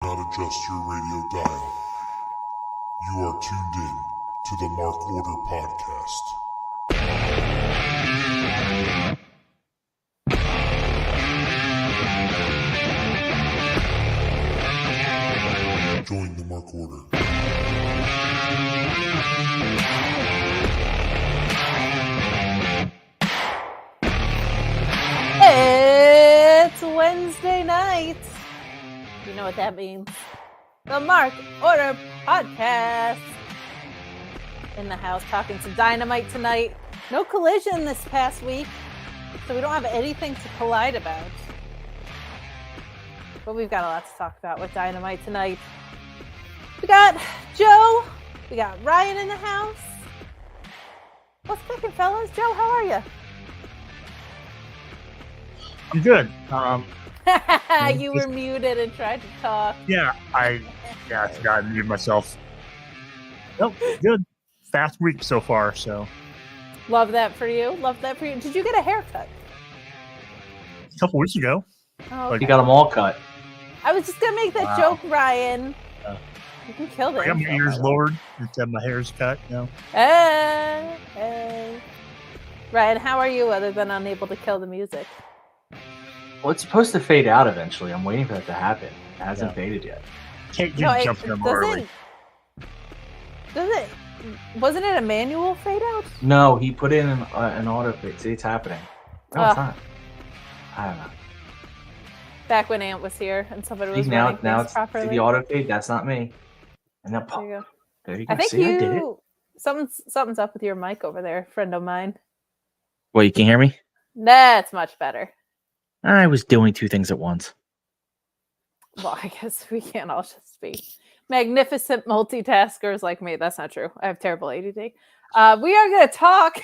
Not adjust your radio dial. You are tuned in to the Mark Order Podcast. Join the Mark Order. It's Wednesday night. You know what that means. The Mark Order Podcast. In the house talking some dynamite tonight. No collision this past week, so we don't have anything to collide about. But we've got a lot to talk about with dynamite tonight. We got Joe. We got Ryan in the house. What's cooking, fellas? Joe, how are you? I'm good. You were muted and tried to talk. Yeah, I forgot to mute myself. Nope, good. Fast week so far, so. Love that for you. Love that for you. Did you get a haircut? A couple weeks ago. Oh, Like, You got them all cut. I was just gonna make that joke, Ryan. You can kill that. I got my ears lowered instead of my hair's cut, you know. Hey. Ryan, how are you other than unable to kill the music? Well, it's supposed to fade out eventually. I'm waiting for that to happen. It hasn't Yeah. faded yet. Can't do No, jump them early. Does it? Wasn't it a manual fade out? No, he put in an auto fade. See, it's happening. No, it's not. I don't know. Back when Ant was here and somebody was See, running now things it's properly. the auto fade. That's not me. And then There you go. there you go. I think See, I did it. something's up with your mic over there, friend of mine. Well, you can hear me? That's much better. I was doing two things at once. Well, I guess we can't all just be magnificent multitaskers like me. That's not true. I have terrible ADD. We are going to talk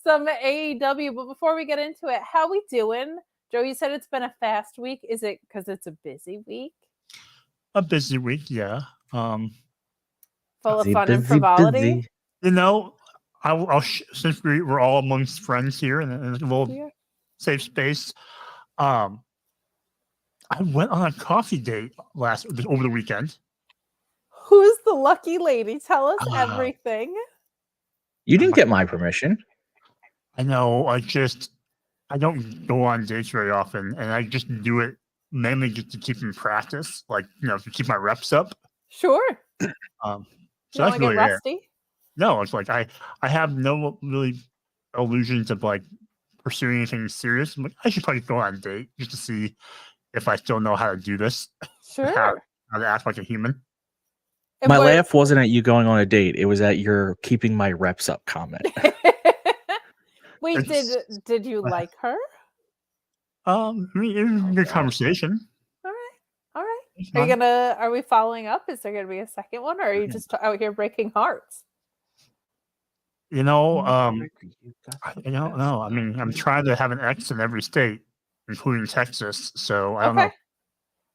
some AEW, but before we get into it, how we doing? Joe, you said it's been a fast week. Is it because it's a busy week? A busy week, yeah. Full of fun and frivolity? You know, since we're all amongst friends here in a little safe space, I went on a coffee date over the weekend. Who's the lucky lady? Tell us everything. You didn't get my permission. I know. I don't go on dates very often, and I just do it mainly just to keep in practice, like, you know, to keep my reps up. Sure. So You that's don't really get rusty? No, it's like I have no really illusions of like pursuing anything serious. I'm like, I should probably go on a date just to see if I still know how to do this. Sure. How to act like a human. And My what- laugh wasn't at you going on a date. It was at your keeping my reps up comment. Wait, did you like her? I mean, it was a good conversation. All right. Are we following up? Is there gonna be a second one, or are you just out here breaking hearts? You know, I don't know. I mean, I'm trying to have an ex in every state, including Texas. So I don't know.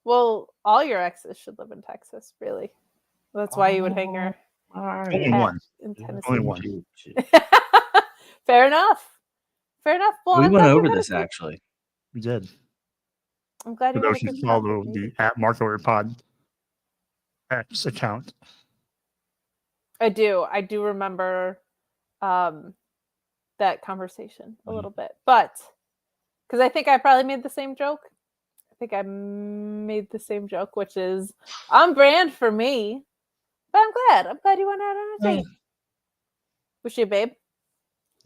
Well, all your exes should live in Texas, really. That's why you would hang your Only one. in Tennessee. Only one. Fair enough. Well, We I'm went glad over you're this gonna- actually. We did. I'm glad For you're those going who to follow the @ Mark Order X account. I do remember that conversation a little bit, but because I think I probably made the same joke. Which is on brand for me. But I'm glad you went out on a date. Was she a babe?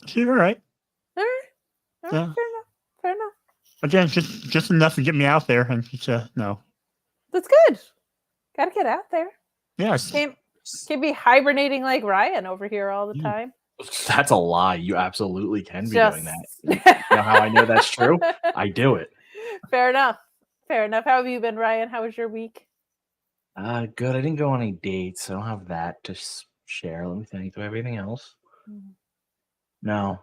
She's all right. All right. Yeah. Fair enough. Again, just enough to get me out there, and no. That's good. Got to get out there. Yes. Can't be hibernating like Ryan over here all the time. That's a lie. You absolutely can be Just- doing that. You know how I know that's true? I do it. Fair enough. How have you been, Ryan? How was your week? Good. I didn't go on any dates. I don't have that to share. Let me think. Do I have anything else? No.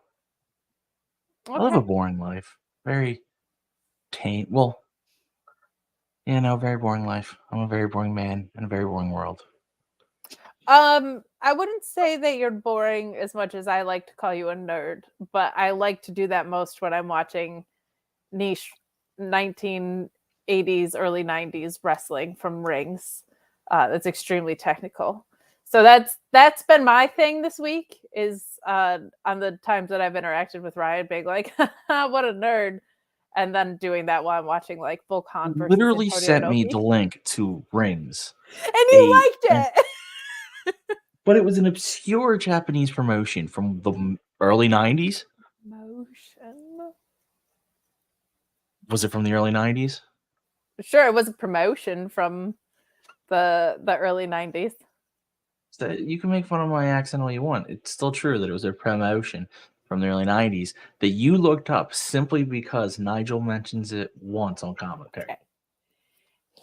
I live a boring life. Very tame. Well, very boring life. I'm a very boring man in a very boring world. I wouldn't say that you're boring as much as I like to call you a nerd, but I like to do that most when I'm watching niche 19 80s, early 90s wrestling from rings. That's extremely technical. So that's been my thing this week is on the times that I've interacted with Ryan being like, what a nerd. And then doing that while I'm watching like Volkan versus Literally Antonio sent me Inoki. the link to Rings. And you liked it. But it was an obscure Japanese promotion from the early 90s. Motion. Was it from the early 90s? Sure, it was a promotion from the early 90s. So you can make fun of my accent all you want. It's still true that it was a promotion from the early 90s that you looked up simply because Nigel mentions it once on commentary. Okay.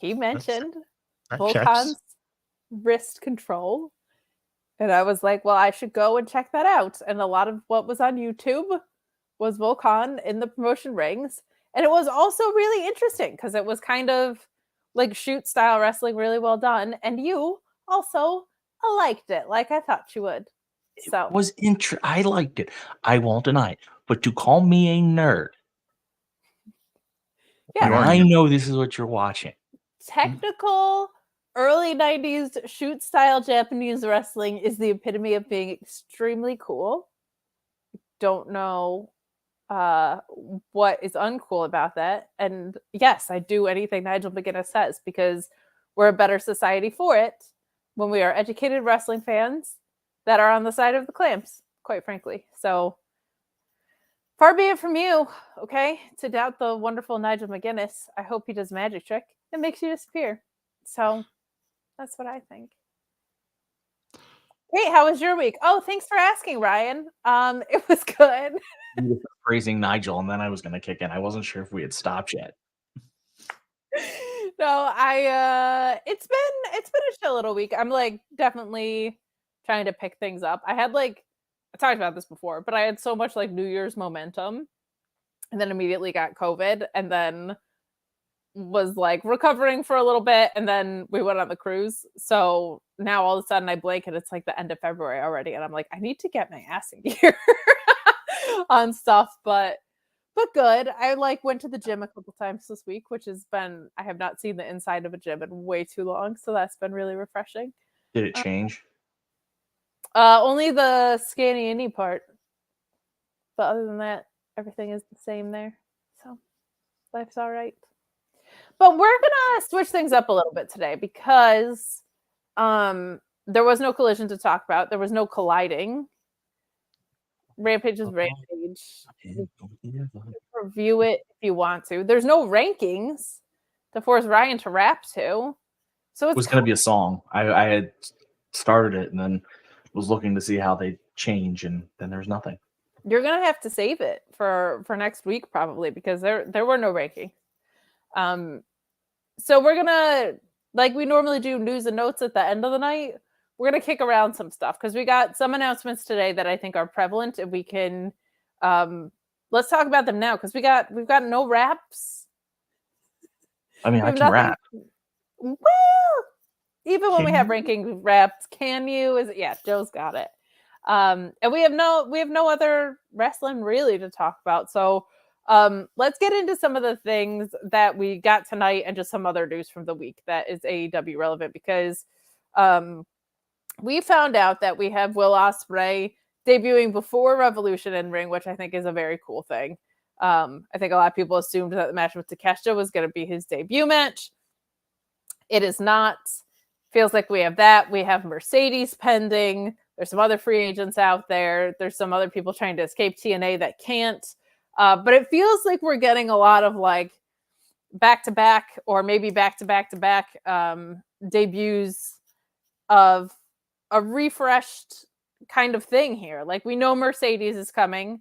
He mentioned That Volkan's checks. wrist control. And I was like, well, I should go and check that out. And a lot of what was on YouTube was Volkan in the promotion rings. And it was also really interesting because it was kind of like shoot style wrestling, really well done. And you also liked it like I thought you would. So I liked it. I won't deny it. But to call me a nerd, yeah, I know this is what you're watching. Technical early 90s shoot style Japanese wrestling is the epitome of being extremely cool. Don't know what is uncool about that. And yes, I do anything Nigel McGuinness says because we're a better society for it when we are educated wrestling fans that are on the side of the clamps, quite frankly. So far be it from you, okay, to doubt the wonderful Nigel McGuinness. I hope he does a magic trick and makes you disappear. So that's what I think. Hey, how was your week? Oh, thanks for asking, Ryan. It was good. You were praising Nigel, and then I was going to kick in. I wasn't sure if we had stopped yet. No, it's been a chill little week. I'm like definitely trying to pick things up. I talked about this before, but I had so much like New Year's momentum and then immediately got COVID and then was like recovering for a little bit and then we went on the cruise. So now all of a sudden I blink and it's like the end of February already and I'm like, I need to get my ass in gear on stuff, but good. I like went to the gym a couple times this week, which has been, I have not seen the inside of a gym in way too long. So that's been really refreshing. Did it change? Only the scanny any part. But other than that, everything is the same there. So life's all right. But we're gonna switch things up a little bit today because there was no collision to talk about. There was no colliding. Rampage is Rampage. Review it if you want to. There's no rankings to force Ryan to rap to. So it was going to be a song. I had started it and then was looking to see how they change, and then there's nothing. You're gonna have to save it for next week probably because there were no rankings. So we're gonna, like we normally do, news and notes at the end of the night. We're gonna kick around some stuff because we got some announcements today that I think are prevalent, and we can let's talk about them now because we've got no raps. I mean, I can rap. Well, even when we have ranking raps, can you? Joe's got it. And we have no other wrestling really to talk about. So let's get into some of the things that we got tonight and just some other news from the week that is AEW relevant because we found out that we have Will Ospreay debuting before Revolution in ring, which I think is a very cool thing. I think a lot of people assumed that the match with Takeshita was going to be his debut match. It is not. Feels like we have that. We have Mercedes pending. There's some other free agents out there. There's some other people trying to escape TNA that can't. But it feels like we're getting a lot of like back-to-back or maybe back-to-back-to-back debuts of a refreshed kind of thing here. Like we know Mercedes is coming.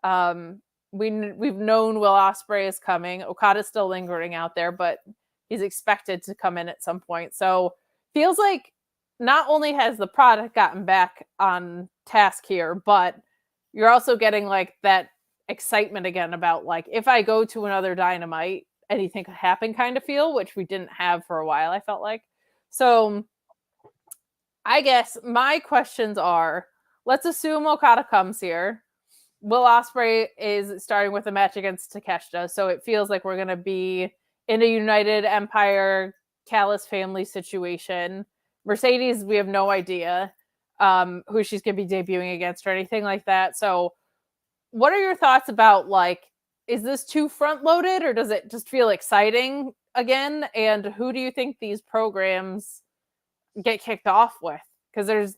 We've known Will Ospreay is coming. Okada's still lingering out there, but he's expected to come in at some point. So feels like not only has the product gotten back on task here, but you're also getting like that excitement again about like, if I go to another Dynamite, anything could happen kind of feel, which we didn't have for a while, I felt like. So I guess my questions are, let's assume Okada comes here. Will Ospreay is starting with a match against Takeshita, so it feels like we're going to be in a United Empire Callis family situation. Mercedes, we have no idea who she's going to be debuting against or anything like that. So what are your thoughts about, like, is this too front loaded or does it just feel exciting again? And who do you think these programs get kicked off with? Because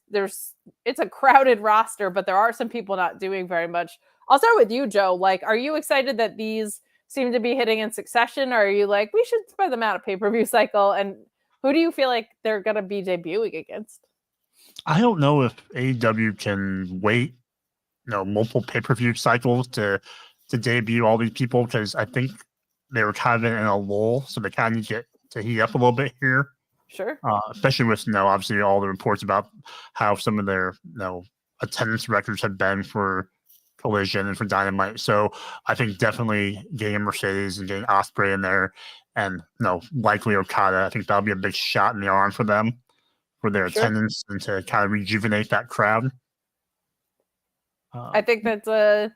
it's a crowded roster, but there are some people not doing very much. I'll start with you, Joe. Like, are you excited that these seem to be hitting in succession, or are you like, we should spread them out a pay-per-view cycle? And who do you feel like they're going to be debuting against? I don't know if AEW can wait, multiple pay-per-view cycles to debut all these people, because I think they were kind of in a lull, so they kind of need to get to heat up a little bit here. Sure. Especially with, obviously all the reports about how some of their, attendance records have been for Collision and for Dynamite. So I think definitely getting Mercedes and getting Ospreay in there, and likely Okada, I think that'll be a big shot in the arm for them, for their attendance, and to kind of rejuvenate that crowd. I think that's a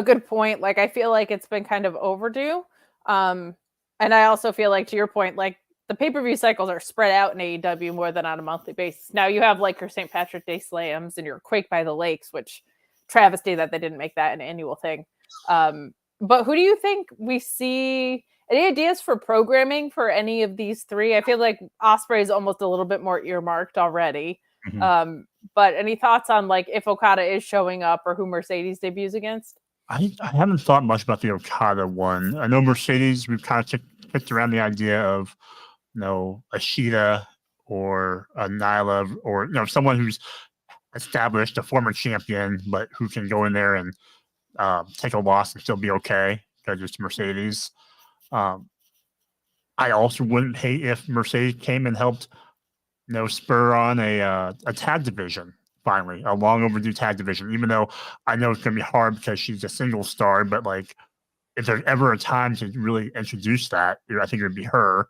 good point. Like, I feel like it's been kind of overdue. And I also feel like, to your point, like, the pay-per-view cycles are spread out in AEW more than on a monthly basis. Now you have like your St. Patrick's Day slams and your Quake by the Lakes, which travesty that they didn't make that an annual thing. But who do you think we see? Any ideas for programming for any of these three? I feel like Ospreay is almost a little bit more earmarked already. Mm-hmm. But any thoughts on, like, if Okada is showing up or who Mercedes debuts against? I haven't thought much about the Okada one. I know Mercedes, we've kind of picked around the idea of, Ashita or Nyla, or someone who's established, a former champion, but who can go in there and take a loss and still be okay, because it's Mercedes. I also wouldn't hate if Mercedes came and helped, spur on a tag division, finally, a long overdue tag division, even though I know it's going to be hard because she's a single star, but like, if there's ever a time to really introduce that, I think it would be her,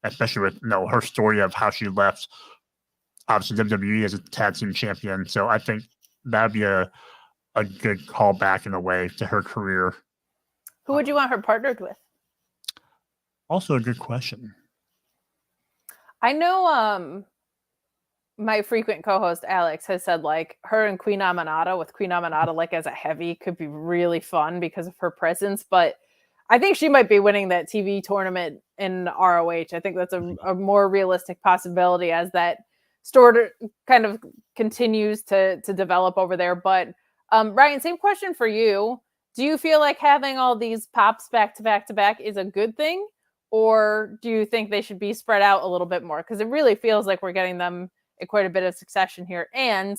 especially with, her story of how she left, obviously, WWE as a tag team champion. So I think that'd be a good callback in a way to her career. Who would you want her partnered with? Also a good question. I know my frequent co-host Alex has said, like, her and Queen Amanada, with Queen Amanada like as a heavy, could be really fun because of her presence. But I think she might be winning that TV tournament in ROH. I think that's a more realistic possibility as that story kind of continues to develop over there. But Ryan, same question for you. Do you feel like having all these pops back to back to back is a good thing? Or do you think they should be spread out a little bit more? Because it really feels like we're getting them in quite a bit of succession here. And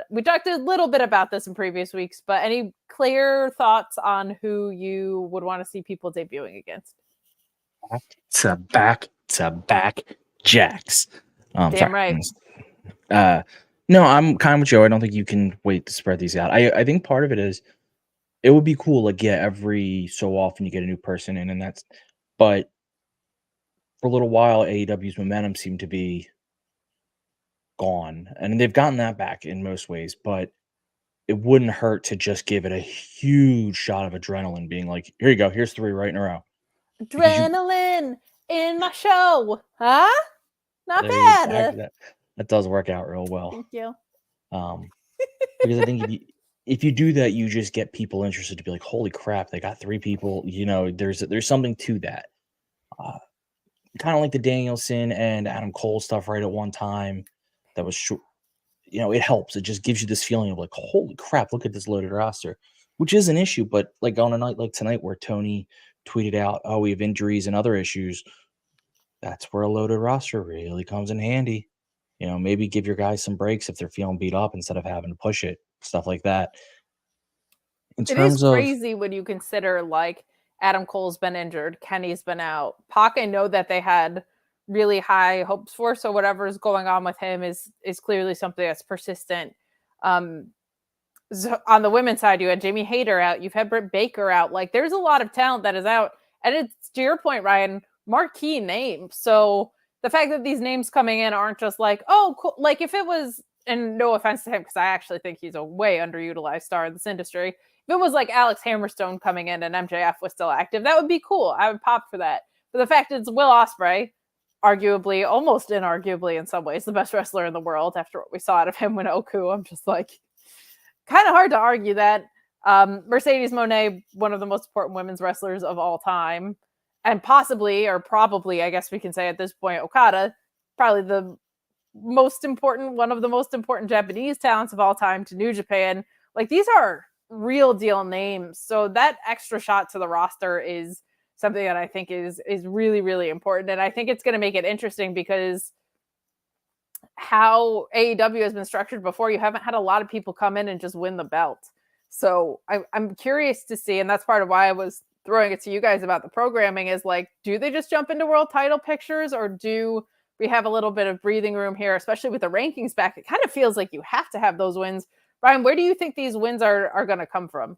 we talked a little bit about this in previous weeks, but any clear thoughts on who you would want to see people debuting against? To back Jacks. Damn right. No, I'm kind of with Joe. I don't think you can wait to spread these out. I think part of it is, it would be cool, like, yeah, every so often you get a new person in, and that's, but for a little while, AEW's momentum seemed to be gone, and they've gotten that back in most ways, but it wouldn't hurt to just give it a huge shot of adrenaline, being like, here you go, here's 3 right in a row. Adrenaline in my show, huh? Not bad. That does work out real well. Thank you. Because I think if you do that, you just get people interested to be like, holy crap, they got 3 people. There's something to that. Kind of like the Danielson and Adam Cole stuff right at one time. That was short. It helps. It just gives you this feeling of like, holy crap, look at this loaded roster, which is an issue. But like on a night like tonight where Tony tweeted out, oh, we have injuries and other issues, that's where a loaded roster really comes in handy. Maybe give your guys some breaks if they're feeling beat up instead of having to push it, stuff like that. It is crazy when you consider, like, Adam Cole's been injured, Kenny's been out. Pac, I know that they had really high hopes for, so whatever is going on with him is clearly something that's persistent. So on the women's side, you had Jamie Hayter out, you've had Britt Baker out. Like, there's a lot of talent that is out, and it's, to your point, Ryan, marquee names. So the fact that these names coming in aren't just like, oh, cool. Like, if it was, and no offense to him, because I actually think he's a way underutilized star in this industry, If it was like Alex Hammerstone coming in and MJF was still active, that would be cool. I would pop for that. But the fact it's Will Ospreay, arguably, almost inarguably in some ways, the best wrestler in the world after what we saw out of him when Oku, I'm just like, kind of hard to argue that. Mercedes Moné, one of the most important women's wrestlers of all time, and possibly, or probably, I guess we can say at this point, Okada, probably the most important, one of the most important Japanese talents of all time to New Japan. Like, these are real deal names. So that extra shot to the roster is something that I think is really, really important. And I think it's going to make it interesting because how AEW has been structured before, you haven't had a lot of people come in and just win the belt. So I'm curious to see, and that's part of why I was throwing it to you guys about the programming is like, do they just jump into world title pictures, or do we have a little bit of breathing room here, especially with the rankings back? It kind of feels like you have to have those wins. Brian, where do you think these wins are going to come from?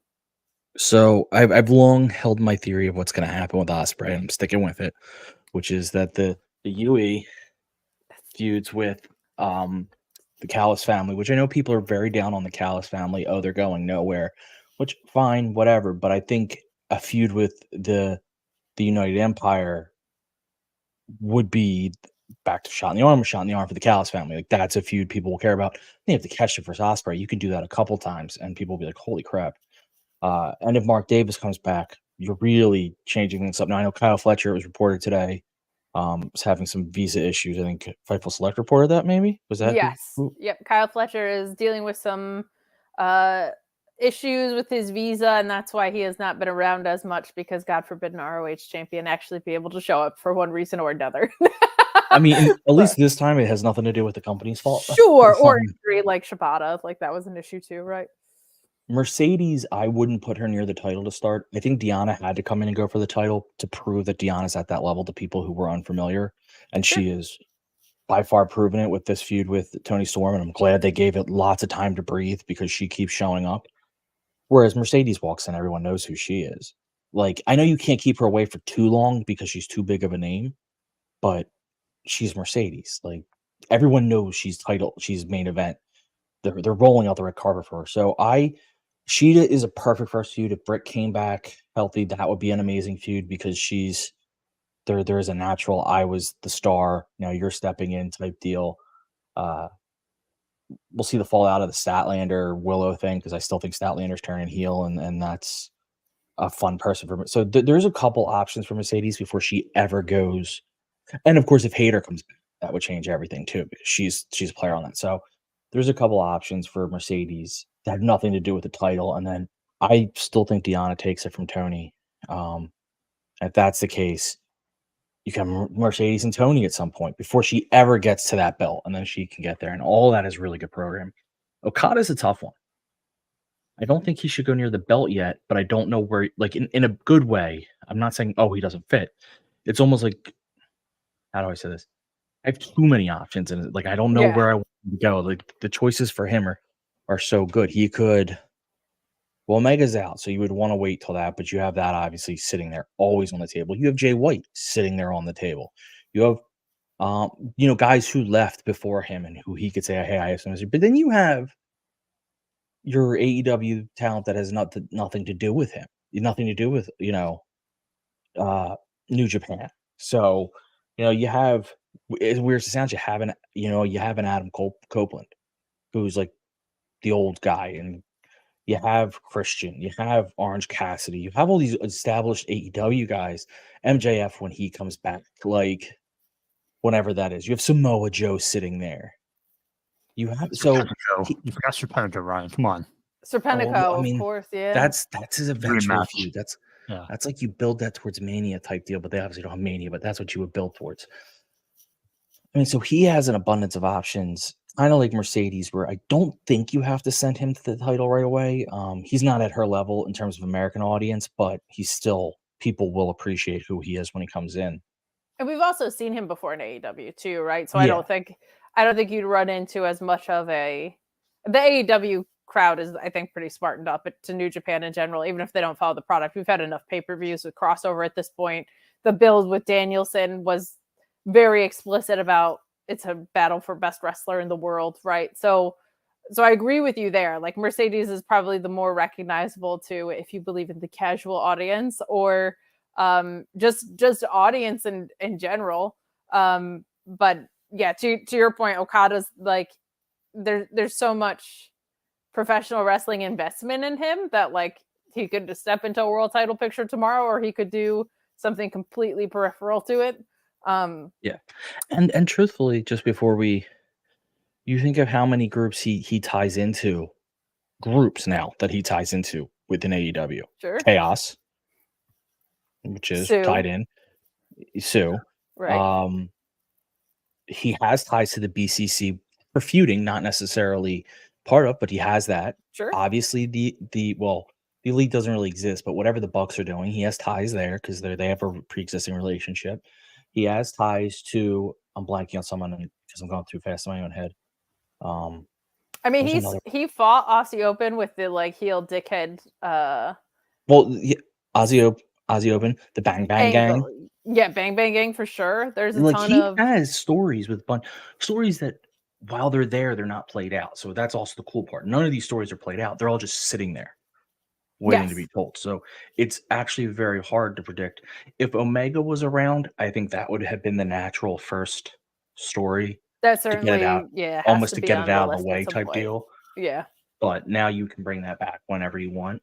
So I've long held my theory of what's going to happen with Ospreay. I'm sticking with it, which is that the UE feuds with the Callis family, which I know people are very down on the Callis family. Oh, they're going nowhere, which fine, whatever. But I think a feud with the United Empire would be back to shot in the arm for the Callis family. Like, that's a feud people will care about. They have to catch it versus Ospreay. You can do that a couple times, and people will be like, "Holy crap!" And if Mark Davis comes back, you're really changing things up. Now I know Kyle Fletcher, it was reported today, was having some visa issues. I think Fightful Select reported that. Maybe was that? Yes. Yep. Kyle Fletcher is dealing with some issues with his visa, and that's why he has not been around as much, because God forbid an ROH champion actually be able to show up for one reason or another. I mean, at least this time it has nothing to do with the company's fault. Sure, or injury like Shibata, like that was an issue too, right? Mercedes, I wouldn't put her near the title to start. I think Deanna had to come in and go for the title to prove that Deanna's at that level to people who were unfamiliar, and she is by far proven it with this feud with Tony Storm, and I'm glad they gave it lots of time to breathe because she keeps showing up. Whereas Mercedes walks in, everyone knows who she is. Like, I know you can't keep her away for too long because she's too big of a name, but she's Mercedes. Like, everyone knows she's main event. They're rolling out the red carpet for her. So Sheeta is a perfect first feud. If Britt came back healthy, that would be an amazing feud because she's there is a natural I was the star, now you're stepping in type deal. We'll see the fallout of the Statlander Willow thing because I still think Statlander's turning heel, and that's a fun person for me. So there's a couple options for Mercedes before she ever goes. And of course, if Hayter comes back, that would change everything too, because she's a player on that. So there's a couple options for Mercedes that have nothing to do with the title. And then I still think Deanna takes it from Tony. If that's the case, you can Mercedes and Tony at some point before she ever gets to that belt, and then she can get there. And all that is really good program. Okada's a tough one. I don't think he should go near the belt yet, but I don't know where, like, in a good way. I'm not saying, oh, he doesn't fit. It's almost like, how do I say this? I have too many options, and like, I don't know where I want to go. Like, the choices for him are so good. He could, well, Omega's out, so you would want to wait till that, but you have that obviously sitting there always on the table. You have Jay White sitting there on the table. You have, guys who left before him and who he could say, hey, I have some history. But then you have your AEW talent that has nothing to do with him, nothing to do with, New Japan. So, you have, as weird as it sounds, you have an Adam Copeland, who's like the old guy, and you have Christian, you have Orange Cassidy, you have all these established AEW guys, MJF when he comes back, like whenever that is. You have Samoa Joe sitting there. You have you forgot Serpentico, Ryan. Come on. Serpentico, of course, yeah. That's his eventual feud. That's like you build that towards Mania type deal, but they obviously don't have Mania, but that's what you would build towards. I mean, so he has an abundance of options, kind of like Mercedes, where I don't think you have to send him to the title right away. He's not at her level in terms of American audience, but he's still, people will appreciate who he is when he comes in. And we've also seen him before in AEW too, right? So I don't think you'd run into as much of the AEW crowd is, I think, pretty smartened up to New Japan in general, even if they don't follow the product. We've had enough pay-per-views with crossover at this point. The build with Danielson was very explicit about it's a battle for best wrestler in the world, right? So So I agree with you there. Like Mercedes is probably the more recognizable to, if you believe in the casual audience or just audience in general. But yeah, to your point, Okada's like there's so much professional wrestling investment in him that like he could just step into a world title picture tomorrow, or he could do something completely peripheral to it. Yeah. And truthfully, just before you think of how many groups he ties into, groups now that he ties into within AEW. Sure. Chaos, which is Sue. tied in. Sue. Right. He has ties to the BCC for feuding, not necessarily part of, but he has that. Sure. Obviously, the elite doesn't really exist, but whatever the Bucks are doing, he has ties there because they have a pre-existing relationship. He has ties to. I'm blanking on someone because I'm going too fast in my own head. I mean, he fought Aussie Open with the like heel dickhead. Aussie Open, the Bang Bang Gang. Yeah, Bang Bang Gang for sure. There's a like ton he of has stories with stories that while they're there, they're not played out. So that's also the cool part. None of these stories are played out. They're all just sitting there waiting to be told. So it's actually very hard to predict. If Omega was around, I think that would have been the natural first story. That certainly, to get it out, almost to get it out of the way type deal. Yeah. But now you can bring that back whenever you want.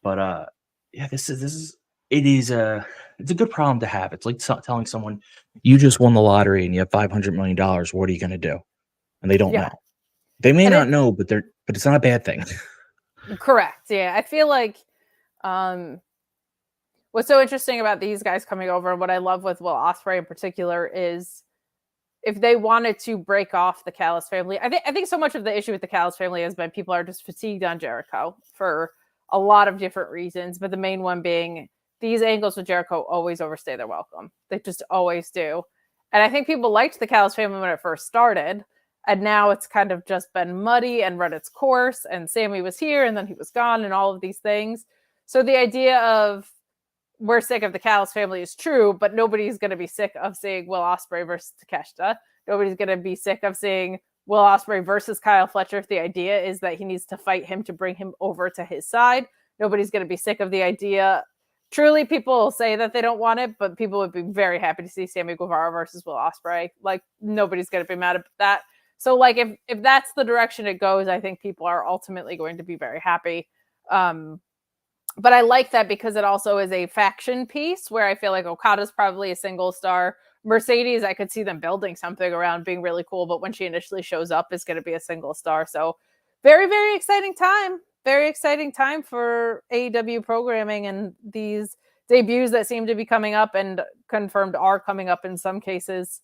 But yeah, it's a good problem to have. It's like telling someone you just won the lottery and you have $500 million. What are you going to do? And they don't know. They may not know, but it's not a bad thing. Correct. Yeah. I feel like what's so interesting about these guys coming over, and what I love with Will Ospreay in particular, is if they wanted to break off the Callis family, I think so much of the issue with the Callis family has been people are just fatigued on Jericho for a lot of different reasons, but the main one being these angles with Jericho always overstay their welcome. They just always do. And I think people liked the Callis family when it first started, and now it's kind of just been muddy and run its course, and Sammy was here and then he was gone and all of these things. So the idea of we're sick of the Callis family is true, but nobody's going to be sick of seeing Will Ospreay versus Takeshita. Nobody's going to be sick of seeing Will Ospreay versus Kyle Fletcher if the idea is that he needs to fight him to bring him over to his side. Nobody's going to be sick of the idea. Truly, people say that they don't want it, but people would be very happy to see Sammy Guevara versus Will Ospreay. Like, nobody's going to be mad at that. So, like, if that's the direction it goes, I think people are ultimately going to be very happy. But I like that because it also is a faction piece where I feel like Okada's probably a single star. Mercedes, I could see them building something around being really cool, but when she initially shows up, it's going to be a single star. So very, very exciting time. Very exciting time for AEW programming and these debuts that seem to be coming up and confirmed are coming up in some cases.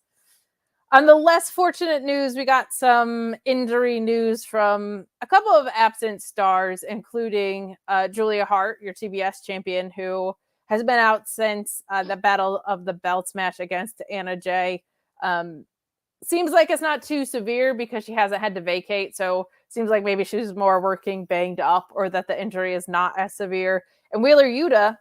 On the less fortunate news, we got some injury news from a couple of absent stars, including Julia Hart, your TBS champion, who has been out since the Battle of the Belts match against Anna Jay. Seems like it's not too severe because she hasn't had to vacate, so seems like maybe she's more working banged up, or that the injury is not as severe. And Wheeler Yuta,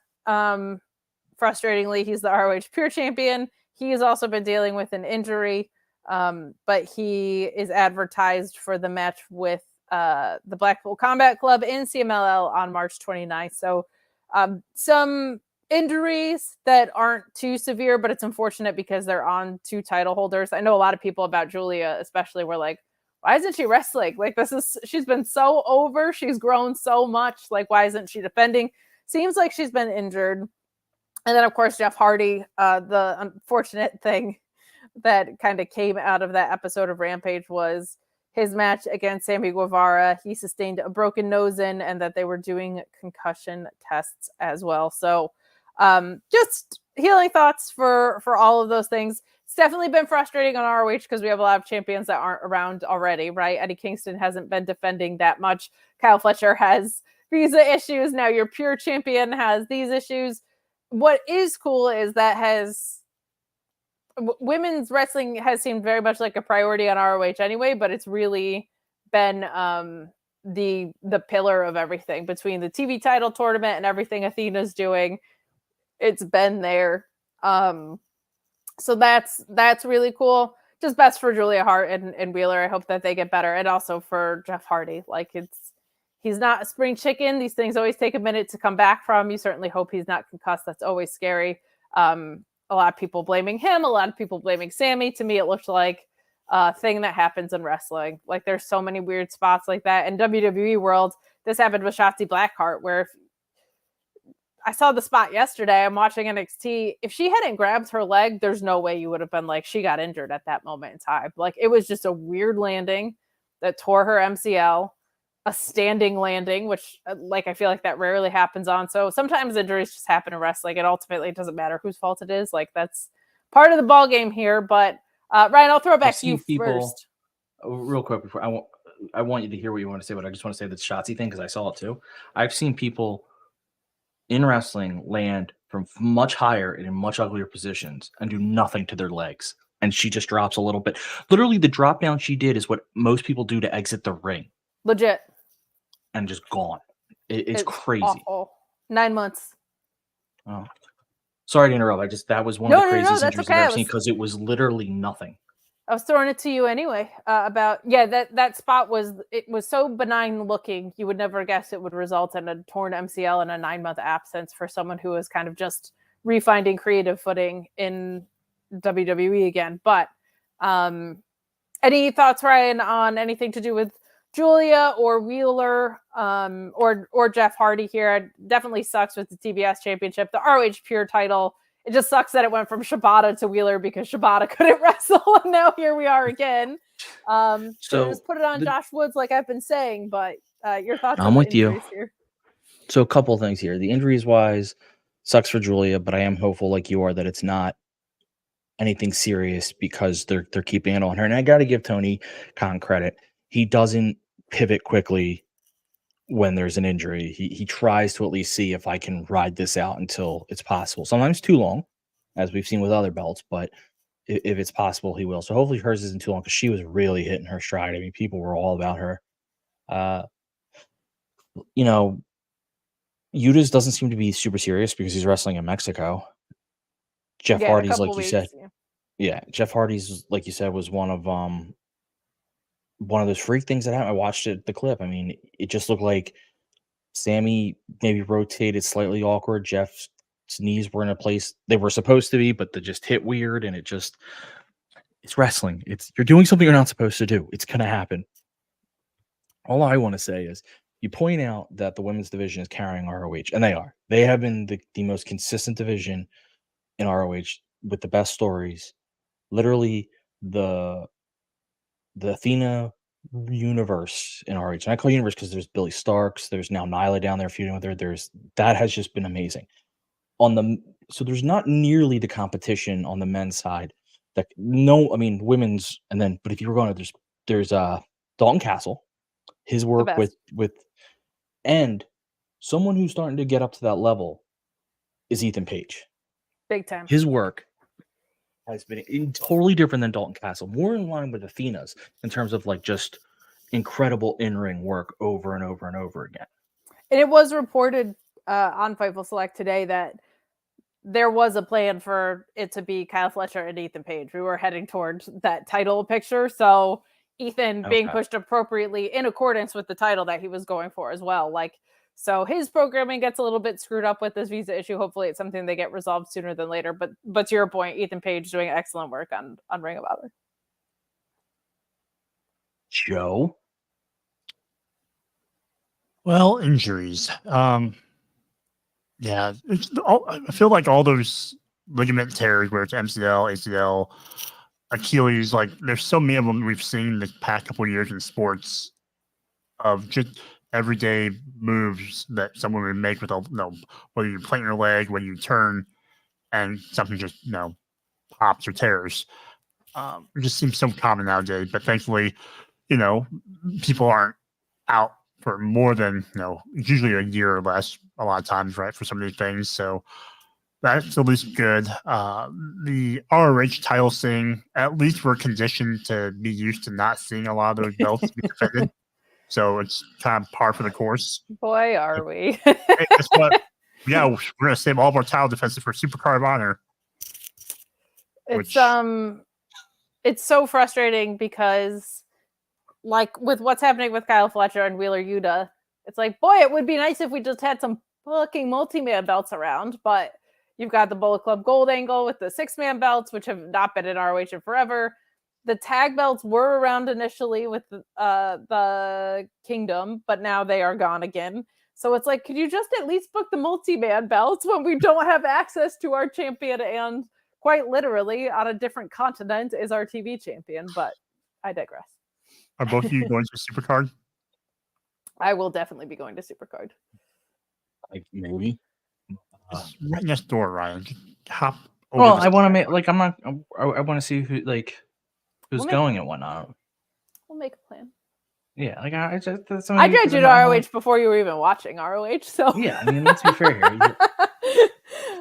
frustratingly, he's the ROH Pure champion. He has also been dealing with an injury. But he is advertised for the match with the Blackpool Combat Club in CMLL on March 29th. So some injuries that aren't too severe, but it's unfortunate because they're on two title holders. I know a lot of people about Julia, especially, were like, why isn't she wrestling? Like, she's been so over. She's grown so much. Like, why isn't she defending? Seems like she's been injured. And then, of course, Jeff Hardy, the unfortunate thing that kind of came out of that episode of Rampage was his match against Sammy Guevara. He sustained a broken nose and that they were doing concussion tests as well. So just healing thoughts for all of those things. It's definitely been frustrating on ROH because we have a lot of champions that aren't around already, right? Eddie Kingston hasn't been defending that much. Kyle Fletcher has visa issues. Now your Pure champion has these issues. What is cool is that women's wrestling has seemed very much like a priority on ROH anyway, but it's really been the pillar of everything between the TV title tournament and everything Athena's doing. It's been there. So that's really cool. just best for Julia Hart and Wheeler. I hope that they get better, and also for Jeff Hardy. Like he's not a spring chicken. These things always take a minute to come back from. You certainly hope he's not concussed. That's always scary. A lot of people blaming him, a lot of people blaming Sammy. To me, it looked like a thing that happens in wrestling. Like there's so many weird spots like that. In WWE world, this happened with Shotzi Blackheart, where if I saw the spot yesterday, I'm watching NXT. If she hadn't grabbed her leg, there's no way you would have been like, she got injured at that moment in time. Like it was just a weird landing that tore her MCL. A standing landing, which like I feel like that rarely happens on. So sometimes injuries just happen in wrestling, and ultimately it doesn't matter whose fault it is. Like that's part of the ball game here. But Ryan, I'll throw it back to you first. Real quick before I want you to hear what you want to say, but I just want to say the Shotzi thing because I saw it too. I've seen people in wrestling land from much higher and in much uglier positions and do nothing to their legs, and she just drops a little bit. Literally, the drop down she did is what most people do to exit the ring. Legit. And just gone. It's crazy. Awful. 9 months. Oh, sorry to interrupt. That was one of the craziest injuries I've ever seen because it was literally nothing. I was throwing it to you anyway. That spot was so benign looking. You would never guess it would result in a torn MCL and a 9-month absence for someone who is kind of just refinding creative footing in WWE again. But any thoughts, Ryan, on anything to do with Julia or Wheeler or Jeff Hardy here? It definitely sucks with the TBS championship. The ROH Pure title, it just sucks that it went from Shibata to Wheeler because Shibata couldn't wrestle, and now here we are again. So just put it on Josh Woods like I've been saying, but your thoughts I'm on with the injuries you here? So a couple things here. The injuries wise sucks for Julia, but I am hopeful like you are that it's not anything serious because they're keeping it on her. And I got to give Tony Khan credit. He doesn't pivot quickly when there's an injury. He tries to at least see if I can ride this out until it's possible. Sometimes too long, as we've seen with other belts, but if it's possible, he will. So hopefully hers isn't too long because she was really hitting her stride. I mean, people were all about her. Yutas doesn't seem to be super serious because he's wrestling in Mexico. Jeff Hardy's, like you said. Yeah, Jeff Hardy's, like you said, was one of those freak things that happened. I watched the clip. I mean, it just looked like Sammy maybe rotated slightly awkward. Jeff's knees were in a place they were supposed to be, but they just hit weird, and it's wrestling. You're doing something you're not supposed to do. It's gonna happen. All I want to say is you point out that the women's division is carrying ROH, and they are. They have been the most consistent division in ROH with the best stories. Literally the Athena universe in ROH. And I call universe because there's Billy Starks, there's now Nyla down there feuding with her. That has just been amazing. So there's not nearly the competition on the men's side. Women's, but if you were going to, there's Dalton Castle, his work with and someone who's starting to get up to that level is Ethan Page. Big time. His work has been totally different than Dalton Castle, more in line with Athena's in terms of like just incredible in-ring work over and over and over again. And it was reported on Fightful Select today that there was a plan for it to be Kyle Fletcher and Ethan Page. We were heading towards that title picture. So Ethan being pushed appropriately in accordance with the title that he was going for as well. So his programming gets a little bit screwed up with this visa issue. Hopefully it's something they get resolved sooner than later. But to your point, Ethan Page doing excellent work on Ring of Honor. Joe? Well, injuries. Yeah, I feel like all those ligament tears, where it's MCL, ACL, Achilles, like there's so many of them we've seen the past couple of years in sports of just everyday moves that someone would make with whether you plant your leg, when you turn, and something just pops or tears. It just seems so common nowadays. But thankfully, people aren't out for more than usually a year or less. A lot of times, right, for some of these things. So that's at least good. The ROH title thing, at least we're conditioned to be used to not seeing a lot of those belts be defended. So it's kind of par for the course. Boy, are we. Guess what? Yeah, we're going to save all of our title defenses for Supercard of Honor. It's it's so frustrating because, like, with what's happening with Kyle Fletcher and Wheeler Yuta, it's like, boy, it would be nice if we just had some fucking multi-man belts around, but you've got the Bullet Club Gold angle with the 6-man belts, which have not been in ROH in forever. The tag belts were around initially with the Kingdom, but now they are gone again. So it's like, could you just at least book the multi-man belts when we don't have access to our champion and quite literally on a different continent is our TV champion? But I digress. Are both of you going to Supercard? I will definitely be going to Supercard. Like maybe. It's right next door, Ryan. Just hop over Well, the I want to side. make like I'm not. I want to see who's We'll make- going and whatnot. We'll make a plan. Yeah, like I just. That's I dragged you to ROH before you were even watching ROH, so Yeah, I mean, let's be fair here.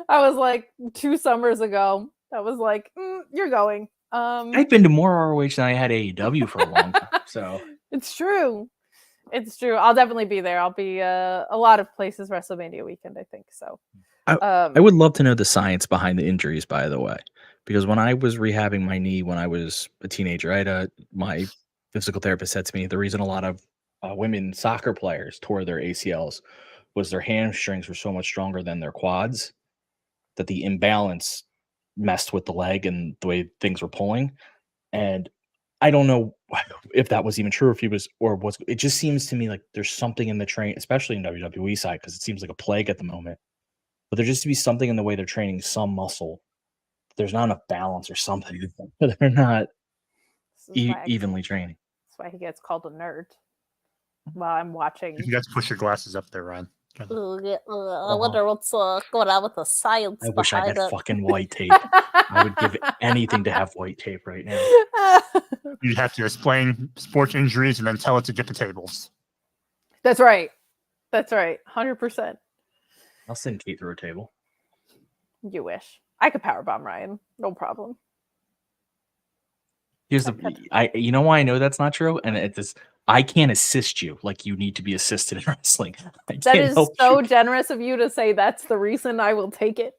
I was like 2 summers ago. I was like, you're going. I've been to more ROH than I had AEW for a long time. So It's true. It's true. I'll definitely be there. I'll be a lot of places WrestleMania weekend, I think. So I would love to know the science behind the injuries, by the way, because when I was rehabbing my knee when I was a teenager, I had my physical therapist said to me the reason a lot of women soccer players tore their ACLs was their hamstrings were so much stronger than their quads that the imbalance messed with the leg and the way things were pulling. And I don't know if that was even true, if he was, or was. It just seems to me like there's something in the train, especially in WWE side, because it seems like a plague at the moment. But there just to be something in the way they're training some muscle. There's not enough balance or something. They're not evenly training. That's why he gets called a nerd. While I'm watching. You got to push your glasses up there, Ryan. I wonder what's going on with the science. I wish I had fucking white tape. I would give anything to have white tape right now. You'd have to explain sports injuries and then tell it to get the tables. That's right. That's right. 100%. I'll send Kate through a table. You wish. I could powerbomb Ryan. No problem. Here's you know why I know that's not true? And it's this, I can't assist you like you need to be assisted in wrestling. That is so generous of you to say that's the reason. I will take it.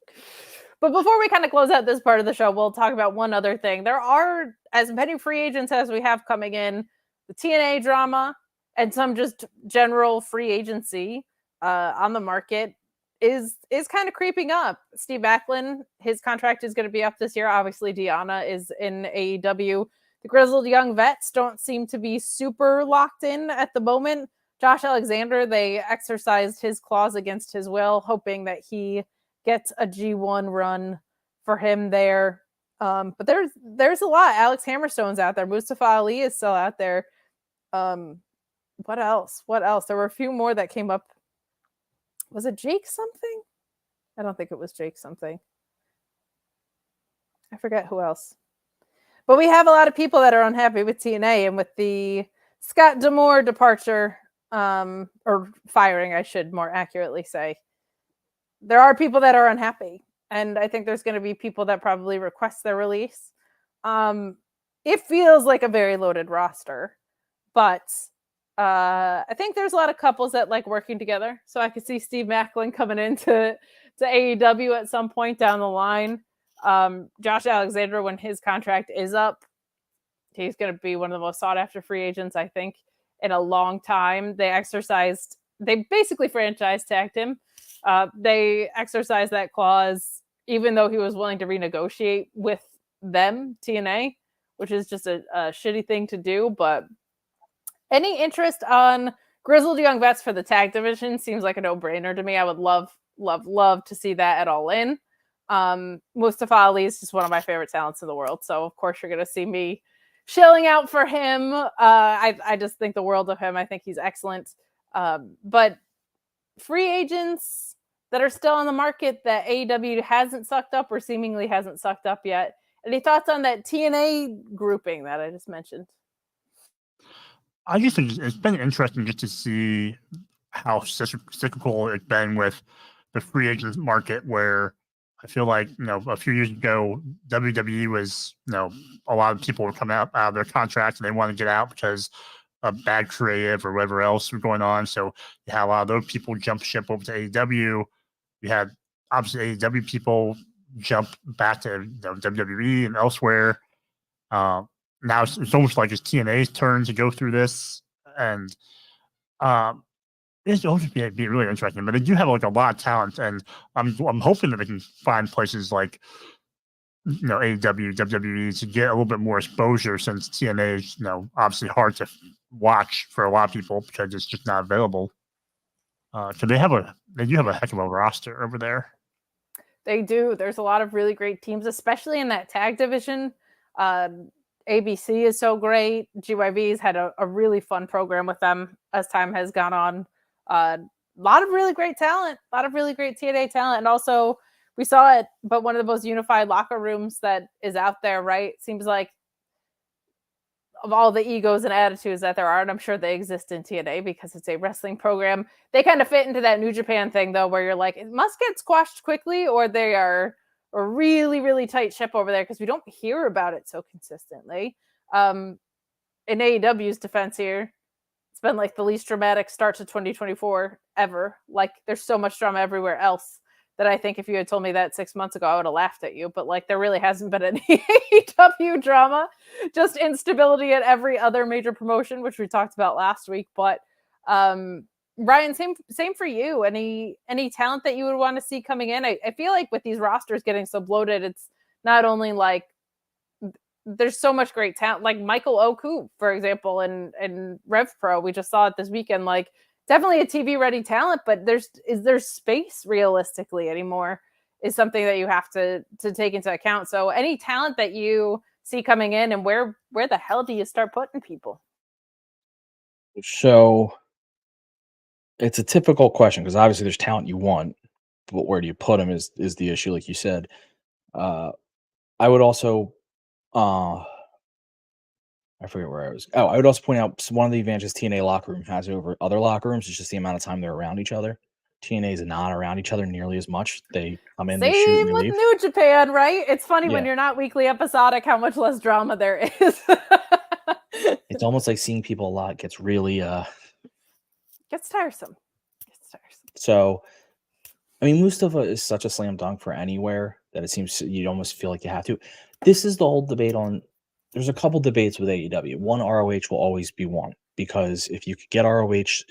But before we kind of close out this part of the show, we'll talk about one other thing. There are as many free agents as we have coming in, the TNA drama, and some just general free agency on the market is kind of creeping up. Steve Macklin, his contract is going to be up this year. Obviously, Deanna is in AEW. The grizzled young vets don't seem to be super locked in at the moment. Josh Alexander, they exercised his clause against his will, hoping that he gets a G1 run for him there. But there's a lot. Alex Hammerstone's out there. Mustafa Ali is still out there. What else? There were a few more that came up. Was it Jake something? I don't think it was Jake something. I forget who else. But we have a lot of people that are unhappy with TNA, and with the Scott D'Amore departure, or firing, I should more accurately say, there are people that are unhappy. And I think there's going to be people that probably request their release. It feels like a very loaded roster, but I think there's a lot of couples that like working together. So I could see Steve Macklin coming into AEW at some point down the line. Josh Alexander, when his contract is up, he's going to be one of the most sought after free agents, I think, in a long time. They basically franchise tagged him. They exercised that clause, even though he was willing to renegotiate with them, TNA, which is just a shitty thing to do. But any interest on grizzled young vets for the tag division seems like a no-brainer to me. I would love to see that at All In. Mustafa Ali is just one of my favorite talents in the world. So of course you're going to see me shelling out for him. I just think the world of him. I think he's excellent. But free agents that are still on the market that AEW hasn't sucked up or seemingly hasn't sucked up yet. Any thoughts on that TNA grouping that I just mentioned? I just think it's been interesting just to see how cyclical it's been with the free agent market, where I feel like, a few years ago, WWE was, a lot of people were coming out of their contracts and they wanted to get out because of bad creative or whatever else was going on. So you had a lot of those people jump ship over to AEW. You had obviously AEW people jump back to WWE and elsewhere. Now it's almost like it's TNA's turn to go through this, and it's going to be really interesting. But they do have like a lot of talent, and I'm hoping that they can find places like AEW, WWE to get a little bit more exposure, since TNA is obviously hard to watch for a lot of people because it's just not available. So they do have a heck of a roster over there. They do. There's a lot of really great teams, especially in that tag division. ABC is so great. GYV's had a really fun program with them as time has gone on. A lot of really great talent, a lot of really great TNA talent. And also, we saw it, but one of the most unified locker rooms that is out there, right? Seems like of all the egos and attitudes that there are, and I'm sure they exist in TNA because it's a wrestling program, they kind of fit into that New Japan thing, though, where you're like, it must get squashed quickly, or they are a really, really tight ship over there because we don't hear about it so consistently. In AEW's defense here, it's been like the least dramatic start to 2024 ever. Like, there's so much drama everywhere else that I think if you had told me that 6 months ago, I would have laughed at you. But like, there really hasn't been any AEW drama, just instability at every other major promotion, which we talked about last week. But Ryan, same for you. Any talent that you would want to see coming in? I feel like with these rosters getting so bloated, it's not only like there's so much great talent, like Michael Oku, for example, in Rev Pro. We just saw it this weekend. Like, definitely a TV ready talent, but is there space realistically anymore is something that you have to take into account. So any talent that you see coming in, and where the hell do you start putting people? So it's a typical question because obviously there's talent you want, but where do you put them is the issue, like you said. I would also I forget where I was. Oh, I would also point out one of the advantages TNA locker room has over other locker rooms is just the amount of time they're around each other. TNA is not around each other nearly as much. They come in, they shoot, and they Same with leave. New Japan, right? It's funny when Yeah. you're not weekly episodic how much less drama there is. It's almost like seeing people a lot gets really gets tiresome. So, I mean, Mustafa is such a slam dunk for anywhere that it seems you almost feel like you have to. This is the whole debate on. There's a couple debates with AEW. One, ROH will always be one, because if you could get ROH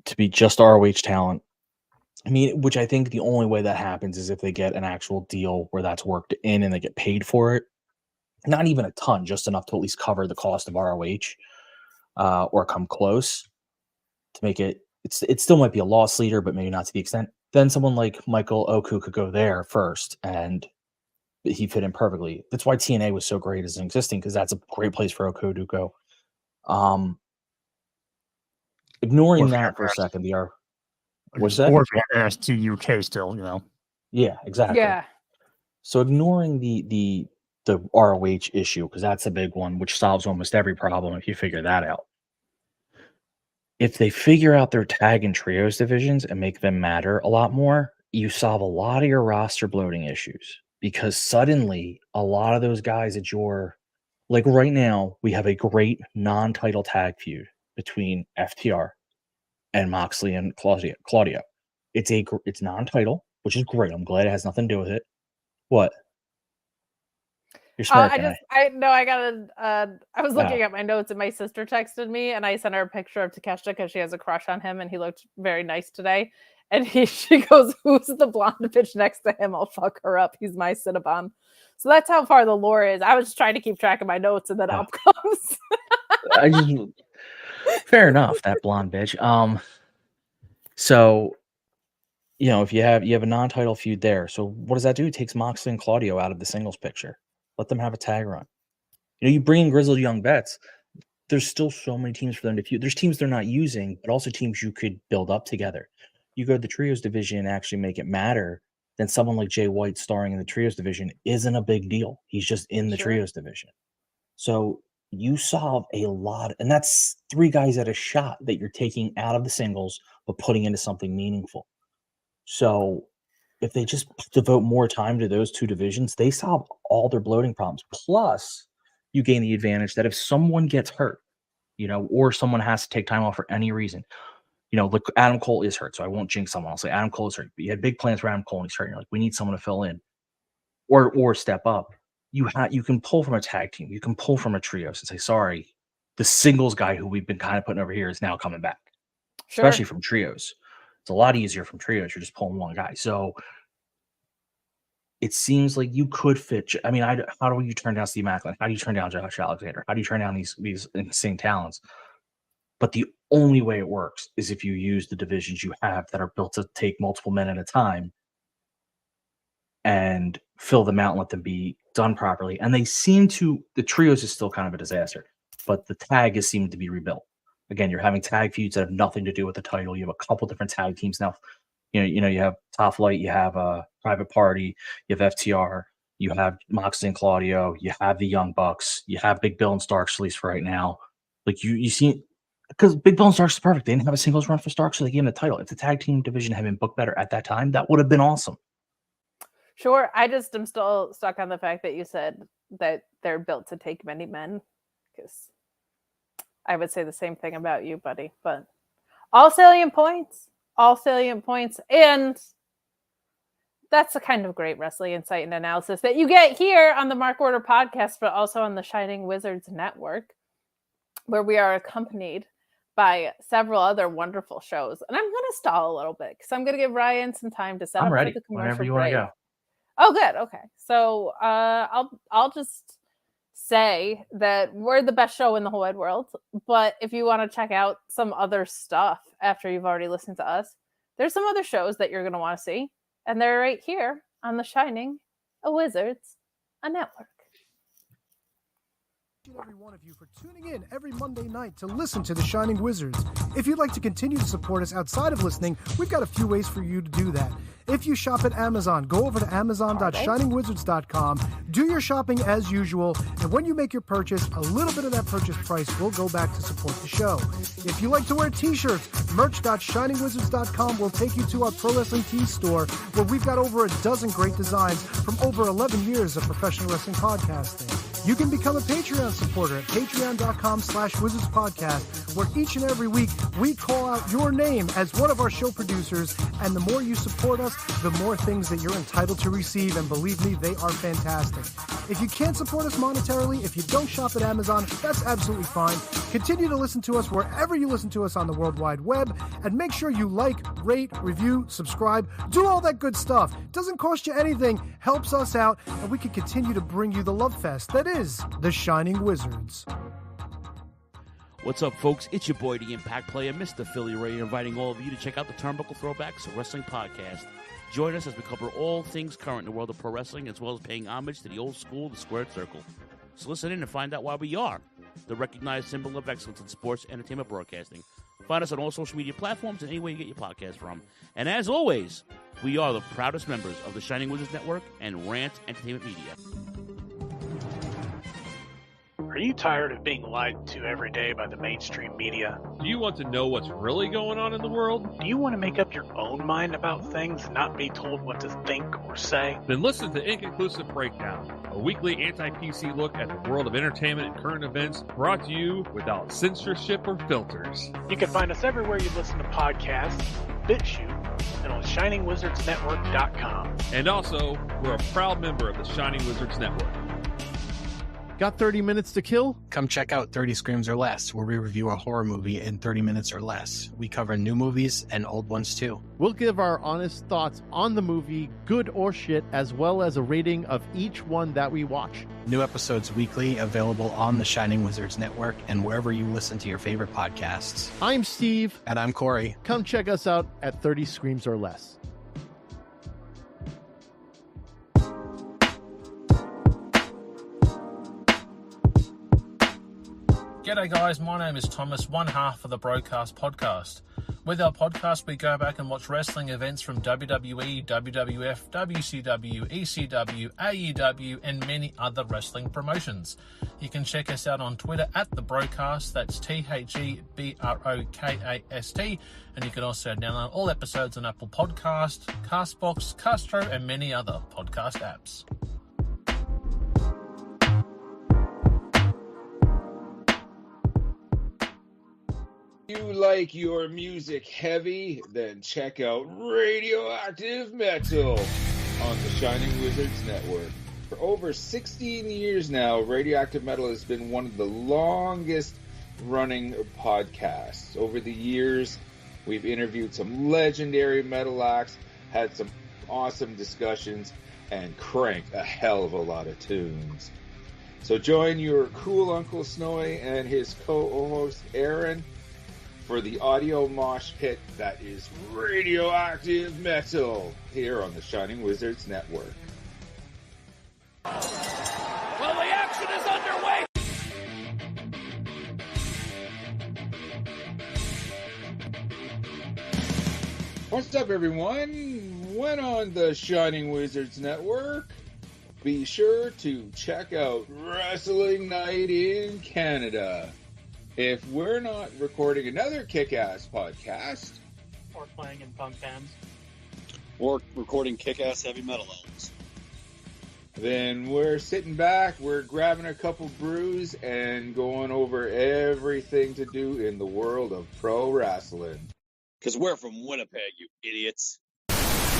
to be just ROH talent, I mean, which I think the only way that happens is if they get an actual deal where that's worked in and they get paid for it. Not even a ton, just enough to at least cover the cost of ROH or come close to make it. It still might be a loss leader, but maybe not to the extent. Then someone like Michael Oku could go there first, and he fit in perfectly. That's why TNA was so great as an existing, because that's a great place for Oku to go. Ignoring that for a second, what's that? Or if you have NXT UK still, Yeah, exactly. Yeah. So ignoring the ROH issue, because that's a big one, which solves almost every problem if you figure that out. If they figure out their tag and trios divisions and make them matter a lot more, you solve a lot of your roster bloating issues, because suddenly a lot of those guys at like right now, we have a great non-title tag feud between FTR and Moxley and Claudio. It's non-title, which is great. I'm glad it has nothing to do with it. What? You're smart. I was looking at my notes, and my sister texted me, and I sent her a picture of Takeshita because she has a crush on him, and he looked very nice today. And she goes, "Who's the blonde bitch next to him? I'll fuck her up. He's my Cinnabon." So that's how far the lore is. I was just trying to keep track of my notes, and then up comes. Fair enough, that blonde bitch. So, if you have a non-title feud there, so what does that do? It takes Moxley and Claudio out of the singles picture. Let them have a tag run. You bring in Grizzled Young Vets. There's still so many teams for them to feud. There's teams they're not using, but also teams you could build up together. You go to the trios division and actually make it matter. Then someone like Jay White starring in the trios division isn't a big deal. He's just in the trios division. So you solve a lot, and that's 3 guys at a shot that you're taking out of the singles, but putting into something meaningful. So if they just devote more time to those 2 divisions, they solve all their bloating problems. Plus, you gain the advantage that if someone gets hurt, or someone has to take time off for any reason, look, Adam Cole is hurt, so I won't jinx someone. I'll say Adam Cole is hurt. But you had big plans for Adam Cole, and he's hurt. You're like, we need someone to fill in or step up. you can pull from a tag team, you can pull from a trios and say, sorry, the singles guy who we've been kind of putting over here is now coming back, especially from trios. It's a lot easier from trios. You're just pulling one guy. So it seems like you could fit. I mean, how do you turn down Steve Macklin? How do you turn down Josh Alexander? How do you turn down these insane talents? But the only way it works is if you use the divisions you have that are built to take multiple men at a time and fill them out and let them be done properly. And they seem to, the trios is still kind of a disaster, but the tag is seeming to be rebuilt. Again, you're having tag feuds that have nothing to do with the title. You have a couple different tag teams now. You know, you have Top Flight, you have Private Party, you have FTR, you have Moxley and Claudio, you have the Young Bucks, you have Big Bill and Starks, at least for right now. Like you see, because Big Bill and Starks is perfect. They didn't have a singles run for Starks, so they gave him the title. If the tag team division had been booked better at that time, that would have been awesome. Sure. I just am still stuck on the fact that you said that they're built to take many men, because I would say the same thing about you, buddy. But all salient points, and that's the kind of great wrestling insight and analysis that you get here on the Mark Order podcast, but also on the Shining Wizards Network, where we are accompanied by several other wonderful shows. And I'm going to stall a little bit because I'm going to give Ryan some time to set up ready. for the commercial Whenever you break. want to go. Oh, good. Okay. So I'll just say that we're the best show in the whole wide world. But if you want to check out some other stuff after you've already listened to us, there's some other shows that you're going to want to see. And they're right here on the Shining Wizards Network. Every one of you for tuning in every Monday night to listen to the Shining Wizards. If you'd like to continue to support us outside of listening, we've got a few ways for you to do that. If you shop at Amazon, go over to amazon.shiningwizards.com, do your shopping as usual, and when you make your purchase, a little bit of that purchase price will go back to support the show. If you like to wear t-shirts, merch.shiningwizards.com will take you to our Pro Wrestling Tees store, where we've got over a dozen great designs from over 11 years of professional wrestling podcasting. You can become a Patreon supporter at patreon.com/wizardspodcast, where each and every week we call out your name as one of our show producers, and the more you support us, the more things that you're entitled to receive, and believe me, they are fantastic. If you can't support us monetarily, if you don't shop at Amazon, that's absolutely fine. Continue to listen to us wherever you listen to us on the World Wide Web, and make sure you like, rate, review, subscribe, do all that good stuff. Doesn't cost you anything, helps us out, and we can continue to bring you the love fest that is the Shining Wizards. What's up, folks? It's your boy, the Impact Player, Mr. Philly Ray, inviting all of you to check out the Turnbuckle Throwbacks Wrestling Podcast. Join us as we cover all things current in the world of pro wrestling, as well as paying homage to the old school, the Squared Circle. So listen in and find out why we are the recognized symbol of excellence in sports entertainment broadcasting. Find us on all social media platforms and anywhere you get your podcast from. And as always, we are the proudest members of the Shining Wizards Network and Rant Entertainment Media. Are you tired of being lied to every day by the mainstream media? Do you want to know what's really going on in the world? Do you want to make up your own mind about things and not be told what to think or say? Then listen to Inconclusive Breakdown, a weekly anti-PC look at the world of entertainment and current events, brought to you without censorship or filters. You can find us everywhere you listen to podcasts, BitChute, and on ShiningWizardsNetwork.com. And also, we're a proud member of the Shining Wizards Network. Got 30 minutes to kill? Come check out 30 Screams or Less, where we review a horror movie in 30 minutes or less. We cover new movies and old ones too. We'll give our honest thoughts on the movie, good or shit, as well as a rating of each one that we watch. New episodes weekly, available on the Shining Wizards Network and wherever you listen to your favorite podcasts. I'm Steve. And I'm Corey. Come check us out at 30 Screams or Less. G'day guys, my name is Thomas, one half of the Broadcast Podcast. With our podcast, we go back and watch wrestling events from WWE, WWF, WCW, ECW, AEW, and many other wrestling promotions. You can check us out on Twitter at The Broadcast, that's TheBrokast, and you can also download all episodes on Apple Podcast, Castbox, Castro, and many other podcast apps. If you like your music heavy, then check out Radioactive Metal on the Shining Wizards Network. For over 16 years now, Radioactive Metal has been one of the longest running podcasts. Over the years, we've interviewed some legendary metal acts, had some awesome discussions, and cranked a hell of a lot of tunes. So join your cool Uncle Snowy and his co-host Aaron for the audio mosh pit that is Radioactive Metal here on the Shining Wizards Network. Well, the action is underway! What's up, everyone? When on the Shining Wizards Network, be sure to check out Wrestling Night in Canada. If we're not recording another kick-ass podcast, Or playing in punk bands. Or recording kick-ass heavy metal albums. then we're sitting back, we're grabbing a couple brews, and going over everything to do in the world of pro wrestling. Because we're from Winnipeg, you idiots.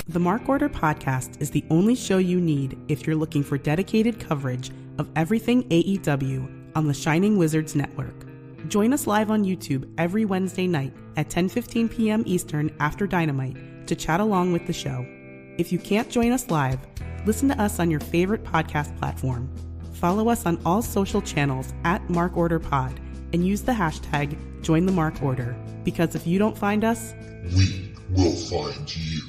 The Mark Order Podcast is the only show you need if you're looking for dedicated coverage of everything AEW on the Shining Wizards Network. Join us live on YouTube every Wednesday night at 10:15 p.m. Eastern after Dynamite to chat along with the show. If you can't join us live, listen to us on your favorite podcast platform. Follow us on all social channels at Mark Order Pod and use the hashtag #JoinTheMarkOrder, because if you don't find us, we will find you.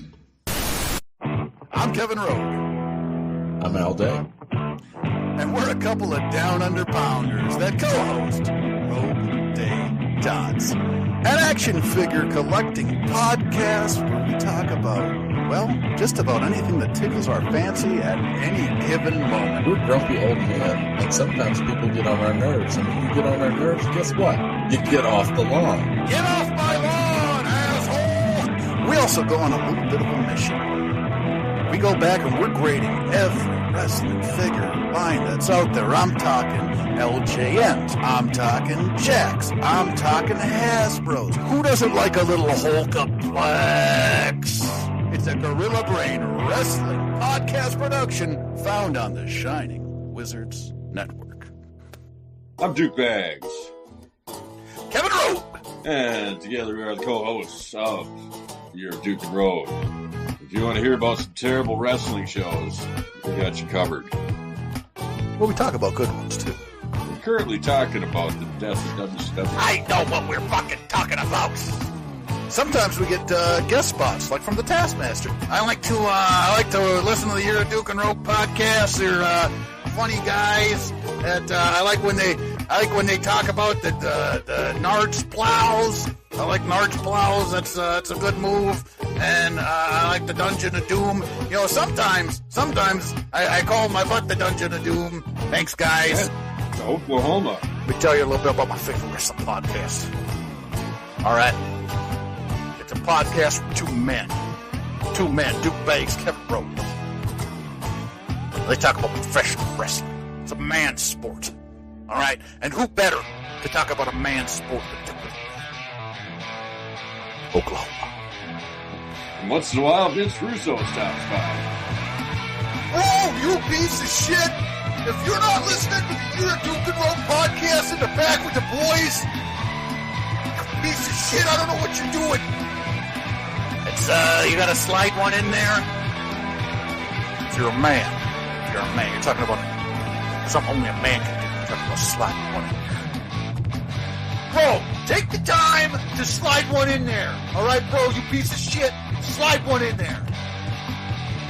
I'm Kevin Rowe. I'm Al Day. And we're a couple of down under pounders that co-host Rogue Day Dots, an action figure collecting podcast where we talk about, well, just about anything that tickles our fancy at any given moment. We're grumpy old men, and sometimes people get on our nerves. And when you get on our nerves, guess what? You get off the lawn. Get off my lawn, asshole! We also go on a little bit of a mission. We go back and we're grading every wrestling figure line that's out there. I'm talking LJNs. I'm talking Jacks. I'm talking Hasbros. Who doesn't like a little Hulkaplex? It's a Gorilla Brain Wrestling podcast production found on the Shining Wizards Network. I'm Duke Bags. Kevin Rowe. And together we are the co-hosts of Your Duke and Road. If you want to hear about some terrible wrestling shows, we got you covered. Well, we talk about good ones, too. We're currently talking about the death of WCW. I know what we're fucking talking about. Sometimes we get guest spots, like from the Taskmaster. I like to listen to the Your Duke and Rogue podcast. They're funny guys. That I like when they talk about the Nards plows. I like Nards plows. That's a good move. And I like the Dungeon of Doom. You know, sometimes I call my butt the Dungeon of Doom. Thanks, guys. Yeah, Oklahoma. Let me tell you a little bit about my favorite wrestling podcast. All right. It's a podcast from two men, Duke Bags, Kevin Rowe. They talk about professional wrestling. It's a man's sport. All right? And who better to talk about a man's sport than Duke? Oklahoma. And once in a while, Vince Russo stops by. Oh, you piece of shit! If you're not listening to the Your Duke and Rogue podcast in the back with the boys, you piece of shit, I don't know what you're doing. It's, you gotta slide one in there. If you're a man, you're talking about something only a man can do. You're talking about sliding one in there. Bro, take the time to slide one in there. All right, bro, you piece of shit. Slide one in there.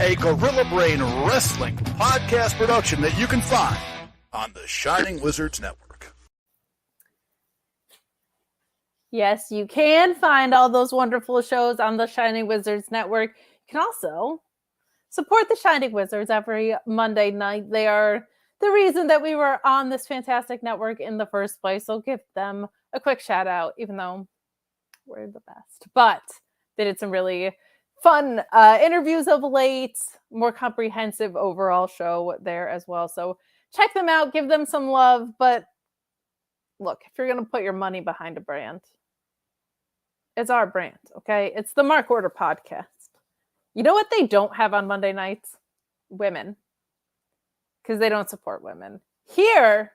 A Gorilla Brain Wrestling podcast production that you can find on the Shining Wizards Network. Yes, you can find all those wonderful shows on the Shining Wizards Network. You can also support the Shining Wizards every Monday night. They are the reason that we were on this fantastic network in the first place. So give them a quick shout out, even though we're the best. But they did some really fun interviews of late, more comprehensive overall show there as well. So check them out, give them some love. But look, if you're going to put your money behind a brand, it's our brand, okay? It's the Mark Order podcast. You know what they don't have on Monday nights? Women. because they don't support women. Here,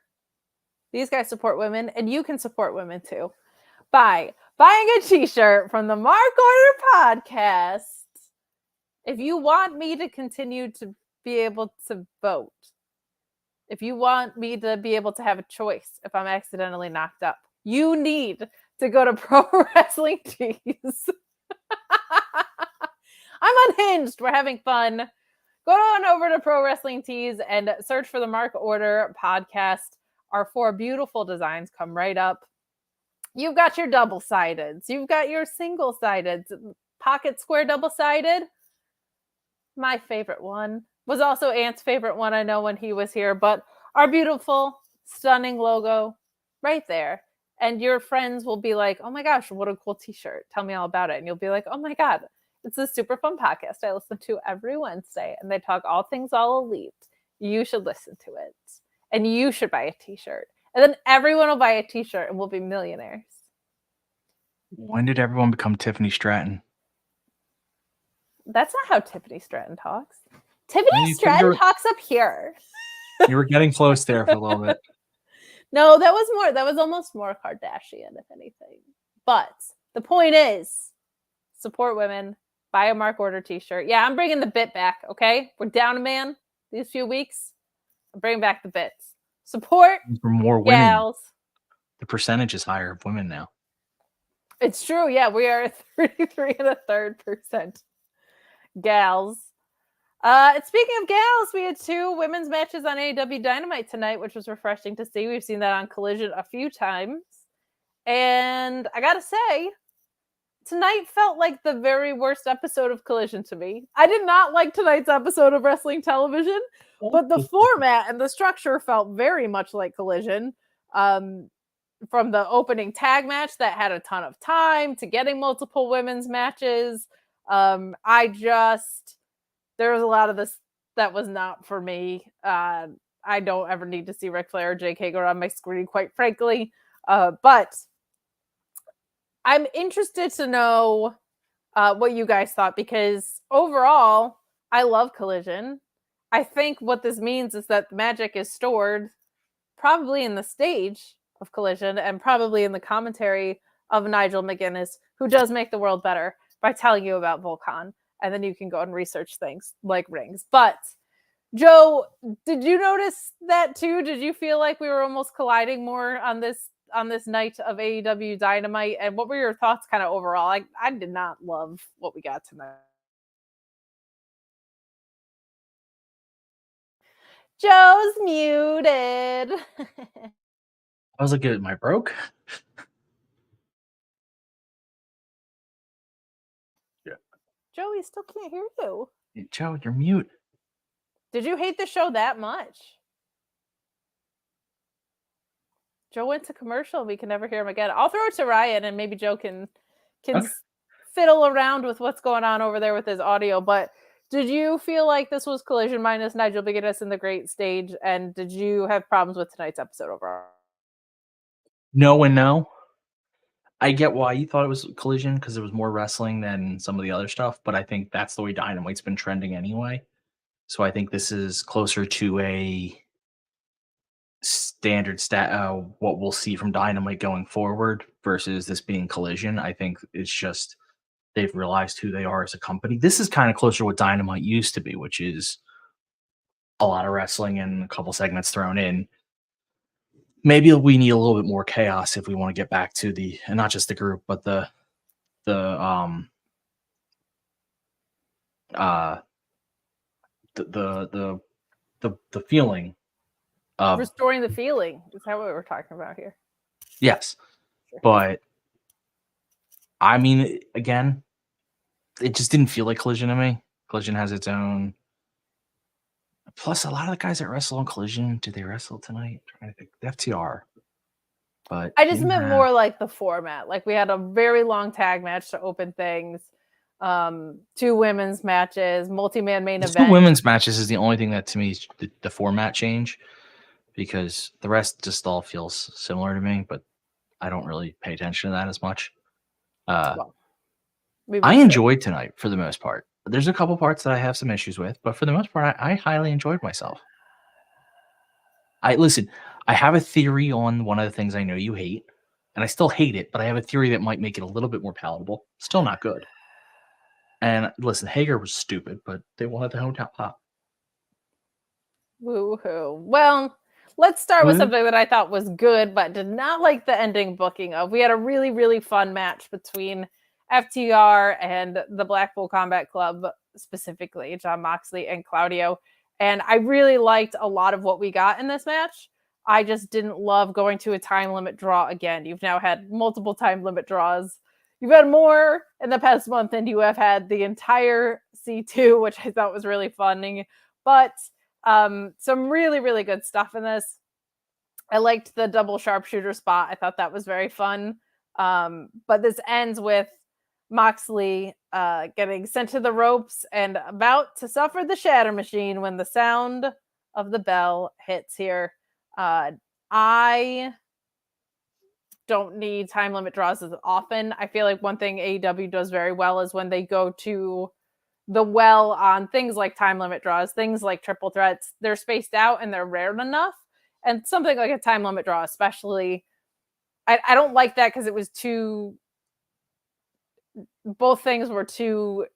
these guys support women, and you can support women too by buying a t-shirt from the Mark Order Podcast. If you want me to continue to be able to vote, if you want me to be able to have a choice if I'm accidentally knocked up, you need to go to Pro Wrestling Tees. I'm unhinged. We're having fun. Go on over to Pro Wrestling Tees and search for the Mark Order Podcast. Our 4 beautiful designs come right up. You've got your double-sideds. You've got your single-sideds. Pocket square double-sided. My favorite one was also Ant's favorite one, I know, when he was here. But our beautiful, stunning logo right there. And your friends will be like, oh my gosh, what a cool t-shirt. Tell me all about it. And you'll be like, oh my God, it's a super fun podcast I listen to every Wednesday. And they talk all things all elite. You should listen to it. And you should buy a t-shirt. And then everyone will buy a t-shirt and we'll be millionaires. When did everyone become Tiffany Stratton? That's not how Tiffany Stratton talks. Tiffany Stratton talks up here. You were getting close there for a little bit. No, that was almost more Kardashian, if anything. But the point is, support women, buy a Mark Order t-shirt. Yeah, I'm bringing the bit back, okay? We're down a man these few weeks. I'm bringing back the bits. Support for more women. Gals. The percentage is higher of women now. It's true. Yeah, we are 33.3% gals. Speaking of gals, we had 2 women's matches on AEW Dynamite tonight, which was refreshing to see. We've seen that on Collision a few times. And I gotta say, tonight felt like the very worst episode of Collision to me. I did not like tonight's episode of Wrestling Television, but the format and the structure felt very much like Collision. From the opening tag match that had a ton of time to getting multiple women's matches. There was a lot of this that was not for me. I don't ever need to see Ric Flair or Jake Hager on my screen, quite frankly. But I'm interested to know what you guys thought, because overall, I love Collision. I think what this means is that the magic is stored probably in the stage of Collision and probably in the commentary of Nigel McGuinness, who does make the world better by telling you about Volcon. And then you can go and research things like rings. But Joe, did you notice that too? Did you feel like we were almost colliding more on this night of AEW Dynamite? And what were your thoughts kind of overall? I did not love what we got tonight. Joe's muted. I was like, am I broke? Yeah. Joe, we still can't hear you. Joe, you're mute. Did you hate the show that much? Joe went to commercial. We can never hear him again. I'll throw it to Ryan, and maybe Joe can fiddle around with what's going on over there with his audio. But did you feel like this was Collision minus Nigel McGuinness in the great stage? And did you have problems with tonight's episode overall? No and no. I get why you thought it was Collision, because it was more wrestling than some of the other stuff, but I think that's the way Dynamite's been trending anyway. So I think this is closer to a standard what we'll see from Dynamite going forward versus this being Collision. I think it's just they've realized who they are as a company. This is kind of closer to what Dynamite used to be, which is a lot of wrestling and a couple segments thrown in. Maybe we need a little bit more chaos if we want to get back to and not just the group, but the feeling of restoring the feeling. Is that what we're talking about here? Yes. Sure. But I mean, again, it just didn't feel like Collision to me. Collision has its own. Plus, a lot of the guys that wrestle on Collision, did they wrestle tonight? I'm trying to think. The FTR. But I just meant more like the format. Like we had a very long tag match to open things. 2 women's matches, multi-man main event. 2 women's matches is the only thing that to me is the format change, because the rest just all feels similar to me, but I don't really pay attention to that as much. I enjoyed tonight for the most part. There's a couple parts that I have some issues with, but for the most part, I highly enjoyed myself. I have a theory on one of the things I know you hate, and I still hate it, but I have a theory that might make it a little bit more palatable. Still not good. And listen, Hager was stupid, but they wanted the hotel pop. Woo-hoo. Well, let's start with something that I thought was good, but did not like the ending booking of. We had a really, really fun match between FTR and the Blackpool Combat Club, specifically Jon Moxley and Claudio. And I really liked a lot of what we got in this match. I just didn't love going to a time limit draw again. You've now had multiple time limit draws. You've had more in the past month than you have had the entire C2, which I thought was really funny. But some really, really good stuff in this. I liked the double sharpshooter spot. I thought that was very fun. But this ends with Moxley getting sent to the ropes and about to suffer the shatter machine when the sound of the bell hits here. I don't need time limit draws as often. I feel like one thing AEW does very well is when they go to the well on things like time limit draws, things like triple threats, they're spaced out and they're rare enough. And something like a time limit draw, especially, I don't like that because it was too, both things were too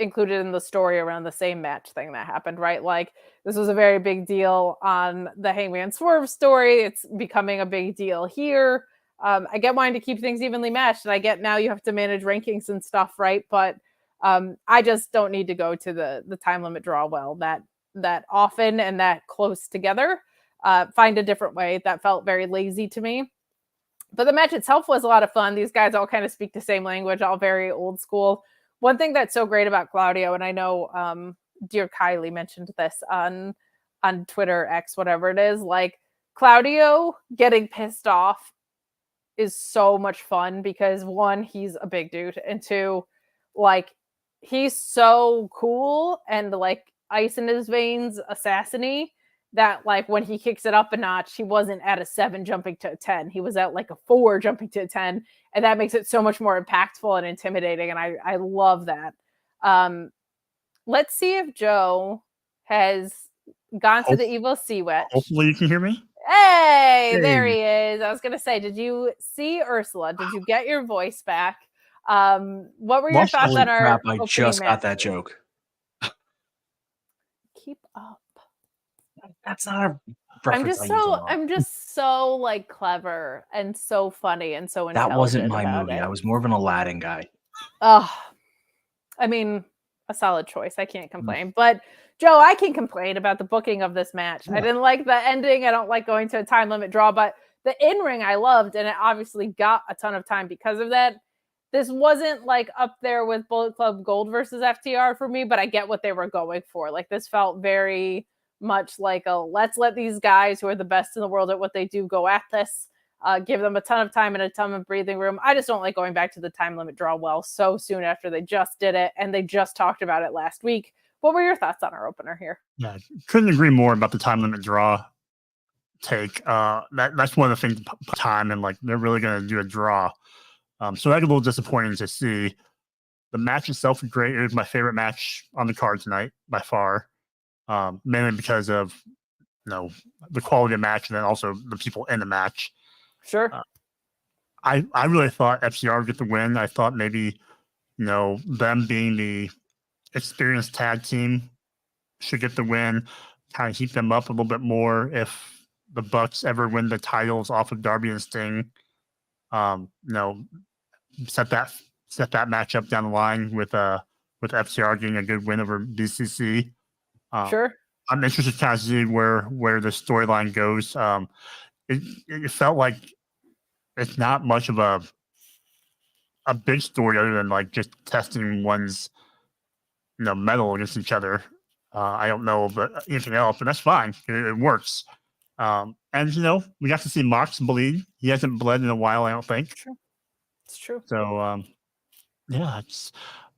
included in the story around the same match thing that happened, right? Like, this was a very big deal on the Hangman Swerve story. It's becoming a big deal here. I get wanting to keep things evenly matched, and I get now you have to manage rankings and stuff, right? But I just don't need to go to the time limit draw well that often and that close together. Find a different way. That felt very lazy to me. But the match itself was a lot of fun. These guys all kind of speak the same language, all very old school. One thing that's so great about Claudio, and I know dear Kylie mentioned this on Twitter, X, whatever it is, like Claudio getting pissed off is so much fun because one, he's a big dude, and two, like he's so cool and like ice in his veins, assassin-y, that like when he kicks it up a notch, he wasn't at a 7 jumping to a 10. He was at like a 4 jumping to a 10. And that makes it so much more impactful and intimidating. And I love that. Let's see if Joe has gone to the evil sea witch. Hopefully you can hear me. Hey, there he is. I was going to say, did you see Ursula? Did you get your voice back? What were your thoughts on our crap, I opening just match? got that joke. Keep up. That's not a reference I'm just so like clever and so funny and so intelligent. That wasn't my about movie. it. I was more of an Aladdin guy. Oh, I mean, a solid choice. I can't complain. But Joe, I can complain about the booking of this match. I didn't like the ending. I don't like going to a time limit draw, but the in-ring I loved, and it obviously got a ton of time because of that. This wasn't like up there with Bullet Club Gold versus FTR for me, but I get what they were going for. Like, this felt very much like a let's let these guys who are the best in the world at what they do go at this. Give them a ton of time and a ton of breathing room. I just don't like going back to the time limit draw well so soon after they just did it and they just talked about it last week. What were your thoughts on our opener here? Yeah, couldn't agree more about the time limit draw take. That's one of the things, time, and like they're really going to do a draw. So that's a little disappointing to see. The match itself was great. It was my favorite match on the card tonight by far, mainly because of the quality of the match and then also the people in the match. Sure. I really thought FCR would get the win. I thought maybe them being the experienced tag team should get the win, kind of heat them up a little bit more if the Bucks ever win the titles off of Darby and Sting. Set that match up down the line with FCR getting a good win over BCC. Sure. I'm interested to kind of see where the storyline goes. It felt like it's not much of a big story other than like just testing one's metal against each other. I don't know about anything else, but that's fine. It works. And we got to see Mox bleed. He hasn't bled in a while, I don't think. It's true. So yeah,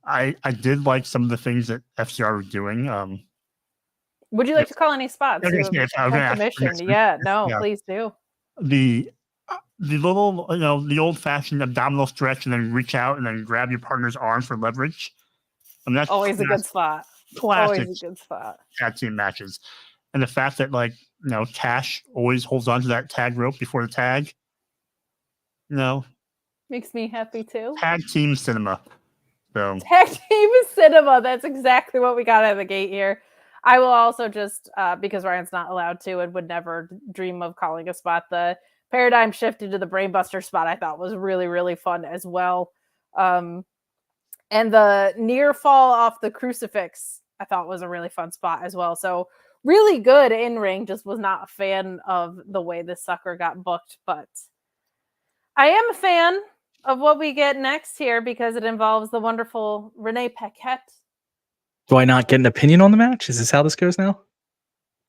I did like some of the things that FCR were doing. Would you like to call any spots? Yeah, please do. The little, the old-fashioned abdominal stretch and then reach out and then grab your partner's arm for leverage. I mean, that's always a good spot. Classic Always a good spot. tag team matches. And the fact that, like, Cash always holds on to that tag rope before the tag. Makes me happy too. Tag team cinema. So Tag team cinema. That's exactly what we got out of the gate here. I will also just, because Ryan's not allowed to and would never dream of calling a spot, the paradigm shift into the brainbuster spot I thought was really, really fun as well. And the near fall off the crucifix I thought was a really fun spot as well. So really good in ring. Just was not a fan of the way this sucker got booked, but I am a fan of what we get next here because it involves the wonderful Renee Paquette. Do I not get an opinion on the match? Is this how this goes now?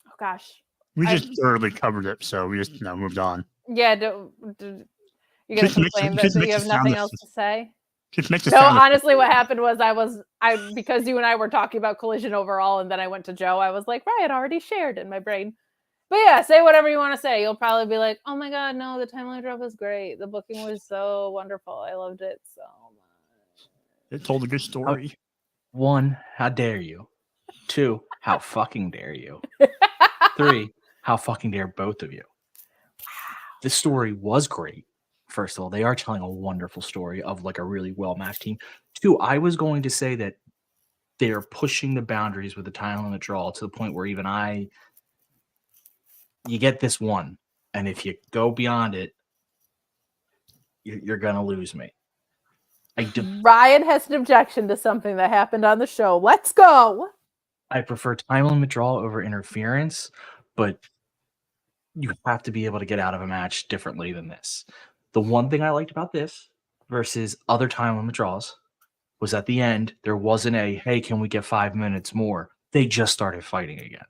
Oh gosh, we just thoroughly covered it, so we just moved on. Yeah, you're gonna complain that you have nothing else to say. No, honestly, what happened was I because you and I were talking about Collision overall, and then I went to Joe. I was like, Ryan already shared in my brain. But yeah, say whatever you want to say. You'll probably be like, oh my God, no, the timeline drop was great. The booking was so wonderful. I loved it so much. It told a good story. 1, how dare you? 2, how fucking dare you? 3, how fucking dare both of you? This story was great. First of all, they are telling a wonderful story of like a really well-matched team. 2, I was going to say that they're pushing the boundaries with the time limit draw to the point where even you get this one, and if you go beyond it, you're gonna lose me. Ryan has an objection to something that happened on the show. Let's go. I prefer time limit draw over interference, but you have to be able to get out of a match differently than this. The one thing I liked about this versus other time limit draws was at the end, there wasn't hey, can we get 5 minutes more? They just started fighting again,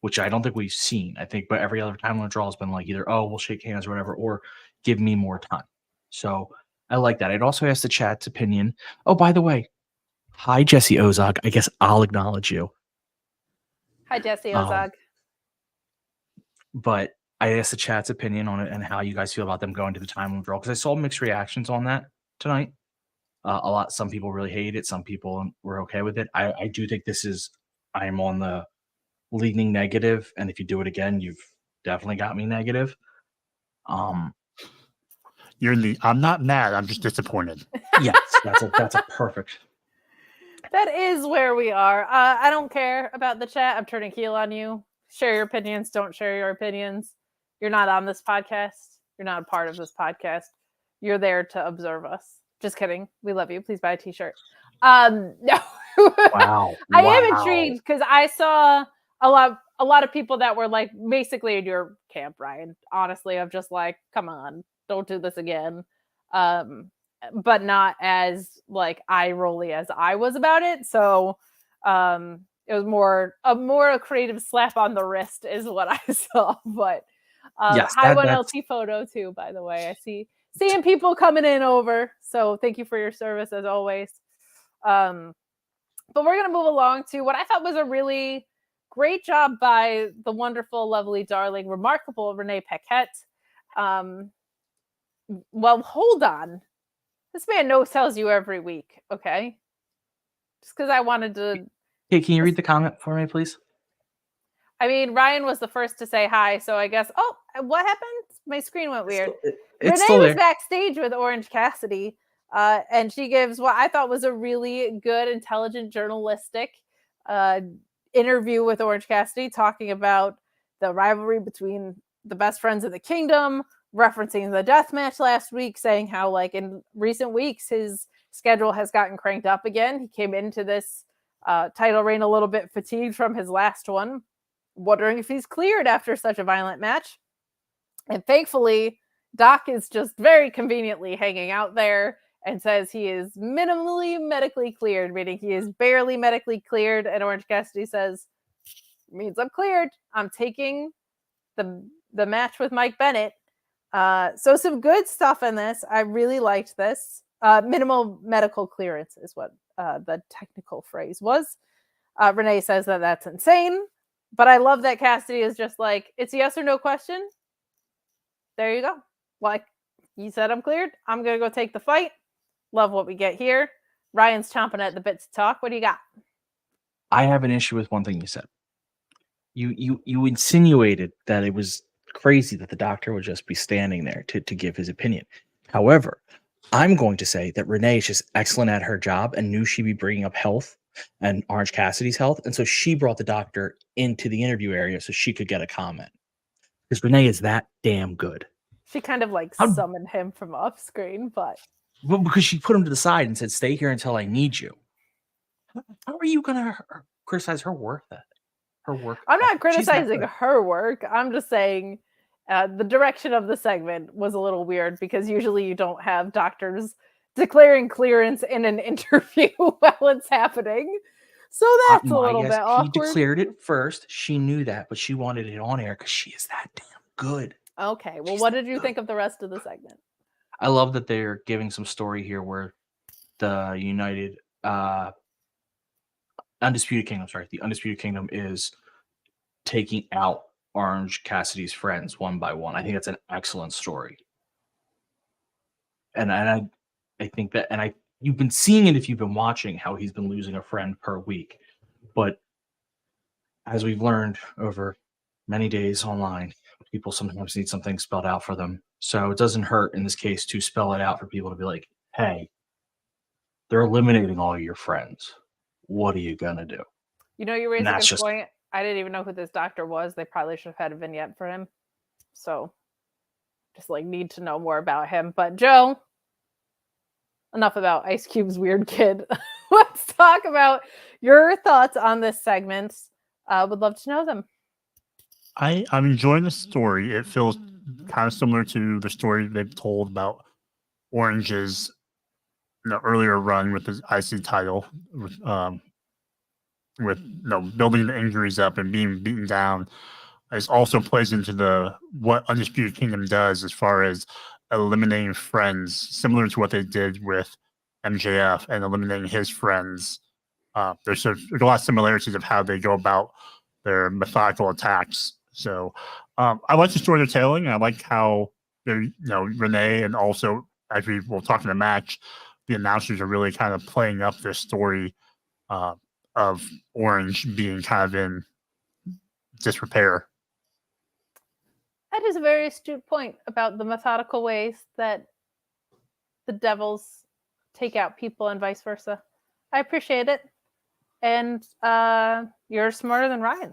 which I don't think we've seen. I think, but every other time limit draw has been like either, we'll shake hands or whatever, or give me more time. So I like that. I'd also ask the chat's opinion. Oh, by the way, hi, Jesse Ozog. I guess I'll acknowledge you. Hi, Jesse Ozog. But I asked the chat's opinion on it and how you guys feel about them going to the time limit draw, because I saw mixed reactions on that tonight. Some people really hate it. Some people were okay with it. I do think I'm on the leaning negative, and if you do it again, you've definitely got me negative. I'm not mad. I'm just disappointed. Yes, that's a perfect. That is where we are. I don't care about the chat. I'm turning heel on you. Share your opinions. Don't share your opinions. You're not on this podcast. You're not a part of this podcast. You're there to observe us. Just kidding. We love you. Please buy a t-shirt. No. Wow. I am intrigued because I saw a lot of people that were like basically in your camp, Ryan. Honestly, of just like, come on, don't do this again. But not as like eye rolly as I was about it. So it was more a creative slap on the wrist is what I saw. But yes, hi, one LT photo too, by the way. I seeing people coming in over. So thank you for your service as always. But we're gonna move along to what I thought was a really great job by the wonderful, lovely, darling, remarkable Renee Paquette. Well, hold on. This man no-sells you every week, okay? Just because I wanted to... Hey, can you read the comment for me, please? I mean, Ryan was the first to say hi, so I guess... Oh, what happened? My screen went weird. Renee was backstage with Orange Cassidy, and she gives what I thought was a really good, intelligent, journalistic interview with Orange Cassidy, talking about the rivalry between the best friends in the kingdom, referencing the death match last week, saying how like in recent weeks his schedule has gotten cranked up again. He came into this title reign a little bit fatigued from his last one, wondering if he's cleared after such a violent match. And thankfully, Doc is just very conveniently hanging out there and says he is minimally medically cleared, meaning he is barely medically cleared. And Orange Cassidy says, means I'm cleared. I'm taking the match with Mike Bennett. So some good stuff in this. I really liked this. Minimal medical clearance is what the technical phrase was. Renee says that that's insane. But I love that Cassidy is just like, it's a yes or no question. There you go. Like, you said I'm cleared. I'm going to go take the fight. Love what we get here. Ryan's chomping at the bit to talk. What do you got? I have an issue with one thing you said. You insinuated that it was crazy that the doctor would just be standing there to give his opinion. However, I'm going to say that Renee is just excellent at her job and knew she'd be bringing up health and Orange Cassidy's health, and so she brought the doctor into the interview area so she could get a comment. Because Renee is that damn good. She kind of like summoned him from off screen, but Well, because she put him to the side and said, "Stay here until I need you." How are you gonna criticize her work? Her work. I'm not She's criticizing not her work. I'm just saying the direction of the segment was a little weird because usually you don't have doctors declaring clearance in an interview while it's happening. So that's a little bit awkward. She declared it first. She knew that, but she wanted it on air because she is that damn good. Okay, well, what did you think of the rest of the segment? I love that they're giving some story here where the Undisputed Kingdom is taking out Orange Cassidy's friends one by one. I think that's an excellent story. And I think that, and you've been seeing it if you've been watching how he's been losing a friend per week. But as we've learned over many days online, people sometimes need something spelled out for them. So it doesn't hurt in this case to spell it out for people to be like, hey, they're eliminating all your friends. What are you going to do? You know, you raised a good point. I didn't even know who this doctor was. They probably should have had a vignette for him. So just like need to know more about him. But Joe, enough about Ice Cube's weird kid. Let's talk about your thoughts on this segment. Would love to know them. I'm enjoying the story. It feels kind of similar to the story they've told about Orange's earlier run with his IC title, with building the injuries up and being beaten down. It also plays into what Undisputed Kingdom does as far as eliminating friends, similar to what they did with MJF and eliminating his friends. There's a lot of similarities of how they go about their methodical attacks. So I like the story they're telling. I like how they're, Renee, and also as we will talk in the match, the announcers are really kind of playing up this story of Orange being kind of in disrepair. That is a very astute point about the methodical ways that the Devils take out people and vice versa. I appreciate it. And you're smarter than Ryan.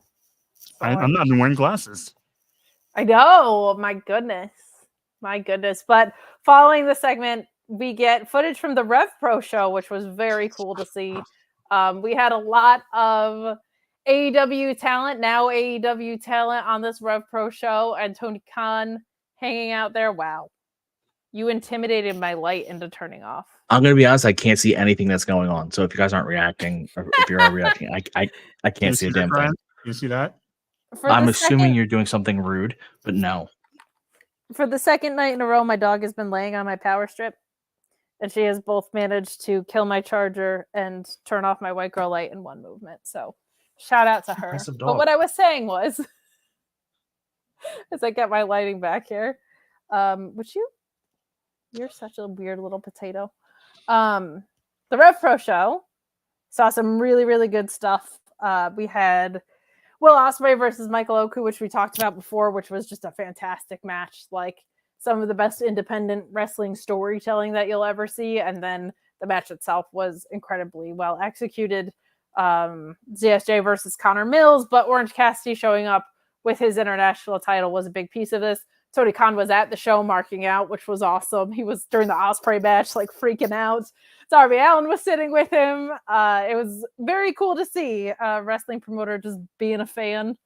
So I'm not even wearing glasses. I know. My goodness. But following the segment, we get footage from the Rev Pro show, which was very cool to see. We had a lot of AEW talent on this Rev Pro show, and Tony Khan hanging out there. Wow. You intimidated my light into turning off. I'm going to be honest, I can't see anything that's going on. So if you guys aren't reacting, or if you're not reacting, I can't see a damn thing. You see that? I'm assuming you're doing something rude, but no. For the second night in a row, my dog has been laying on my power strip, and she has both managed to kill my charger and turn off my white girl light in one movement. So shout out to her. But what I was saying was, as I get my lighting back here, you're such a weird little potato. The Rev Pro show saw some really, really good stuff. We had Will Ospreay versus Michael Oku, which we talked about before, which was just a fantastic match. Like some of the best independent wrestling storytelling that you'll ever see. And then the match itself was incredibly well executed. ZSJ versus Connor Mills, but Orange Cassidy showing up with his international title was a big piece of this. Tony Khan was at the show marking out, which was awesome. He was during the Ospreay match, like freaking out. Darby Allin was sitting with him. It was very cool to see a wrestling promoter just being a fan.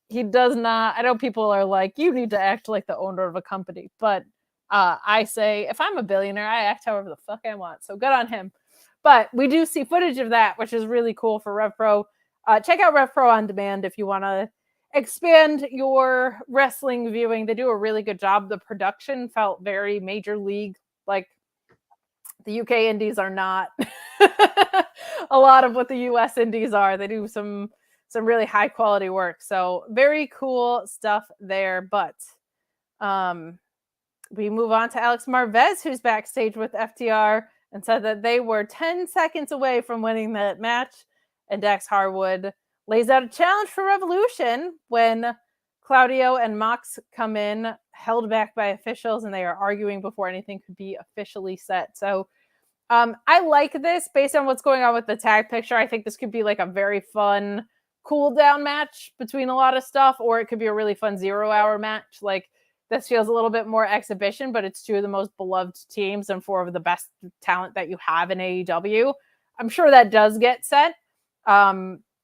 He does not, I know people are like, you need to act like the owner of a company, but I say, if I'm a billionaire, I act however the fuck I want. So good on him. But we do see footage of that, which is really cool for Rev Pro. Check out Rev Pro on demand if you want to expand your wrestling viewing. They do a really good job. The production felt very major league. Like the UK indies are not a lot of what the US indies are. They do some really high quality work. So very cool stuff there. But we move on to Alex Marvez, who's backstage with FTR, and said that they were 10 seconds away from winning that match. And Dax Harwood lays out a challenge for Revolution when Claudio and Mox come in, held back by officials, and they are arguing before anything could be officially set. So I like this based on what's going on with the tag picture. I think this could be like a very fun cool down match between a lot of stuff, or it could be a really fun 0-hour match. Like this feels a little bit more exhibition, but it's two of the most beloved teams and 4 of the best talent that you have in AEW. I'm sure that does get set.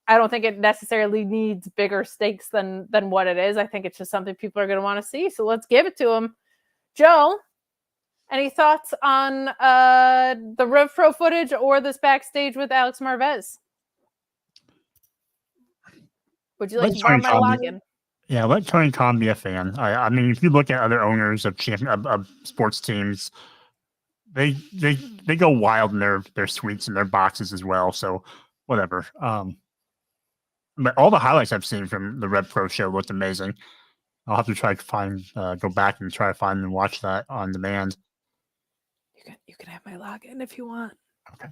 I don't think it necessarily needs bigger stakes than what it is. I think it's just something people are going to want to see. So let's give it to them. Joe, any thoughts on the Rev Pro footage or this backstage with Alex Marvez? Would you like to borrow my login? Yeah, let Tony Khan be a fan. I mean, if you look at other owners of sports teams, they go wild in their suites and their boxes as well. So whatever. But all the highlights I've seen from the Rev Pro show looked amazing. I'll have to try to go back and try to find and watch that on demand. You can have my login if you want. Okay.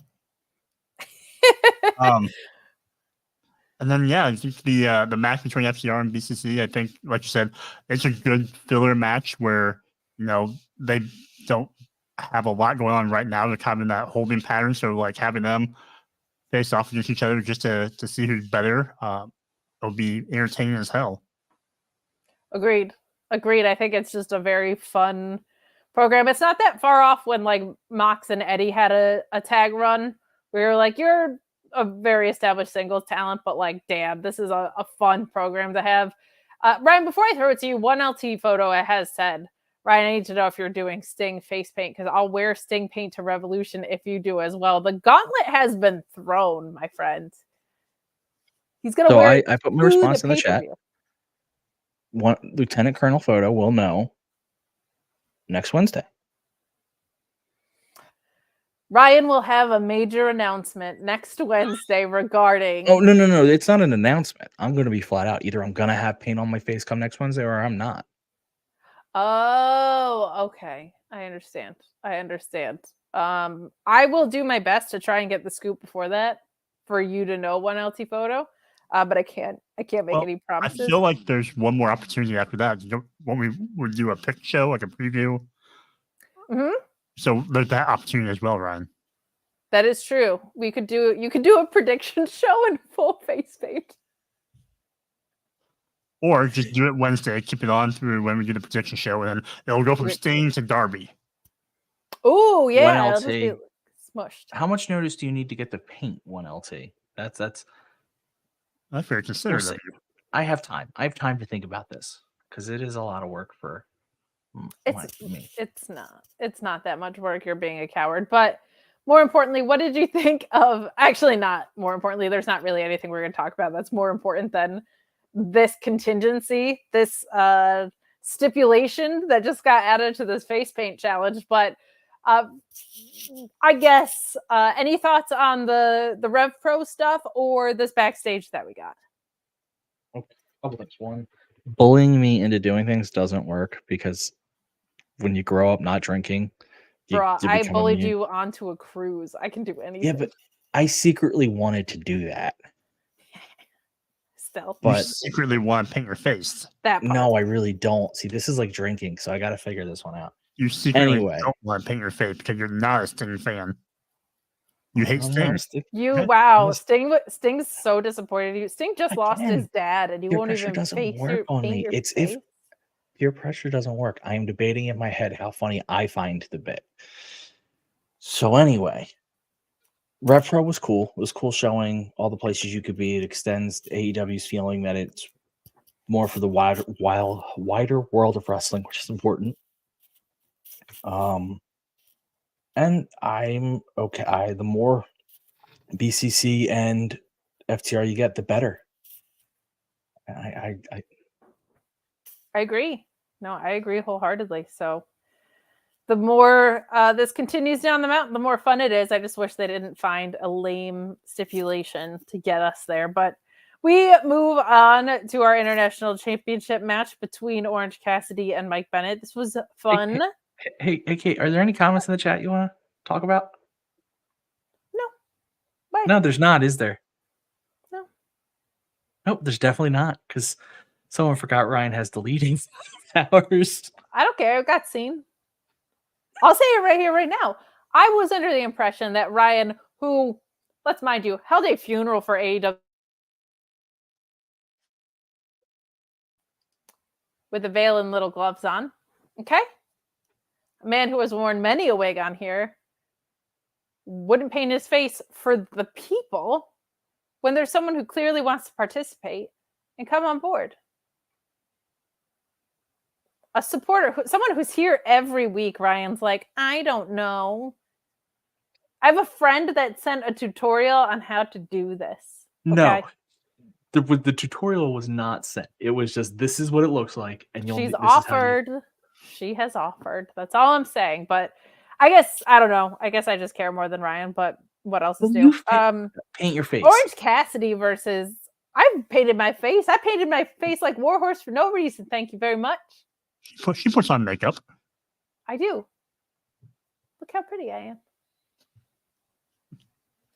And then I think the match between FCR and BCC, I think, like you said, it's a good filler match where they don't have a lot going on right now. They're kind of in that holding pattern, so like having them face off against each other just to see who's better, it'll be entertaining as hell. Agreed. I think it's just a very fun program. It's not that far off when like Mox and Eddie had a tag run where you're like, you're a very established singles talent, but like, damn, this is a fun program to have. Ryan, before I throw it to you, 1LT photo has said, Ryan, I need to know if you're doing Sting face paint because I'll wear Sting paint to Revolution if you do as well. The gauntlet has been thrown, my friend. He's gonna wear it. I put my response in the chat. Lieutenant Colonel photo will know next Wednesday. Ryan will have a major announcement next Wednesday regarding. Oh, no. It's not an announcement. I'm going to be flat out. Either I'm going to have paint on my face come next Wednesday or I'm not. Oh, okay. I understand. I will do my best to try and get the scoop before that for you to know 1LT photo. But I can't make any promises. I feel like there's one more opportunity after that. When we would do a pick show, like a preview. Mm-hmm. So there's that opportunity as well, Ryan. That is true. You could do a prediction show in full face paint. Or just do it Wednesday, keep it on through when we do the prediction show, and then it'll go from Sting to Darby. Oh, yeah. It'll just be smushed. How much notice do you need to get the paint 1LT? That's very considerate of you. I have time. I have time to think about this because it is a lot of work for me. It's not that much work. You're being a coward. But more importantly, what did you think of? Actually, not more importantly. There's not really anything we're going to talk about that's more important than this contingency, this stipulation that just got added to this face paint challenge. But I guess any thoughts on the Rev Pro stuff or this backstage that we got? One, bullying me into doing things doesn't work because when you grow up not drinking, I bullied you onto a cruise. I can do anything. Yeah, but I secretly wanted to do that. Still, but you secretly want to paint your face. No, I really don't. See, this is like drinking, so I got to figure this one out. You secretly don't want to paint your face because you're not a Sting fan. You hate Sting. Wow. Sting's so disappointed in you. Sting just lost his dad, and you won't even paint on me. It's if peer pressure doesn't work. I am debating in my head how funny I find the bit. So anyway, Rev Pro was cool. It was cool showing all the places you could be. It extends AEW's feeling that it's more for the wider world of wrestling, which is important. And I'm okay. The more BCC and FTR you get, the better. I agree. No, I agree wholeheartedly. So the more this continues down the mountain, the more fun it is. I just wish they didn't find a lame stipulation to get us there. But we move on to our international championship match between Orange Cassidy and Mike Bennett. This was fun. Hey, Kate, are there any comments in the chat you want to talk about? No. Bye. No, there's not, is there? No. Nope, there's definitely not, because someone forgot Ryan has deleting powers. I don't care. It got seen. I'll say it right here, right now. I was under the impression that Ryan, who, let's mind you, held a funeral for AEW with a veil and little gloves on. Okay? A man who has worn many a wig on here wouldn't paint his face for the people when there's someone who clearly wants to participate and come on board. A supporter, someone who's here every week. Ryan's like, I don't know. I have a friend that sent a tutorial on how to do this. Okay? No, the tutorial was not sent. It was just, this is what it looks like, and She's offered. She has offered. That's all I'm saying. But I guess I don't know. I guess I just care more than Ryan. But what else is new? Paint your face. Orange Cassidy versus. I've painted my face. I painted my face like Warhorse for no reason. Thank you very much. She puts on makeup. I do. Look how pretty I am.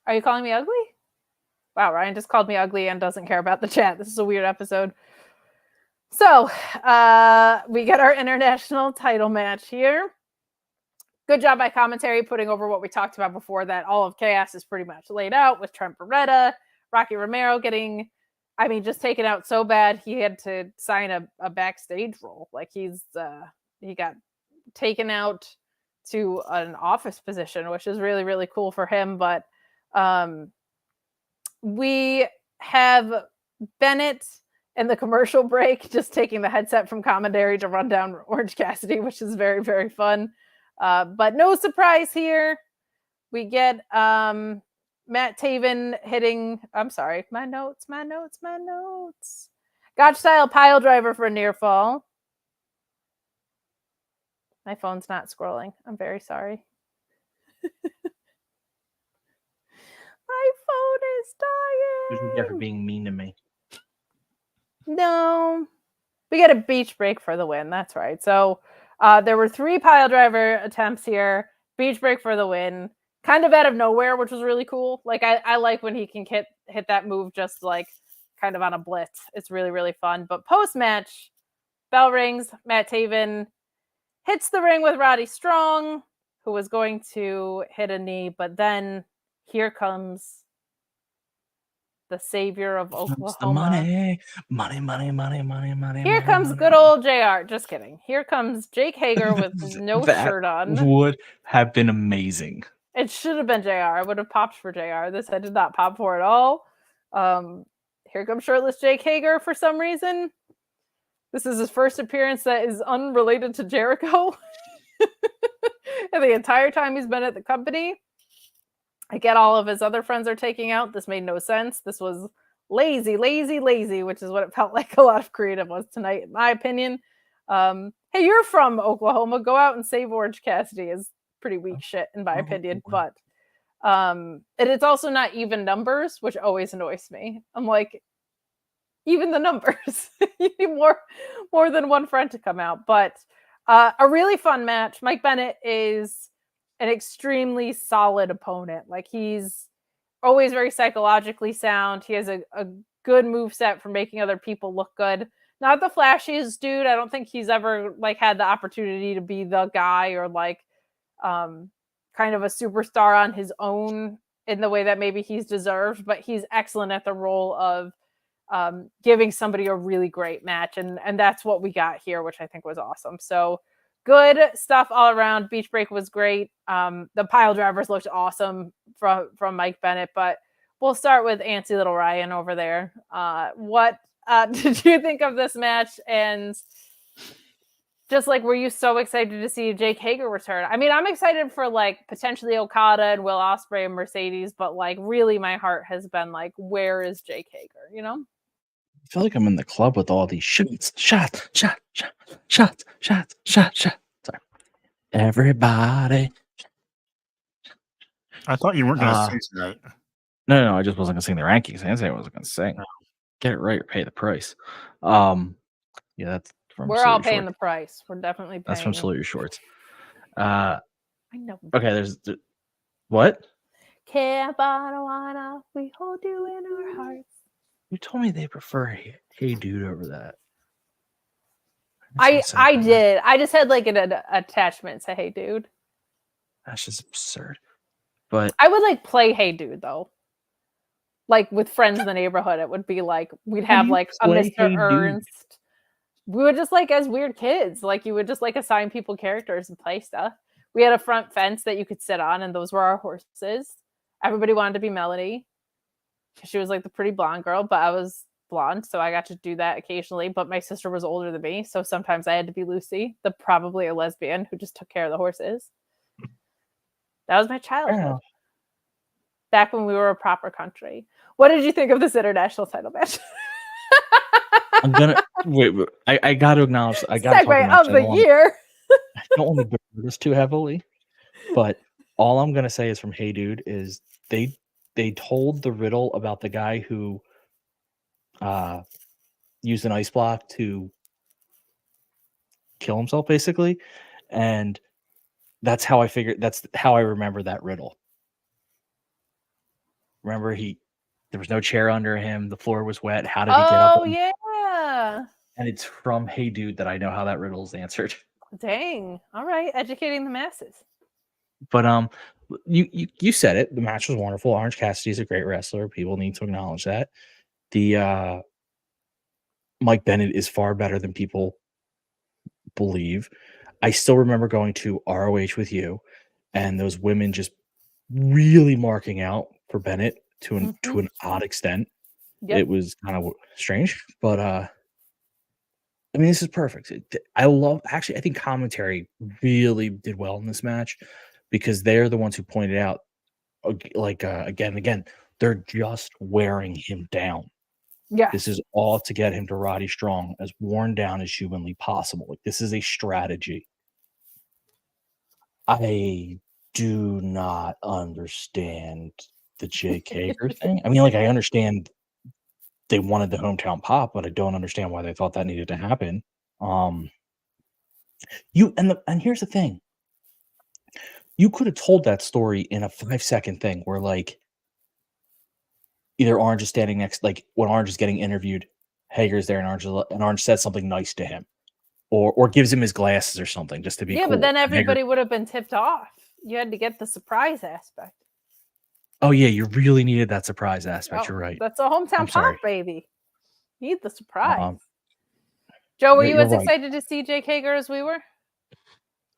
Are you calling me ugly? Wow, Ryan just called me ugly and doesn't care about the chat. This is a weird episode. So, we get our international title match here. Good job by commentary putting over what we talked about before, that all of Chaos is pretty much laid out with Trent Beretta, Rocky Romero getting, just taken out so bad he had to sign a backstage role. Like he got taken out to an office position, which is really, really cool for him. But we have Bennett in the commercial break just taking the headset from commentary to run down Orange Cassidy, which is very, very fun. But no surprise here. We get Matt Taven hitting, I'm sorry, my notes. Gotch style pile driver for a near fall. My phone's not scrolling. I'm very sorry. My phone is dying. You're never being mean to me. No. We get a beach break for the win. That's right. So there were 3 pile driver attempts here. Beach break for the win. Kind of out of nowhere, which was really cool. Like I like when he can hit that move just like kind of on a blitz. It's really, really fun. But post-match, bell rings. Matt Taven hits the ring with Roddy Strong, who was going to hit a knee. But then here comes the savior of Oklahoma. The money. Here comes good old JR. Just kidding. Here comes Jake Hager with no shirt on. Would have been amazing. It should have been JR. I would have popped for JR. This I did not pop for at all. Here comes shirtless Jake Hager for some reason. This is his first appearance that is unrelated to Jericho. And the entire time he's been at the company. I get all of his other friends are taking out. This made no sense. This was lazy, which is what it felt like a lot of creative was tonight, in my opinion. Hey, you're from Oklahoma. Go out and save Orange Cassidy is pretty weak shit, in my opinion. But and it's also not even numbers, which always annoys me. I'm like, even the numbers. You need more than one friend to come out. But a really fun match. Mike Bennett is an extremely solid opponent. Like he's always very psychologically sound. He has a good moveset for making other people look good. Not the flashiest dude. I don't think he's ever like had the opportunity to be the guy or like kind of a superstar on his own in the way that maybe he's deserved, but he's excellent at the role of giving somebody a really great match. And that's what we got here, which I think was awesome. So good stuff all around. Beach break was great. The pile drivers looked awesome from Mike Bennett, but we'll start with Antsy Little Ryan over there. What did you think of this match? And just like, were you so excited to see Jake Hager return? I mean, I'm excited for like potentially Okada and Will Ospreay and Mercedes, but like really my heart has been like, where is Jake Hager? You know? I feel like I'm in the club with all these shots. Sorry. Everybody. I thought you weren't going to sing tonight. No, I just wasn't going to sing the rankings. I didn't say I wasn't going to sing. Get it right or pay the price. Yeah, that's from We're all paying the price. We're definitely paying. That's from Salute Your Shorts. I know. Okay, there's what? Care about wanna, we hold you in our hearts. You told me they prefer Hey Dude over that. I did. I just had like an attachment to Hey Dude. That's just absurd. But I would like play Hey Dude though. Like with friends in the neighborhood, it would be like we'd have like a Mr. Hey Ernst. We would just like as weird kids, like you would just like assign people characters and play stuff. We had a front fence that you could sit on, and those were our horses. Everybody wanted to be Melody. She was like the pretty blonde girl, but I was blonde, so I got to do that occasionally. But my sister was older than me, so sometimes I had to be Lucy, probably a lesbian who just took care of the horses. That was my childhood. Back when we were a proper country. What did you think of this international title match? I'm gonna wait. I got to acknowledge. I got to Segue of the year. I don't want to burn this too heavily, but all I'm gonna say is from Hey Dude is they told the riddle about the guy who used an ice block to kill himself, basically, and that's how I remember that riddle. Remember, there was no chair under him, the floor was wet. How did he get up? Oh yeah. And it's from Hey Dude that I know how that riddle is answered. Dang. All right, educating the masses. But you said it. The match was wonderful. Orange Cassidy's a great wrestler. People need to acknowledge that. The Mike Bennett is far better than people believe. I still remember going to ROH with you, and those women just really marking out for Bennett to an odd extent. Yep. It was kind of strange, but I mean, this is perfect. I think commentary really did well in this match because they're the ones who pointed out, again and again, they're just wearing him down. Yeah. This is all to get him to Roddy Strong, as worn down as humanly possible. Like, this is a strategy. I do not understand the Jake Hager thing. I mean, like, I understand they wanted the hometown pop, but I don't understand why they thought that needed to happen. And here's the thing. You could have told that story in a 5-second thing where, like, either Orange is standing next, like when Orange is getting interviewed, Hager's there and Orange says something nice to him, or gives him his glasses or something just to be cool. But then everybody would have been tipped off. You had to get the surprise aspect. Oh yeah, you really needed that surprise aspect. You're right. That's a hometown pop, baby. Need the surprise. Joe, were you as excited to see Jake Hager as we were?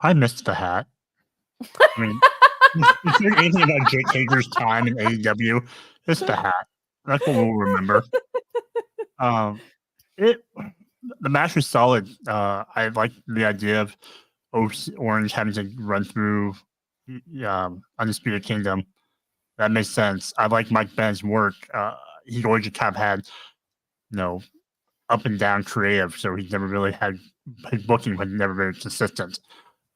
I missed the hat. I mean, if there's anything about Jake Hager's time in AEW, it's the hat. That's what we'll remember. The match was solid. I like the idea of Orange having to run through Undisputed Kingdom. That makes sense. I like Mike Bennett's work. He always just kind of had, up and down creative, so he's never really had his booking was never very consistent.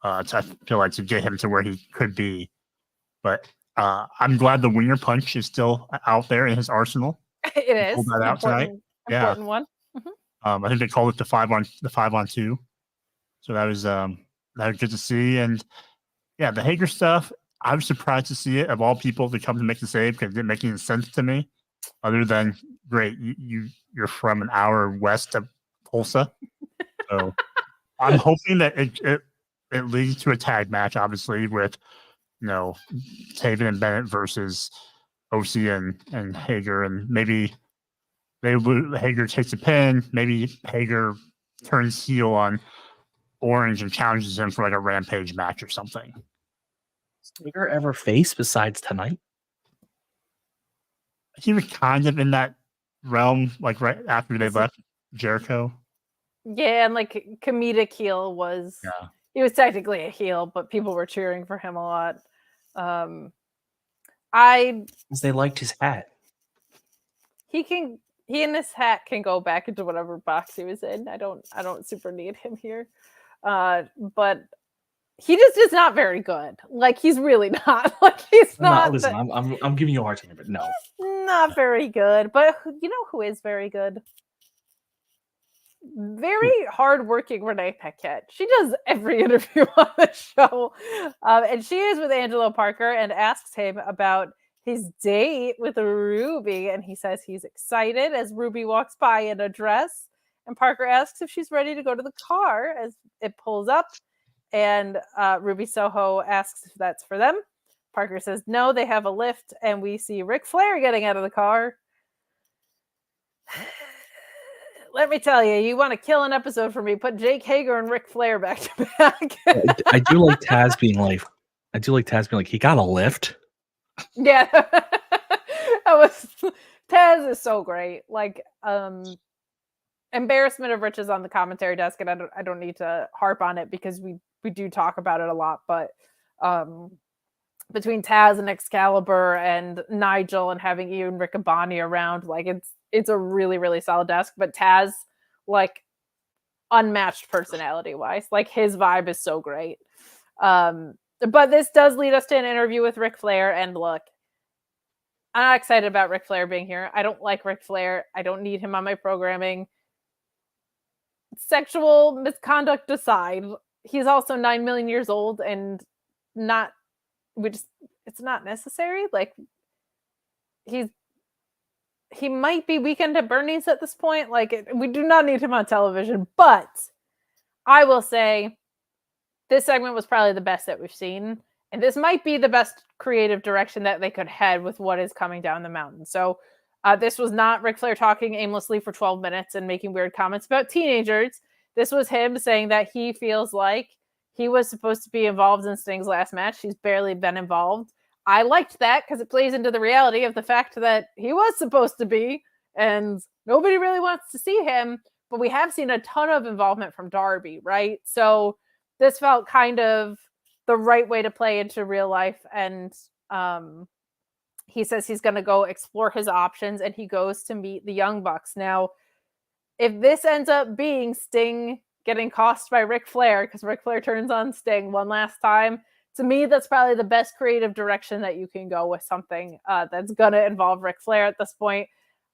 So I feel like to get him to where he could be, but I'm glad the winger punch is still out there in his arsenal. It is. Pulled that out tonight. Important one. I think they called it the 5-on-2. So that was good to see. And yeah, the Hager stuff, I was surprised to see it of all people to come to make the save because it didn't make any sense to me. Other than great, you're from an hour west of Tulsa, so I'm hoping that it leads to a tag match, obviously with Taven and Bennett versus OC and Hager, and maybe Hager takes a pin. Maybe Hager turns heel on Orange and challenges him for like a Rampage match or something. Has Hager ever faced besides tonight? He was kind of in that realm, like right after they left Jericho. Yeah, and like comedic heel was. Yeah. He was technically a heel, but people were cheering for him a lot. Because they liked his hat. He and this hat can go back into whatever box he was in. I don't super need him here. But he just is not very good. Like, he's really not. Like, he's not. Listen, I'm giving you a hard time, but no. Not very good. But you know who is very good? Very hardworking Renee Paquette. She does every interview on the show. And she is with Angelo Parker and asks him about his date with Ruby, and he says he's excited as Ruby walks by in a dress. And Parker asks if she's ready to go to the car as it pulls up. And Ruby Soho asks if that's for them. Parker says no, they have a lift. And we see Ric Flair getting out of the car. Let me tell you, you want to kill an episode for me, put Jake Hager and Ric Flair back to back. I do like Taz being like, he got a lift. Yeah. Taz is so great. Like, embarrassment of riches on the commentary desk, and I don't need to harp on it because we do talk about it a lot, but between Taz and Excalibur and Nigel and having Ian Riccaboni around, like it's a really, really solid desk. But Taz, like, unmatched personality wise, like his vibe is so great. But this does lead us to an interview with Ric Flair, and look, I'm not excited about Ric Flair being here. I don't like Ric Flair. I don't need him on my programming. Sexual misconduct aside, he's also 9 million years old and it's not necessary. Like, he might be Weekend at Bernie's at this point. Like, we do not need him on television, but I will say this segment was probably the best that we've seen. And this might be the best creative direction that they could head with what is coming down the mountain. So this was not Ric Flair talking aimlessly for 12 minutes and making weird comments about teenagers. This was him saying that he feels like he was supposed to be involved in Sting's last match. He's barely been involved. I liked that because it plays into the reality of the fact that he was supposed to be, and nobody really wants to see him. But we have seen a ton of involvement from Darby, right? So this felt kind of the right way to play into real life. And he says he's going to go explore his options, and he goes to meet the Young Bucks. Now, if this ends up being Sting getting cost by Ric Flair, because Ric Flair turns on Sting one last time, to me, that's probably the best creative direction that you can go with something that's going to involve Ric Flair at this point.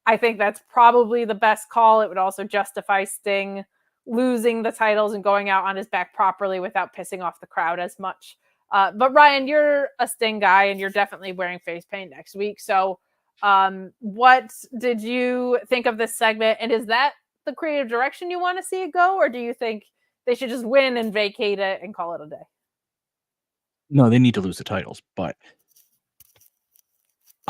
I think that's probably the best call. It would also justify Sting losing the titles and going out on his back properly without pissing off the crowd as much. But Ryan, you're a Sting guy, and you're definitely wearing face paint next week. So what did you think of this segment? And is that the creative direction you want to see it go? Or do you think they should just win and vacate it and call it a day? No, they need to lose the titles, but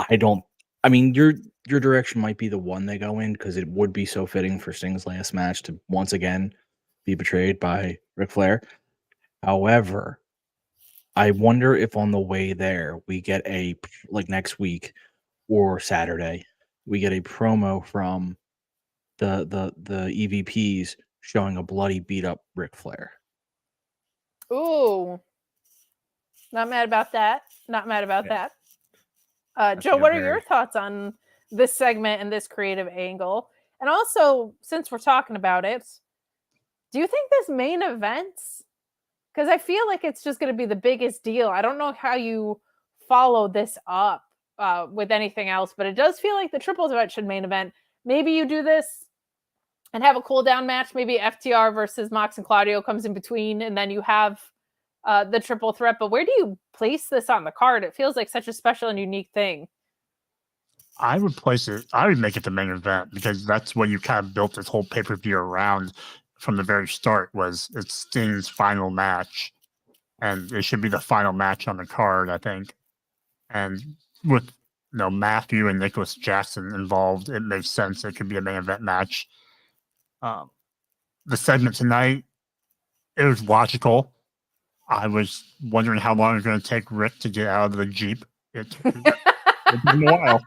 your direction might be the one they go in, because it would be so fitting for Sting's last match to once again be betrayed by Ric Flair. However, I wonder if on the way there we get next week or Saturday, we get a promo from the EVPs showing a bloody beat up Ric Flair. Ooh. Not mad about that. Joe, what are your thoughts on this segment and this creative angle? And also, since we're talking about it, do you think this main event, because I feel like it's just going to be the biggest deal. I don't know how you follow this up with anything else, but it does feel like the triples event should main event. Maybe you do this and have a cool down match. Maybe FTR versus Mox and Claudio comes in between, and then you have the triple threat. But where do you place this on the card? It feels like such a special and unique thing. I would make it the main event, because that's what you kind of built this whole pay-per-view around from the very start. It's Sting's final match, and it should be the final match on the card, I think. And with Matthew and Nicholas Jackson involved, it makes sense. It could be a main event match. The segment tonight, it was logical. I was wondering how long it was going to take Rick to get out of the Jeep. It's been a while.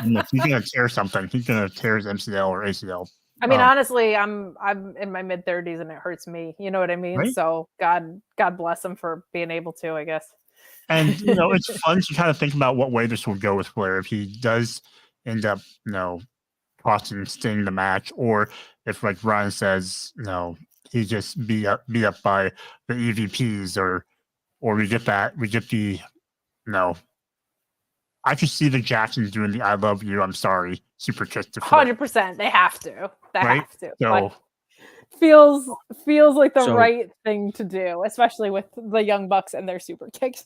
And if he's going to tear something, he's going to tear his MCL or ACL. I mean, honestly, I'm in my mid-30s and it hurts me. You know what I mean? Right? So God bless him for being able to, I guess. And it's fun to kind of think about what way this will go with Flair if he does end up, costing Sting the match, or if, like Ryan says, he just be up by the EVPs, or we get the I just see the Jacksons doing the "I love you, I'm sorry" super kiss to Flair. 100%. They have to. Right? So, like, feels like the right thing to do, especially with the Young Bucks and their super kicks.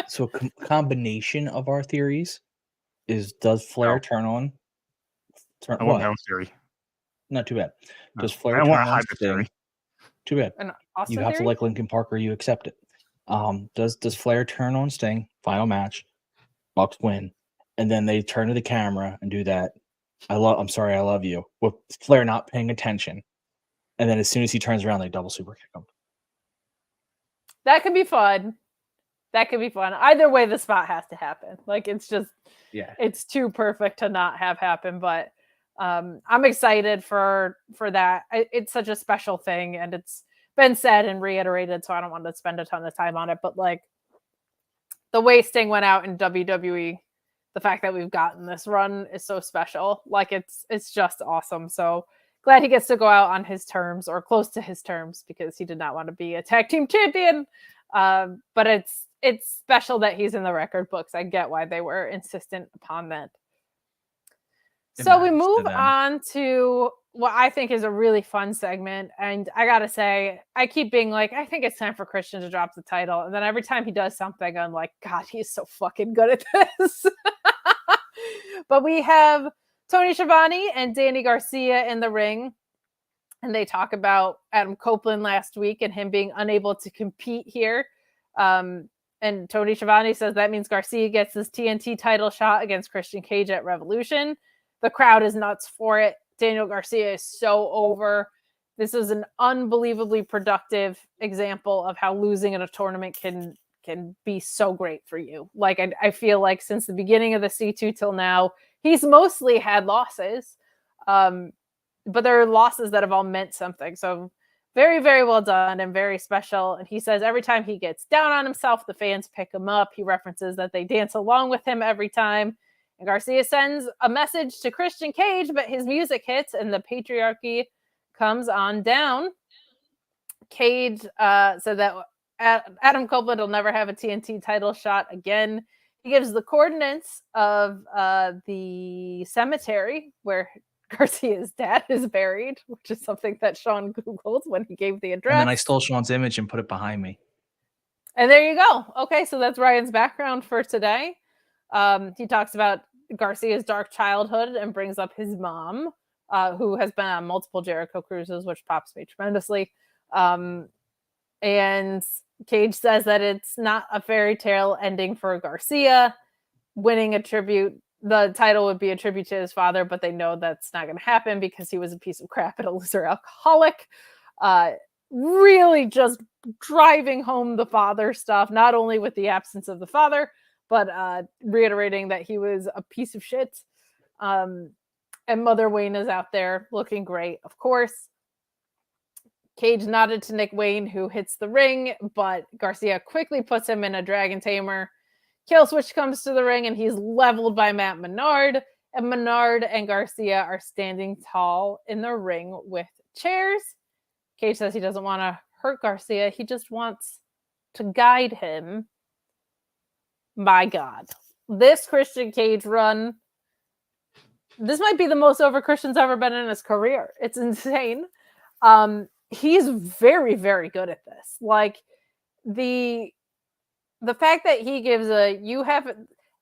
So combination of our theories, does Flair No. turn on? I want my own theory. Not too bad. No. Does Flair I turn want on to hide the Sting? theory. Too bad. An Austin You have theory? to like Linkin Park or you accept it. Does Flair turn on Sting? Final match. Bucks win. And then they turn to the camera and do that. I'm sorry, I love you. With Flair not paying attention. And then as soon as he turns around, they double super kick him. That could be fun. That could be fun. Either way, the spot has to happen. Like, it's just, it's too perfect to not have happen. But I'm excited for that. It's such a special thing, and it's been said and reiterated, so I don't want to spend a ton of time on it. But like, the way Sting went out in WWE, the fact that we've gotten this run is so special. Like, it's just awesome. So glad he gets to go out on his terms or close to his terms, because he did not want to be a tag team champion. But it's special that he's in the record books. I get why they were insistent upon that. So we move on to what I think is a really fun segment. And I got to say, I keep being like, I think it's time for Christian to drop the title. And then every time he does something, I'm like, God, he's so fucking good at this. But we have Tony Schiavone and Danny Garcia in the ring. And they talk about Adam Copeland last week and him being unable to compete here. And Tony Schiavone says that means Garcia gets his TNT title shot against Christian Cage at Revolution. The crowd is nuts for it. Daniel Garcia is so over. This is an unbelievably productive example of how losing in a tournament can be so great for you. Like, I feel like since the beginning of the C2 till now, he's mostly had losses. But there are losses that have all meant something. So very, very well done and very special. And he says every time he gets down on himself, the fans pick him up. He references that they dance along with him every time. And Garcia sends a message to Christian Cage, but his music hits and the patriarchy comes on down. Cage said that Adam Copeland will never have a TNT title shot again. He gives the coordinates of the cemetery where Garcia's dad is buried, which is something that Sean Googled when he gave the address. And then I stole Sean's image and put it behind me. And there you go. Okay, so that's Ryan's background for today. He talks about Garcia's dark childhood and brings up his mom, who has been on multiple Jericho cruises, which pops me tremendously. And Cage says that it's not a fairy tale ending for Garcia. Winning a tribute, the title would be a tribute to his father, but they know that's not going to happen because he was a piece of crap and a loser alcoholic. Really just driving home the father stuff, not only with the absence of the father, but reiterating that he was a piece of shit. And Mother Wayne is out there looking great, of course. Cage nodded to Nick Wayne, who hits the ring, but Garcia quickly puts him in a Dragon Tamer. Killswitch comes to the ring, and he's leveled by Matt Menard. And Menard and Garcia are standing tall in the ring with chairs. Cage says he doesn't want to hurt Garcia. He just wants to guide him. My God. This Christian Cage run, this might be the most over Christian's ever been in his career. It's insane. He's very, very good at this. Like, the fact that he gives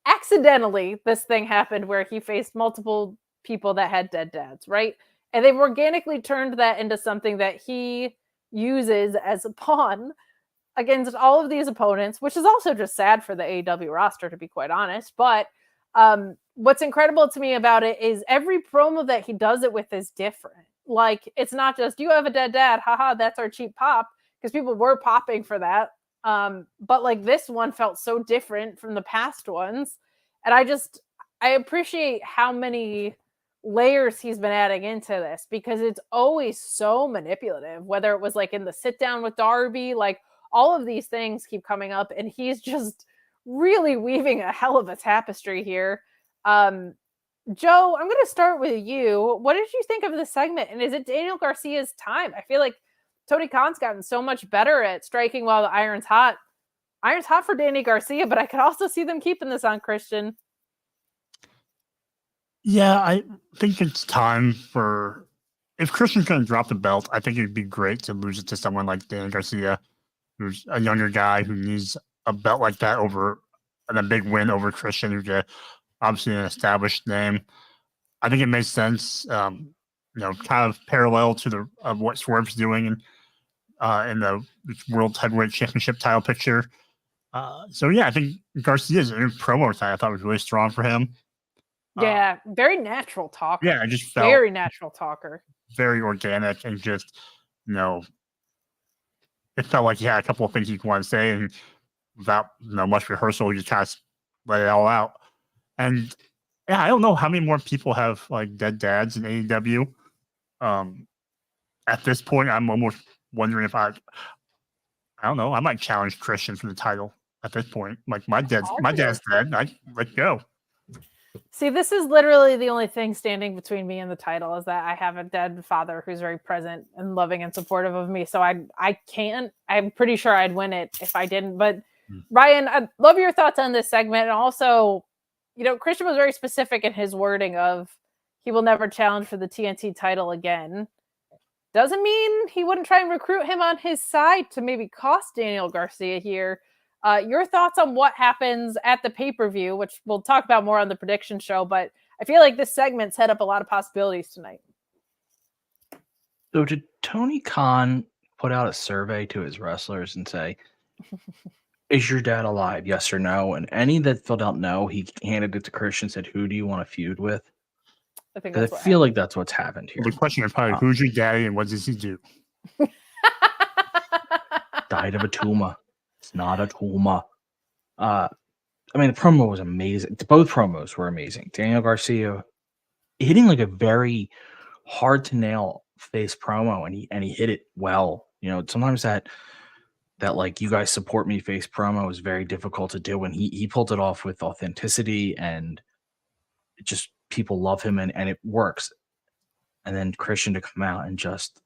accidentally, this thing happened where he faced multiple people that had dead dads, right? And they've organically turned that into something that he uses as a pawn against all of these opponents, which is also just sad for the AEW roster, to be quite honest. But what's incredible to me about it is every promo that he does it with is different. Like, it's not just, you have a dead dad, haha, that's our cheap pop, because people were popping for that. But like, this one felt so different from the past ones. And I appreciate how many layers he's been adding into this, because it's always so manipulative, whether it was like in the sit down with Darby, like all of these things keep coming up, and he's just really weaving a hell of a tapestry here. Joe, I'm going to start with you. What did you think of this segment? And is it Daniel Garcia's time? I feel like Tony Khan's gotten so much better at striking while the iron's hot. Iron's hot for Danny Garcia, but I could also see them keeping this on Christian. Yeah, I think it's time for, if Christian's going to drop the belt, I think it'd be great to lose it to someone like Danny Garcia, who's a younger guy who needs a belt like that over, and a big win over Christian, who's a obviously an established name. I think it makes sense. Kind of parallel to the what Swerve's doing in the World Heavyweight Championship title picture. So yeah, I think Garcia's promo I thought was really strong for him. Yeah, very natural talker. Yeah, I just felt very natural talker. Very organic and just, it felt like he had a couple of things he wanted to say, and without much rehearsal, he just kind of let it all out. And yeah, I don't know how many more people have like dead dads in AEW. At this point, I'm almost wondering if I don't know, I might challenge Christian for the title at this point. Like my dad's dead. Let's go. See, this is literally the only thing standing between me and the title is that I have a dead father who's very present and loving and supportive of me. So I can't. I'm pretty sure I'd win it if I didn't. But Ryan, I love your thoughts on this segment. And also, Christian was very specific in his wording of he will never challenge for the TNT title again. Doesn't mean he wouldn't try and recruit him on his side to maybe cost Daniel Garcia here. Your thoughts on what happens at the pay-per-view, which we'll talk about more on the prediction show, but I feel like this segment set up a lot of possibilities tonight. So did Tony Khan put out a survey to his wrestlers and say, is your dad alive? Yes or no? And any that filled out no, he handed it to Christian and said, who do you want to feud with? I feel like that's what's happened here. The question is probably, who's your daddy and what does he do? Died of a tumor. It's not a tumor. The promo was amazing. Both promos were amazing. Daniel Garcia hitting like a very hard to nail face promo, and he hit it well. Sometimes that like you guys support me face promo is very difficult to do, and he pulled it off with authenticity, and it just people love him, and it works. And then Christian to come out and just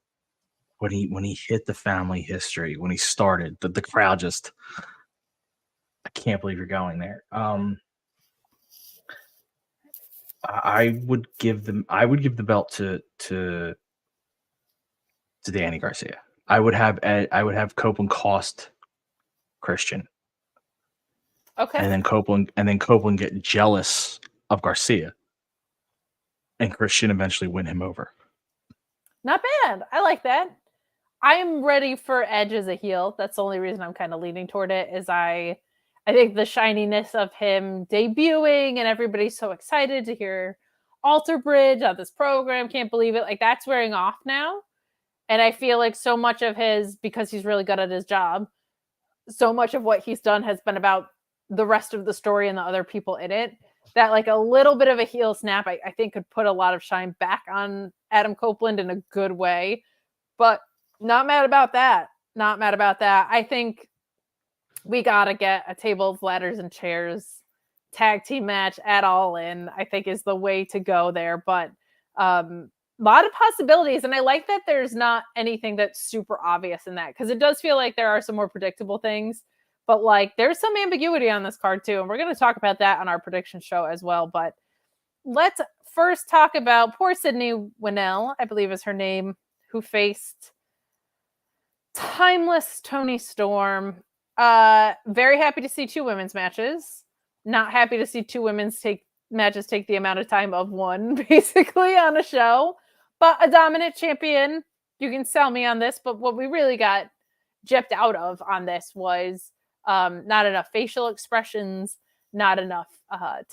when he hit the family history, when he started, the crowd just, I can't believe you're going there. I would give the belt to Danny Garcia. I would have Copeland cost Christian. Okay. And then Copeland get jealous of Garcia, and Christian eventually win him over. Not bad. I like that. I'm ready for Edge as a heel. That's the only reason I'm kind of leaning toward it is I think the shininess of him debuting and everybody's so excited to hear Alter Bridge on this program. Can't believe it. Like that's wearing off now. And I feel like so much of because he's really good at his job, so much of what he's done has been about the rest of the story and the other people in it that like a little bit of a heel snap, I think could put a lot of shine back on Adam Copeland in a good way, but not mad about that. Not mad about that. I think we got to get a tables, ladders, and chairs tag team match at All In, I think is the way to go there. But a lot of possibilities. And I like that there's not anything that's super obvious in that because it does feel like there are some more predictable things. But like there's some ambiguity on this card too. And we're going to talk about that on our prediction show as well. But let's first talk about poor Sydney Winnell, I believe is her name, who faced Timeless Tony Storm. Very happy to see two women's matches. Not happy to see two women's matches take the amount of time of one, basically, on a show. But a dominant champion. You can sell me on this, but what we really got gypped out of on this was not enough facial expressions, not enough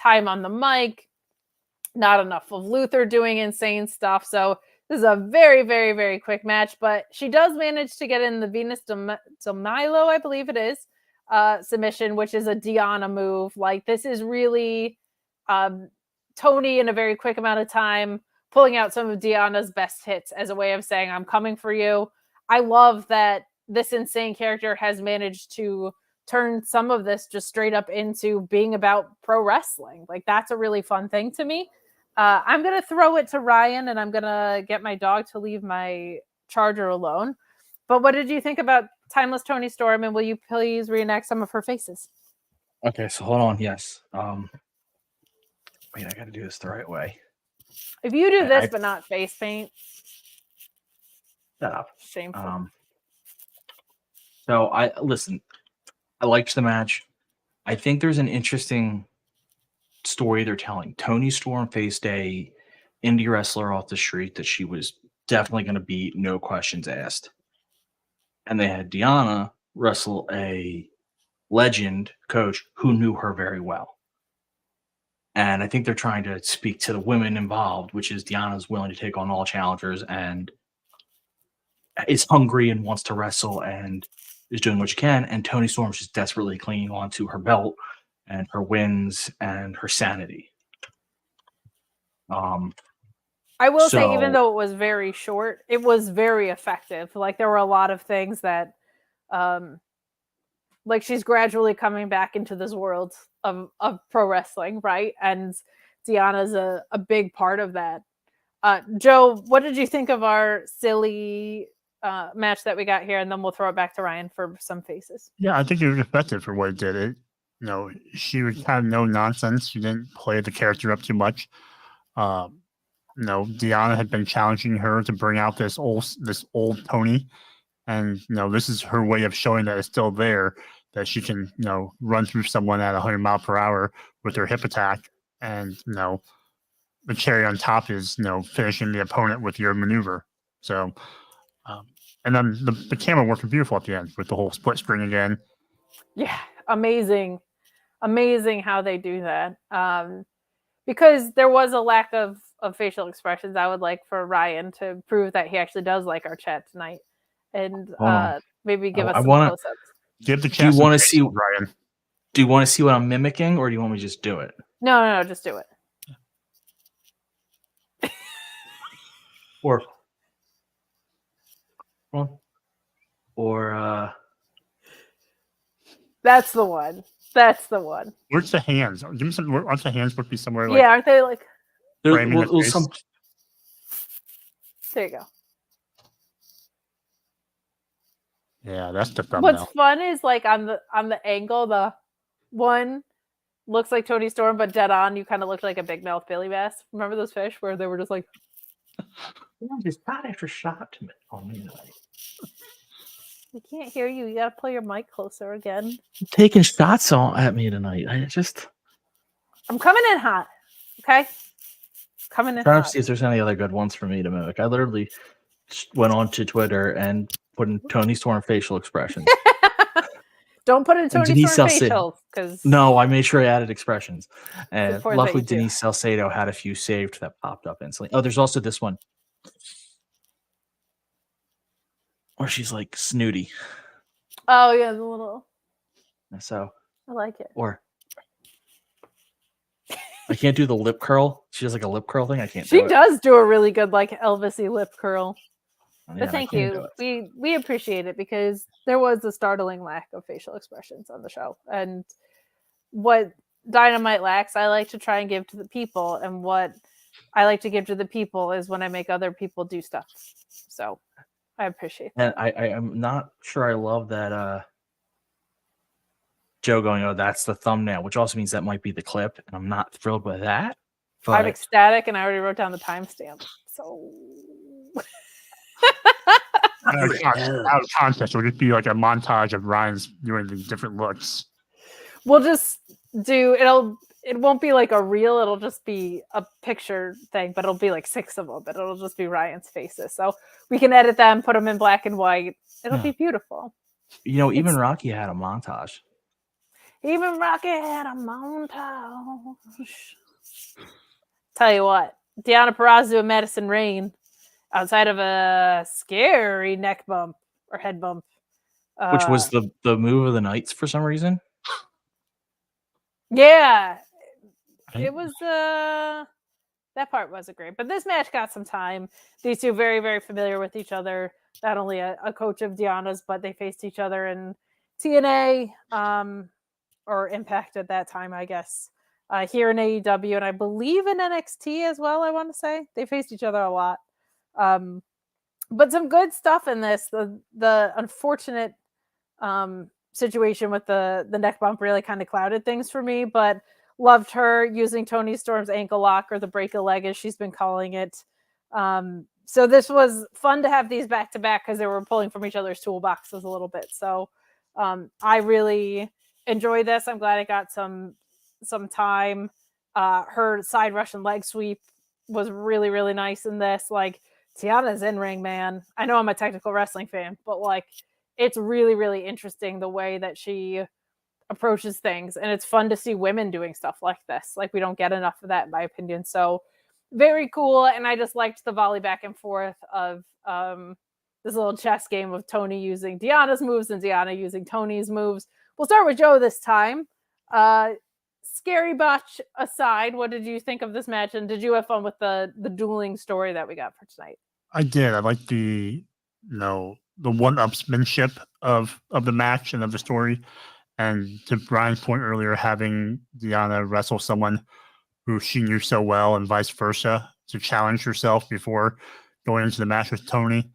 time on the mic, not enough of Luther doing insane stuff. So this is a very, very, very quick match, but she does manage to get in the Venus de Milo, I believe it is, submission, which is a Deonna move. Like this is really Tony in a very quick amount of time pulling out some of Deonna's best hits as a way of saying, I'm coming for you. I love that this insane character has managed to turn some of this just straight up into being about pro wrestling. Like that's a really fun thing to me. I'm going to throw it to Ryan and I'm going to get my dog to leave my charger alone. But what did you think about Timeless Tony Storm? And will you please reenact some of her faces? Okay, so hold on. Yes. Wait, I got to do this the right way. If you do this, but not face paint. Shut up. Shameful. So I liked the match. I think there's an interesting story they're telling. Toni Storm faced a indie wrestler off the street that she was definitely going to beat, no questions asked. And they had Deanna wrestle a legend coach who knew her very well. And I think they're trying to speak to the women involved, which is Deanna's willing to take on all challengers and is hungry and wants to wrestle and is doing what she can. And Toni Storm's just desperately clinging on to her belt and her wins and her sanity. I will say, even though it was very short, it was very effective. Like, there were a lot of things that, like, she's gradually coming back into this world of pro wrestling, right? And Deanna's a big part of that. Joe, what did you think of our silly match that we got here? And then we'll throw it back to Ryan for some faces. Yeah, I think it was effective for what it did. She was kind of no nonsense. She didn't play the character up too much. Deanna had been challenging her to bring out this old Toni, and this is her way of showing that it's still there, that she can run through someone at 100 miles per hour with her hip attack, and the cherry on top is finishing the opponent with your maneuver. So, and then the camera worked beautiful at the end with the whole split screen again. Yeah, amazing how they do that. Because there was a lack of facial expressions. I would like for Ryan to prove that he actually does like our chat tonight, and maybe give us some close-ups. Give the chat. Do you want to see Ryan? Do you want to see what I'm mimicking, or do you want me to just do it? No, just do it. Or that's the one. Where's the hands? Give me some. Aren't the hands supposed to be somewhere? Yeah, aren't they like? There you go. Yeah, that's the thumbnail. What's fun is like on the angle, the one looks like Toni Storm, but dead on, you kind of looked like a big mouth Billy Bass. Remember those fish where they were just like, just shot after shot to me on me. We can't hear you. You gotta pull your mic closer again. Taking shots at me tonight. I'm coming in hot. Okay, coming in trying hot. to see if there's any other good ones for me to mimic. I literally went on to Twitter and put in Toni Storm facial expressions. Don't put in Toni Storm facial because no, I made sure I added expressions. And luckily, that Denise Salcedo had a few saved that popped up instantly. Oh, there's also this one where she's like snooty. Oh yeah, the little. So I like it. Or I can't do the lip curl. She does like a lip curl thing. I can't. She does do a really good like Elvis-y lip curl. Yeah, but thank you. We appreciate it because there was a startling lack of facial expressions on the show. And what Dynamite lacks, I like to try and give to the people. And what I like to give to the people is when I make other people do stuff. So I appreciate that. And I am not sure I love that Joe going, oh, that's the thumbnail, which also means that might be the clip. And I'm not thrilled with that. But I'm ecstatic and I already wrote down the timestamp. So out of context, it would just be like a montage of Ryan's doing the different looks. We'll just do it won't be like a reel, it'll just be a picture thing, but it'll be like 6 of them, but it'll just be Ryan's faces. So we can edit them, put them in black and white. It'll be beautiful. Even Rocky had a montage. Even Rocky had a montage. Tell you what, Deanna Purrazzo and Madison Rain, outside of a scary neck bump or head bump, which was the move of the nights for some reason. Yeah, it was. That part wasn't great, but this match got some time. These two very, very familiar with each other. Not only a coach of Deanna's, but they faced each other in TNA or Impact at that time, I guess. Here in AEW, and I believe in NXT as well. I want to say they faced each other a lot. But some good stuff in this. The unfortunate situation with the neck bump really kind of clouded things for me, but loved her using Toni Storm's ankle lock, or the break a leg as she's been calling it. So this was fun to have these back to back because they were pulling from each other's toolboxes a little bit. So I really enjoyed this. I'm glad I got some time Her side Russian leg sweep was really, really nice in this. Like, Tiana's in-ring, man. I know I'm a technical wrestling fan, but like, it's really, really interesting the way that she approaches things. And it's fun to see women doing stuff like this. Like, we don't get enough of that, in my opinion. So very cool. And I just liked the volley back and forth of this little chess game of Tony using Deanna's moves and Deanna using Tony's moves. We'll start with Joe this time. Scary botch aside, what did you think of this match? And did you have fun with the dueling story that we got for tonight? I did. I like the one-upsmanship of the match and of the story. And to Brian's point earlier, having Deanna wrestle someone who she knew so well and vice versa to challenge herself before going into the match with Tony.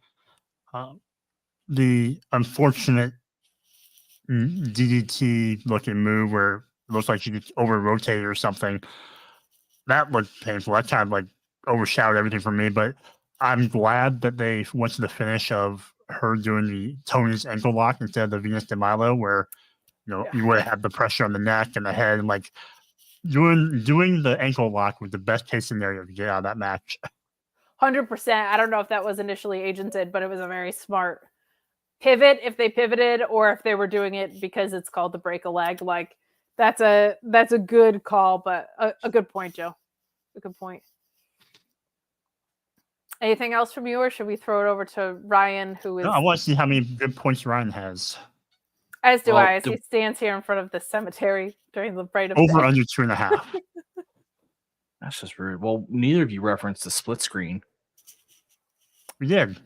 The unfortunate DDT-looking move where it looks like she gets over-rotated or something, that looked painful. That kind of like overshadowed everything for me, but I'm glad that they went to the finish of her doing the Tony's ankle lock instead of the Venus de Milo, where you would have the pressure on the neck and the head, and like doing the ankle lock was the best case scenario to get out of that match. 100%. I don't know if that was initially agented, but it was a very smart pivot if they pivoted, or if they were doing it because it's called the break a leg. Like, that's a good call, but a good point, Joe. A good point. Anything else from you, or should we throw it over to Ryan, who is... No, I want to see how many good points Ryan has. As do I, as he stands here in front of the cemetery during the Braid of Over Day. under 2.5. That's just rude. Well, neither of you referenced the split screen. We did.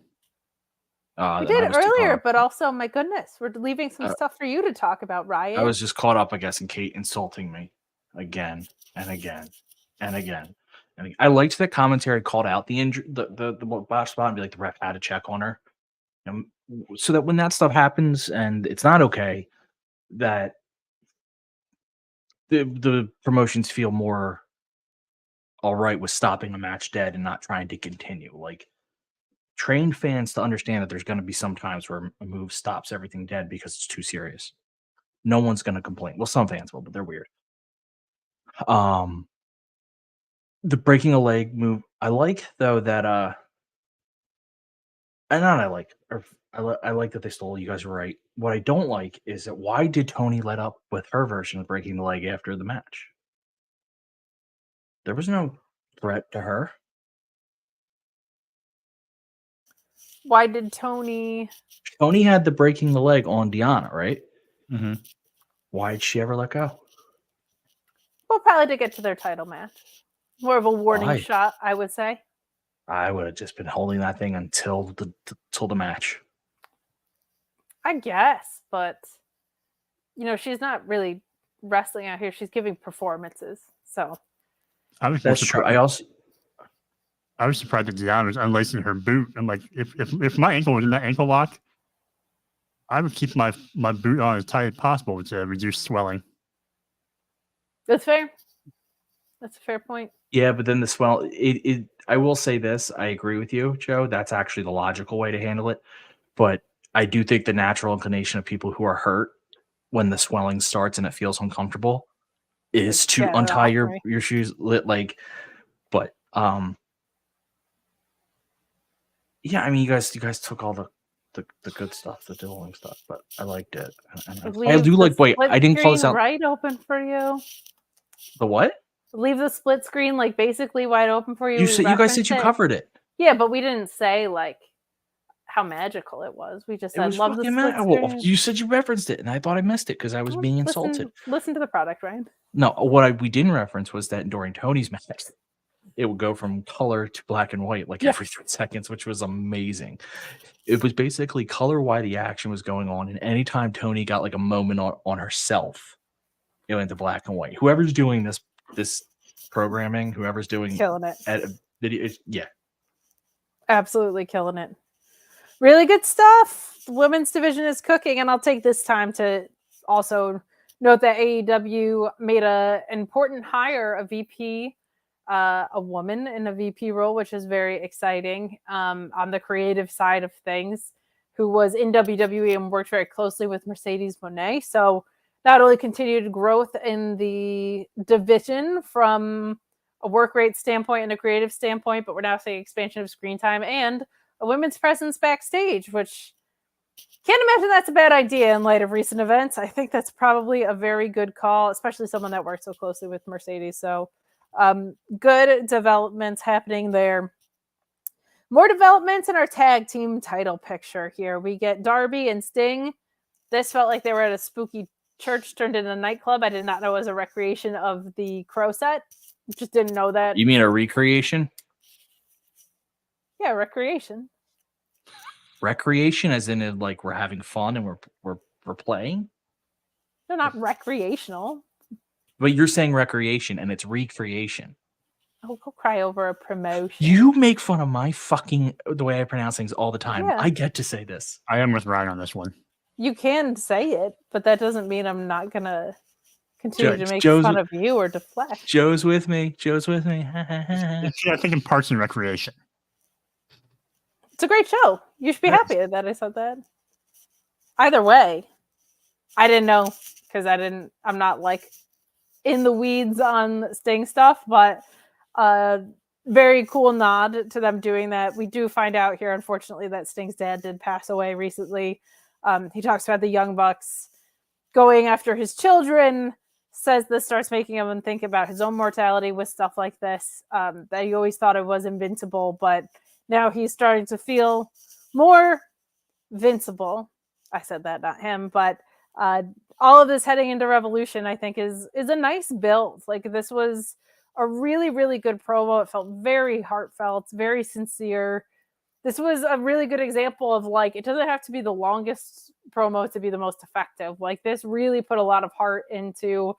We did earlier, but also, my goodness, we're leaving some stuff for you to talk about, Ryan. I was just caught up, I guess, in Kate insulting me again and again and again. And I liked that commentary called out the injury, the botch spot, and be like, the ref had to check on her. So that when that stuff happens and it's not okay, that the promotions feel more all right with stopping a match dead and not trying to continue. Like, train fans to understand that there's going to be some times where a move stops everything dead because it's too serious. No one's going to complain. Well, some fans will, but they're weird. The breaking a leg move, I like, though, that I like that they stole. You guys were right. What I don't like is that why did Tony let up with her version of breaking the leg after the match? There was no threat to her. Why did Tony had the breaking the leg on Deanna, right? Mm-hmm. Why did she ever let go? Well, probably to get to their title match. More of a warning shot, I would say. I would have just been holding that thing until the match. I guess, but she's not really wrestling out here. She's giving performances, so that's true. I was surprised that Deanna was unlacing her boot. I'm like, if my ankle was in that ankle lock, I would keep my boot on as tight as possible to reduce swelling. That's fair. That's a fair point. Yeah, but then the swell. I will say this. I agree with you, Joe. That's actually the logical way to handle it. But I do think the natural inclination of people who are hurt when the swelling starts and it feels uncomfortable is to untie your shoes. But yeah, I mean, you guys took all the good stuff, the dueling stuff, but I liked it. I do like. Wait, I didn't close out. Right open for you. The what? Leave the split screen basically wide open for you. You guys said you covered it. Yeah, but we didn't say how magical it was. We just said love the split screen. Well, you said you referenced it, and I thought I missed it because I was being insulted. Listen to the product, Ryan. No, what we didn't reference was that during Tony's match, it would go from color to black and white every 3 seconds, which was amazing. It was basically color while the action was going on, and anytime Tony got a moment on herself, it went to black and white. Whoever's doing this programming, whoever's doing killing it. Video, absolutely killing it. Really good stuff. The women's division is cooking, and I'll take this time to also note that AEW made an important hire, a VP, a woman in a VP role, which is very exciting on the creative side of things, who was in WWE and worked very closely with Mercedes Moné. So not only continued growth in the division from a work rate standpoint and a creative standpoint, but we're now seeing expansion of screen time and a women's presence backstage, which can't imagine that's a bad idea in light of recent events. I think that's probably a very good call, especially someone that works so closely with Mercedes. So good developments happening there. More developments in our tag team title picture here. We get Darby and Sting. This felt like they were at a spooky church turned into a nightclub. I did not know it was a recreation of the Crow set. Just didn't know that. You mean a recreation? Yeah, recreation. Recreation, as in like we're having fun and we're playing. They're not recreational. But you're saying recreation, and it's recreation. Oh, go cry over a promotion. You make fun of my fucking the way I pronounce things all the time. Yeah. I get to say this. I am with Ryan on this one. You can say it, but that doesn't mean I'm not gonna continue to make fun of you or deflect. Joe's with me. I think in Parks and Recreation. It's a great show. You should be happy that I said that. Either way, I didn't know because I'm not like in the weeds on Sting stuff, but very cool nod to them doing that. We do find out here, unfortunately, that Sting's dad did pass away recently. He talks about the Young Bucks going after his children, says this starts making him think about his own mortality with stuff like this, that he always thought it was invincible, but now he's starting to feel more vincible. I said that, not him, but all of this heading into Revolution, I think, is a nice build. Like, this was a really, really good promo. It felt very heartfelt, very sincere. This was a really good example of, like, it doesn't have to be the longest promo to be the most effective. Like, this really put a lot of heart into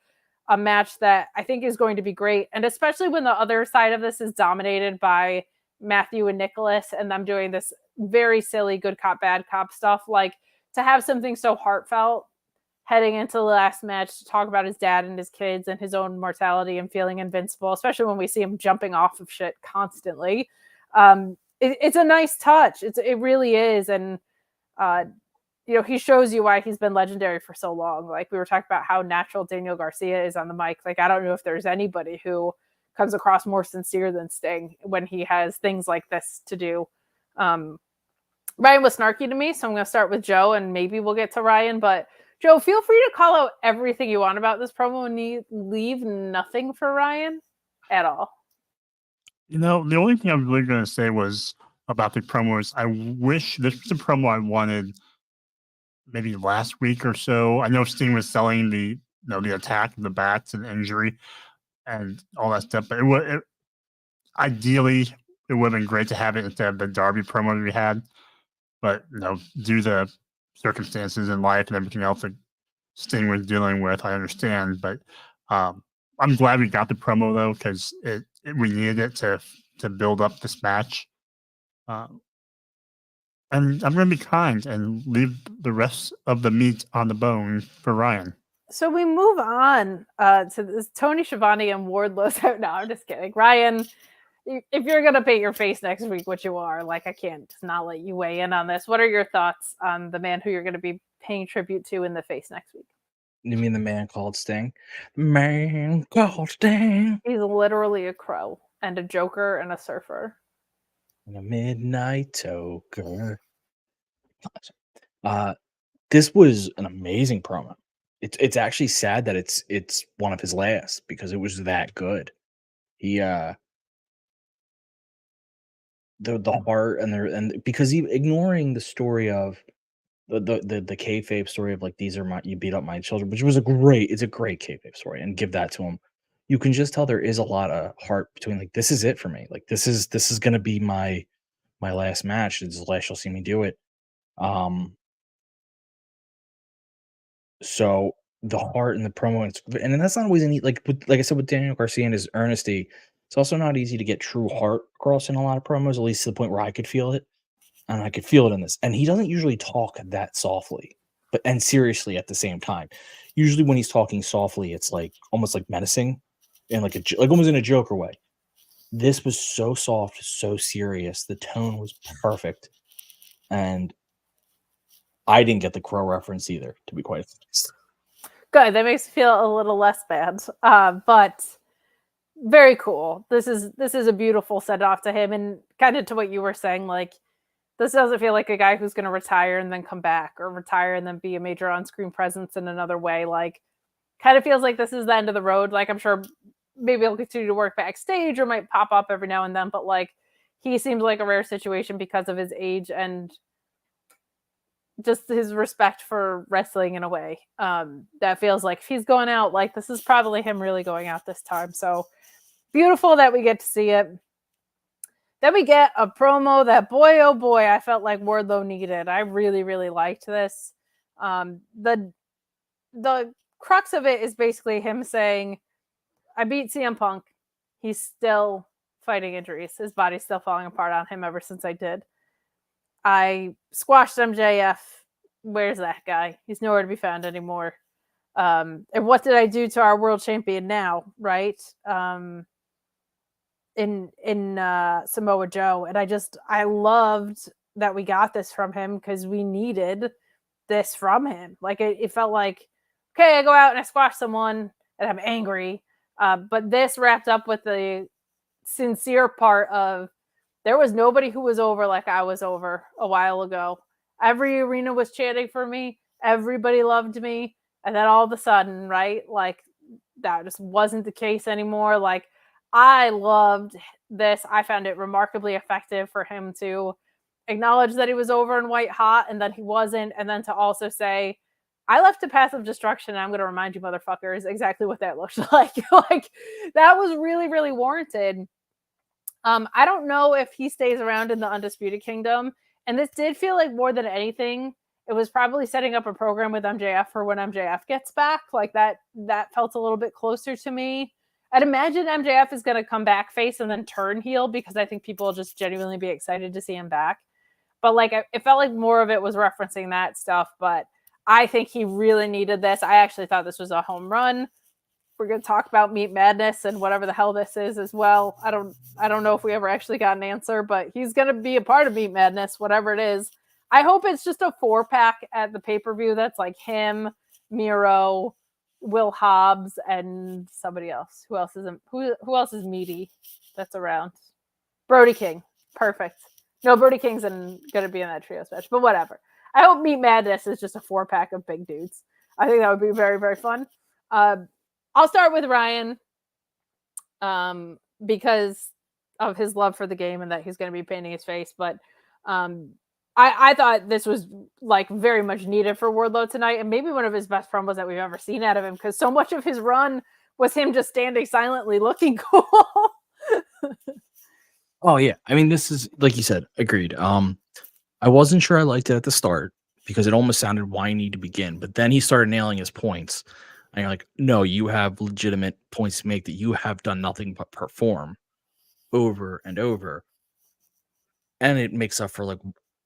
a match that I think is going to be great. And especially when the other side of this is dominated by Matthew and Nicholas and them doing this very silly good cop, bad cop stuff. Like, to have something so heartfelt heading into the last match to talk about his dad and his kids and his own mortality and feeling invincible, especially when we see him jumping off of shit constantly. It's a nice touch. It really is. And, he shows you why he's been legendary for so long. Like, we were talking about how natural Daniel Garcia is on the mic. Like, I don't know if there's anybody who comes across more sincere than Sting when he has things like this to do. Ryan was snarky to me, so I'm going to start with Joe, and maybe we'll get to Ryan. But Joe, feel free to call out everything you want about this promo and leave nothing for Ryan at all. The only thing I'm really going to say was about the promos. I wish this was the promo I wanted maybe last week or so. I know Sting was selling the attack, the bats, and injury, and all that stuff. But ideally, it would have been great to have it instead of the Darby promo we had. But due to the circumstances in life and everything else that Sting was dealing with, I understand. But I'm glad we got the promo though, because we needed it to build up this match. And I'm going to be kind and leave the rest of the meat on the bone for Ryan. So we move on to this Tony Schiavone and Wardlow's out. No, I'm just kidding. Ryan, if you're going to paint your face next week, which you are, like, I can't just not let you weigh in on this. What are your thoughts on the man who you're going to be paying tribute to in the face next week? You mean the man called Sting? Man called Sting. He's literally a crow and a joker and a surfer. And a midnight toker. This was an amazing promo. It's actually sad that it's one of his last because it was that good. He the heart and because he ignoring the story of the kayfabe story of, like, these are you beat up my children, which was a great kayfabe story, and give that to him. You can just tell there is a lot of heart between, like, this is it for me. Like, this is gonna be my last match. It's the last you'll see me do it. So the heart in the promo, and that's not always neat. Like I said with Daniel Garcia and his earnesty, it's also not easy to get true heart across in a lot of promos, at least to the point where I could feel it. And I could feel it in this. And he doesn't usually talk that softly, and seriously at the same time. Usually when he's talking softly, it's like almost like menacing and like almost in a Joker way. This was so soft, so serious. The tone was perfect. And I didn't get the Crow reference either, to be quite honest. Good. That makes me feel a little less bad. But very cool. This is a beautiful send off to him, and kind of to what you were saying. Like, this doesn't feel like a guy who's going to retire and then come back, or retire and then be a major on-screen presence in another way. Like, kind of feels like this is the end of the road. Like, I'm sure maybe he'll continue to work backstage or might pop up every now and then, but like, he seems like a rare situation because of his age and just his respect for wrestling in a way. That feels like if he's going out, like, this is probably him really going out this time. So beautiful that we get to see it. Then we get a promo that, boy, oh boy, I felt like Wardlow needed. I really, really liked this. The crux of it is basically him saying, I beat CM Punk. He's still fighting injuries. His body's still falling apart on him ever since I did. I squashed MJF. Where's that guy? He's nowhere to be found anymore. And what did I do to our world champion now, right? In Samoa Joe. And I loved that we got this from him because we needed this from him. Like, it felt like, okay, I go out and I squash someone and I'm angry. But this wrapped up with the sincere part of, there was nobody who was over like I was over a while ago. Every arena was chanting for me. Everybody loved me. And then all of a sudden, right? Like, that just wasn't the case anymore. Like, I loved this. I found it remarkably effective for him to acknowledge that he was over and white hot and that he wasn't. And then to also say, I left a path of destruction. And I'm going to remind you motherfuckers exactly what that looks like. Like, that was really, really warranted. I don't know if he stays around in the Undisputed Kingdom. And this did feel like, more than anything, it was probably setting up a program with MJF for when MJF gets back. Like, that felt a little bit closer to me. I'd imagine MJF is going to come back face and then turn heel, because I think people will just genuinely be excited to see him back. But like, it felt like more of it was referencing that stuff. But I think he really needed this. I actually thought this was a home run. We're going to talk about Meat Madness and whatever the hell this is as well. I don't know if we ever actually got an answer, but he's going to be a part of Meat Madness, whatever it is. I hope it's just a 4-pack at the pay-per-view that's like him, Miro, Will Hobbs, and somebody else. Who else is meaty that's around? Brody King. Perfect. No, Brody King's going to be in that trios match, but whatever. I hope Meat Madness is just a 4-pack of big dudes. I think that would be very, very fun. I'll start with Ryan because of his love for the game and that he's going to be painting his face. But I thought this was like very much needed for Wardlow tonight, and maybe one of his best promos that we've ever seen out of him, because so much of his run was him just standing silently looking cool. Oh yeah, I mean, this is, like you said, agreed. I wasn't sure I liked it at the start because it almost sounded whiny to begin, but then he started nailing his points. And you're like, no, you have legitimate points to make that you have done nothing but perform over and over. And it makes up for, like,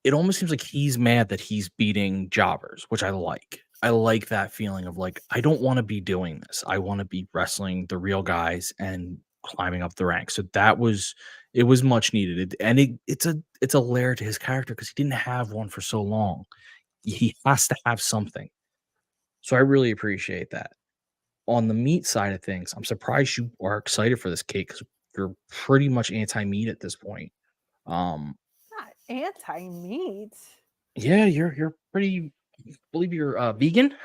it almost seems like he's mad that he's beating jobbers, which I like. I like that feeling of like, I don't want to be doing this. I want to be wrestling the real guys and climbing up the ranks. So it was much needed. It's a layer to his character because he didn't have one for so long. He has to have something. So I really appreciate that. On the meat side of things, I'm surprised you are excited for this, Kate, because you're pretty much anti-meat at this point. Not anti-meat. Yeah, you're pretty. I believe you're vegan.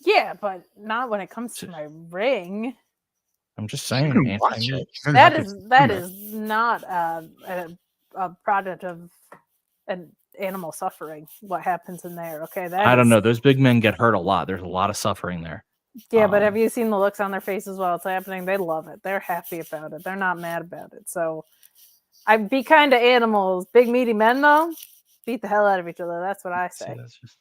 Yeah, but not when it comes to my ring. I'm just saying, anti-meat. That is not a product of an animal suffering. What happens in there? Okay, I don't know. Those big men get hurt a lot. There's a lot of suffering there. Yeah, but have you seen the looks on their faces while it's happening? They love it. They're happy about it. They're not mad about it. So I'd be kind to animals. Big meaty men, though, beat the hell out of each other. That's what I say. That's just,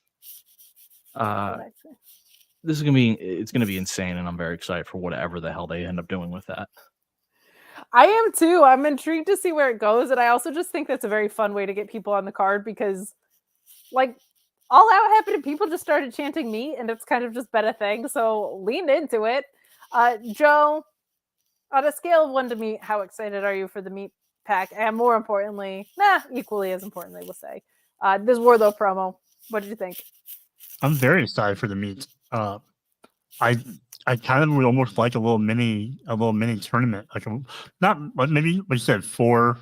this is gonna be insane, and I'm very excited for whatever the hell they end up doing with that. I am too. I'm intrigued to see where it goes, and I also just think that's a very fun way to get people on the card because, like, All Out happened and people just started chanting meat, and it's kind of just been a thing. So lean into it. Joe, on a scale of 1 to meat, how excited are you for the meat pack? And more importantly, equally as importantly, we'll say, this Wardlow promo. What did you think? I'm very excited for the meat. I kind of would almost like a little mini tournament, like maybe like you said, four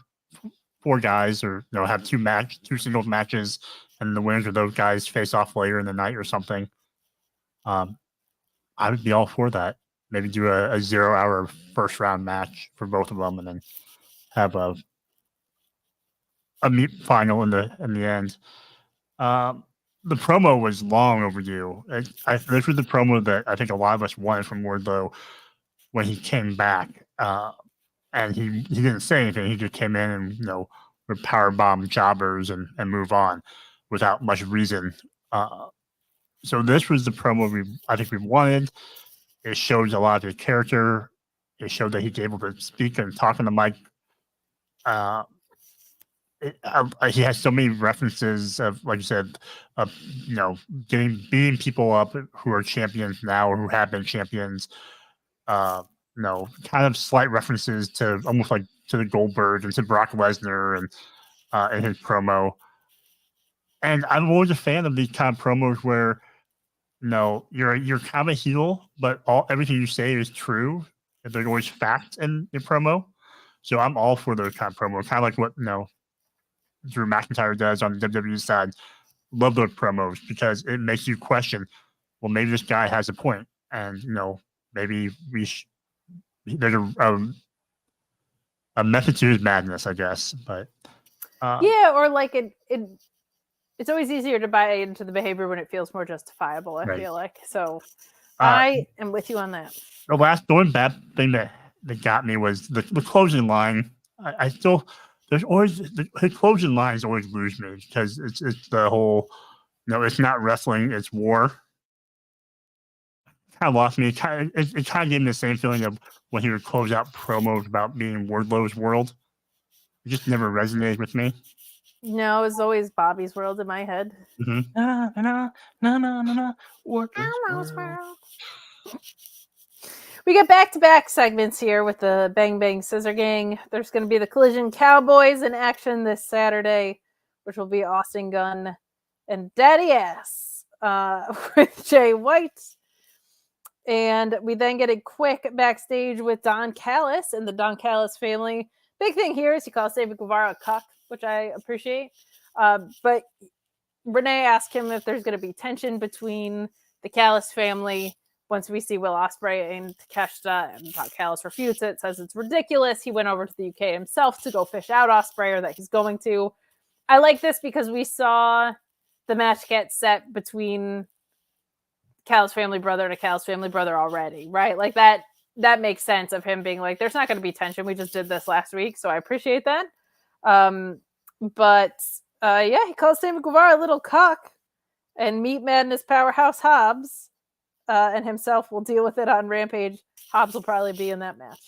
guys, or have two singles matches, and the winners of those guys face off later in the night or something. I would be all for that. Maybe do a 0-hour first round match for both of them, and then have a meet final in the end. The promo was long overdue. This was the promo that I think a lot of us wanted from Wardlow when he came back. And he didn't say anything. He just came in and would powerbomb jobbers and move on without much reason. So this was the promo I think we wanted. It showed a lot of his character. It showed that he's able to speak and talk on the mic. He has so many references of, like you said, beating people up who are champions now or who have been champions. Kind of slight references to almost like to the Goldberg and to Brock Lesnar and in his promo. And I'm always a fan of these kind of promos where you're kind of a heel, but everything you say is true. And there's always facts in your promo. So I'm all for those kind of promos, kind of like what Drew McIntyre does on the WWE side. Love those promos because it makes you question, well, maybe this guy has a point, and maybe there's a method to his madness, I guess. But or like it's always easier to buy into the behavior when it feels more justifiable. I feel like so. I am with you on that. The only bad thing that got me was the closing line. I still. There's always his closing lines always lose me because it's the whole, it's not wrestling, it's war. Kind of lost me. It kind of gave me the same feeling of when he would close out promos about being Wardlow's world. It just never resonated with me. No, it's always Bobby's world in my head. Mm-hmm. No. Wardlow's world. We get back-to-back segments here with the Bang Bang Scissor Gang. There's going to be the Collision Cowboys in action this Saturday, which will be Austin Gunn and Daddy Ass with Jay White. And we then get a quick backstage with Don Callis and the Don Callis family. Big thing here is he calls David Guevara a cuck, which I appreciate. But Renee asked him if there's going to be tension between the Callis family once we see Will Ospreay and Takeshita, and Don Callis refutes it, says it's ridiculous. He went over to the UK himself to go fish out Ospreay, or that he's going to. I like this because we saw the match get set between Callis family brother and a Callis family brother already, right? Like that makes sense of him being like, there's not going to be tension. We just did this last week, so I appreciate that. But he calls David Guevara a little cuck, and Meat Madness powerhouse Hobbs and himself will deal with it on Rampage. Hobbs will probably be in that match.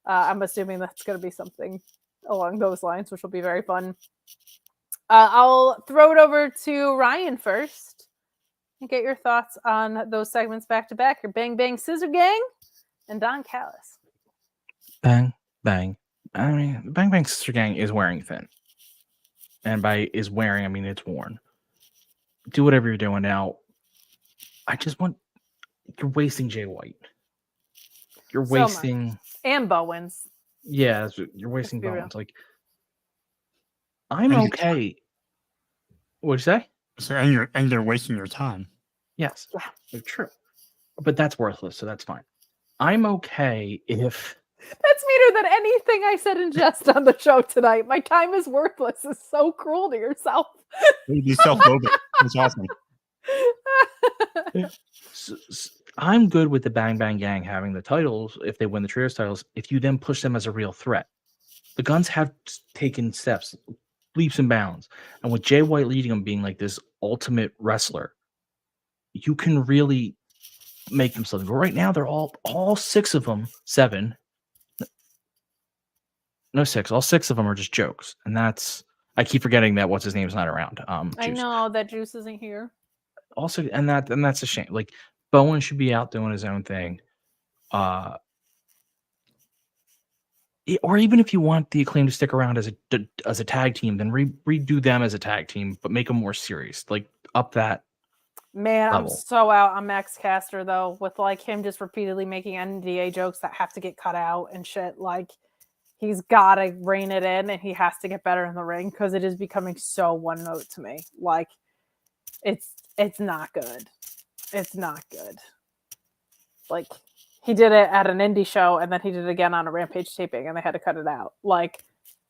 I'm assuming that's going to be something along those lines, which will be very fun. I'll throw it over to Ryan first and get your thoughts on those segments back to back. Your Bang Bang Scissor Gang and Don Callis. Bang, bang. I mean, Bang Bang Scissor Gang is wearing thin. And by is wearing, I mean it's worn. Do whatever you're doing now. You're wasting Jay White. You're wasting... Much. And Bowens. Yeah, you're wasting Bowens. Like, I'm okay. What'd you say? So, and they're wasting your time. Yes, true. But that's worthless, so that's fine. I'm okay if... That's meaner than anything I said in jest on the show tonight. My time is worthless. Is so cruel to yourself. You self-loathing. That's awesome. I'm good with the Bang Bang Gang having the titles if they win the trios titles, if you then push them as a real threat. The Guns have taken steps, leaps and bounds. And with Jay White leading them being like this ultimate wrestler, you can really make them something. But right now, they're all six of them, seven. No, six. All six of them are just jokes. And that's, I keep forgetting that what's his name's not around. I know that Juice isn't here. Also, and that's a shame. Like, Bowen should be out doing his own thing. Or even if you want the Acclaim to stick around as a tag team, then redo them as a tag team, but make them more serious. Like, up that Man, I'm level. so out on Max Caster though, with like him just repeatedly making NDA jokes that have to get cut out and shit. Like he's gotta rein it in, and he has to get better in the ring because it is becoming so one note to me. Like it's not good. It's not good. Like he did it at an indie show, and then he did it again on a Rampage taping, and they had to cut it out. Like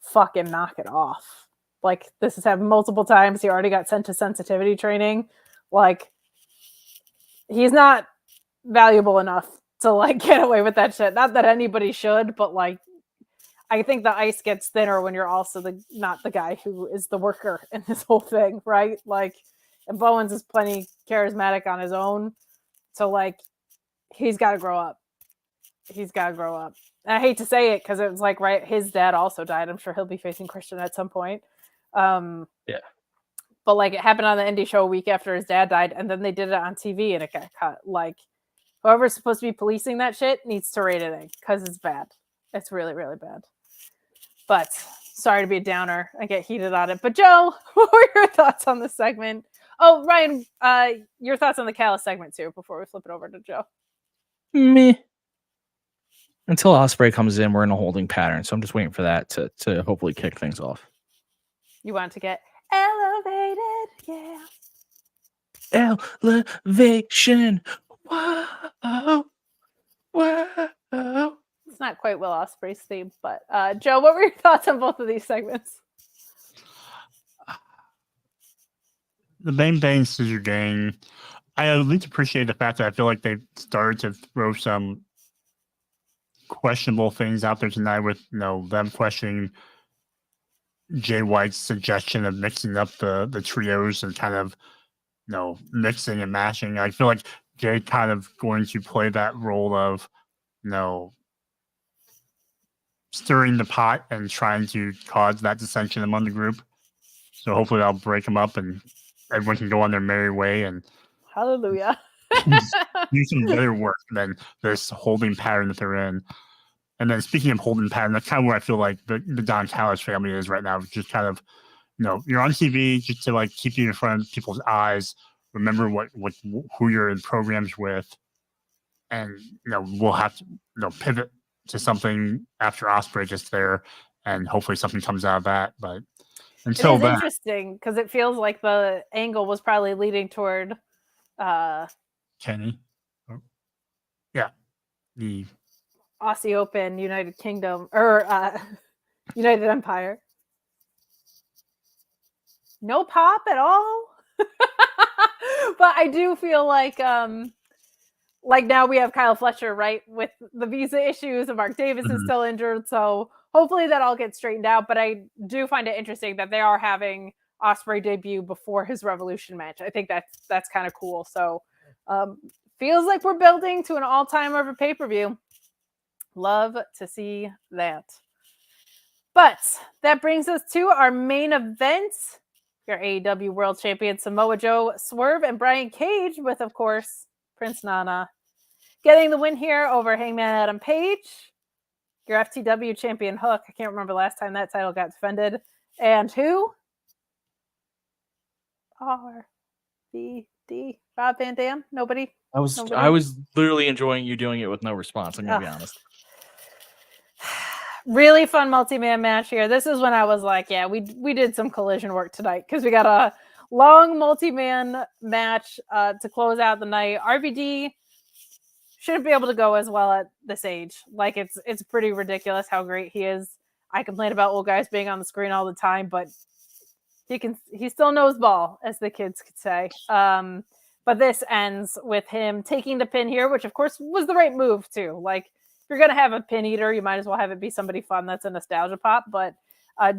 fucking knock it off. Like this has happened multiple times. He already got sent to sensitivity training. Like he's not valuable enough to like get away with that shit. Not that anybody should, but like I think the ice gets thinner when you're also not the guy who is the worker in this whole thing, right? Like, and Bowens is plenty charismatic on his own, so like he's got to grow up. He's got to grow up. And I hate to say it because it was like right, his dad also died. I'm sure he'll be facing Christian at some point. Yeah. But like it happened on the indie show a week after his dad died, and then they did it on TV and it got cut. Like whoever's supposed to be policing that shit needs to rate it in because it's bad. It's really, really bad. But sorry to be a downer. I get heated on it. But Joe, what were your thoughts on this segment? Oh, Ryan, your thoughts on the Callis segment too before we flip it over to Joe. Meh. Until Ospreay comes in, we're in a holding pattern. So I'm just waiting for that to hopefully kick things off. You want to get elevated, yeah. Elevation. Whoa. Whoa. It's not quite Will Ospreay's theme, but Joe, what were your thoughts on both of these segments? The Bang Bang Scissor Gang, I at least appreciate the fact that I feel like they've started to throw some questionable things out there tonight with, them questioning Jay White's suggestion of mixing up the trios and kind of, mixing and mashing. I feel like Jay kind of going to play that role of, stirring the pot and trying to cause that dissension among the group. So hopefully that'll break them up and everyone can go on their merry way and hallelujah. do some better work than this holding pattern that they're in. And then speaking of holding pattern, that's kind of where I feel like the Don Callis family is right now. Just kind of, you're on TV just to like keep you in front of people's eyes. Remember who you're in programs with, and we'll have to pivot to something after Ospreay gets there, and hopefully something comes out of that. But until then, interesting because it feels like the angle was probably leading toward Kenny. Yeah, the Aussie Open, United Kingdom, or United Empire. No pop at all. But I do feel like now we have Kyle Fletcher, right, with the visa issues, and Mark Davis is still injured. So hopefully that all gets straightened out. But I do find it interesting that they are having Ospreay debut before his Revolution match. I think that's kind of cool. So feels like we're building to an all-time of a pay-per-view. Love to see that. But that brings us to our main event. Your AEW World Champion Samoa Joe, Swerve, and Brian Cage with, of course, Prince Nana getting the win here over Hangman Adam Page. Your FTW Champion Hook. I can't remember the last time that title got defended. And who? RVD. Rob Van Dam? Nobody? I was literally enjoying you doing it with no response. I'm going to be honest. Really fun multi-man match here. This is when I was like, yeah, we did some collision work tonight because we got a long multi-man match to close out the night. RVD shouldn't be able to go as well at this age. Like it's pretty ridiculous how great he is. I complain about old guys being on the screen all the time, but he still knows ball, as the kids could say. But this ends with him taking the pin here, which of course was the right move too. Like, if you're going to have a pin eater, you might as well have it be somebody fun that's a nostalgia pop. But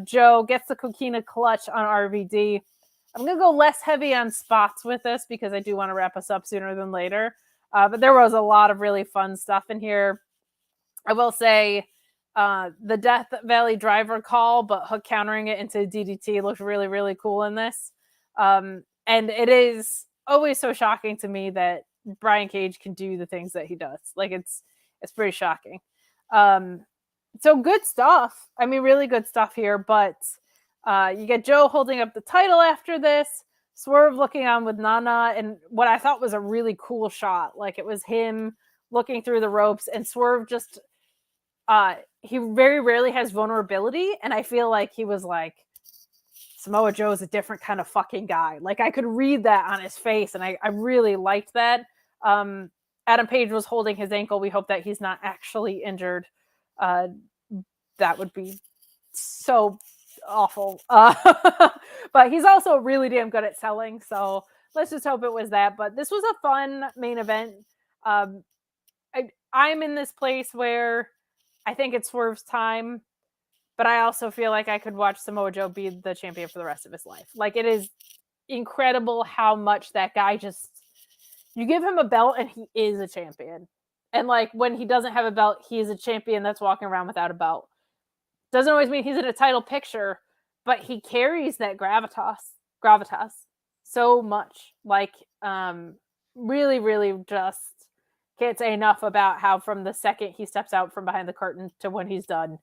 Joe gets the Coquina clutch on RVD. I'm going to go less heavy on spots with this because I do want to wrap us up sooner than later. But there was a lot of really fun stuff in here. I will say the Death Valley driver call, but Hook countering it into DDT looked really, really cool in this. And it is always so shocking to me that Brian Cage can do the things that he does. Like it's pretty shocking. So good stuff. I mean, really good stuff here, but you get Joe holding up the title after this. Swerve looking on with Nana, and what I thought was a really cool shot. Like it was him looking through the ropes, and Swerve just he very rarely has vulnerability, and I feel like he was like, Samoa Joe's a different kind of fucking guy. Like I could read that on his face, and I really liked that. Adam Page was holding his ankle. We hope that he's not actually injured. That would be so awful. But he's also really damn good at selling. So let's just hope it was that. But this was a fun main event. I'm in this place where I think it's Swerve's time, but I also feel like I could watch Samoa Joe be the champion for the rest of his life. Like it is incredible how much that guy just, you give him a belt and he is a champion. And like when he doesn't have a belt, he's a champion that's walking around without a belt. Doesn't always mean he's in a title picture, but he carries that gravitas so much. Like really, really just can't say enough about how from the second he steps out from behind the curtain to when he's done,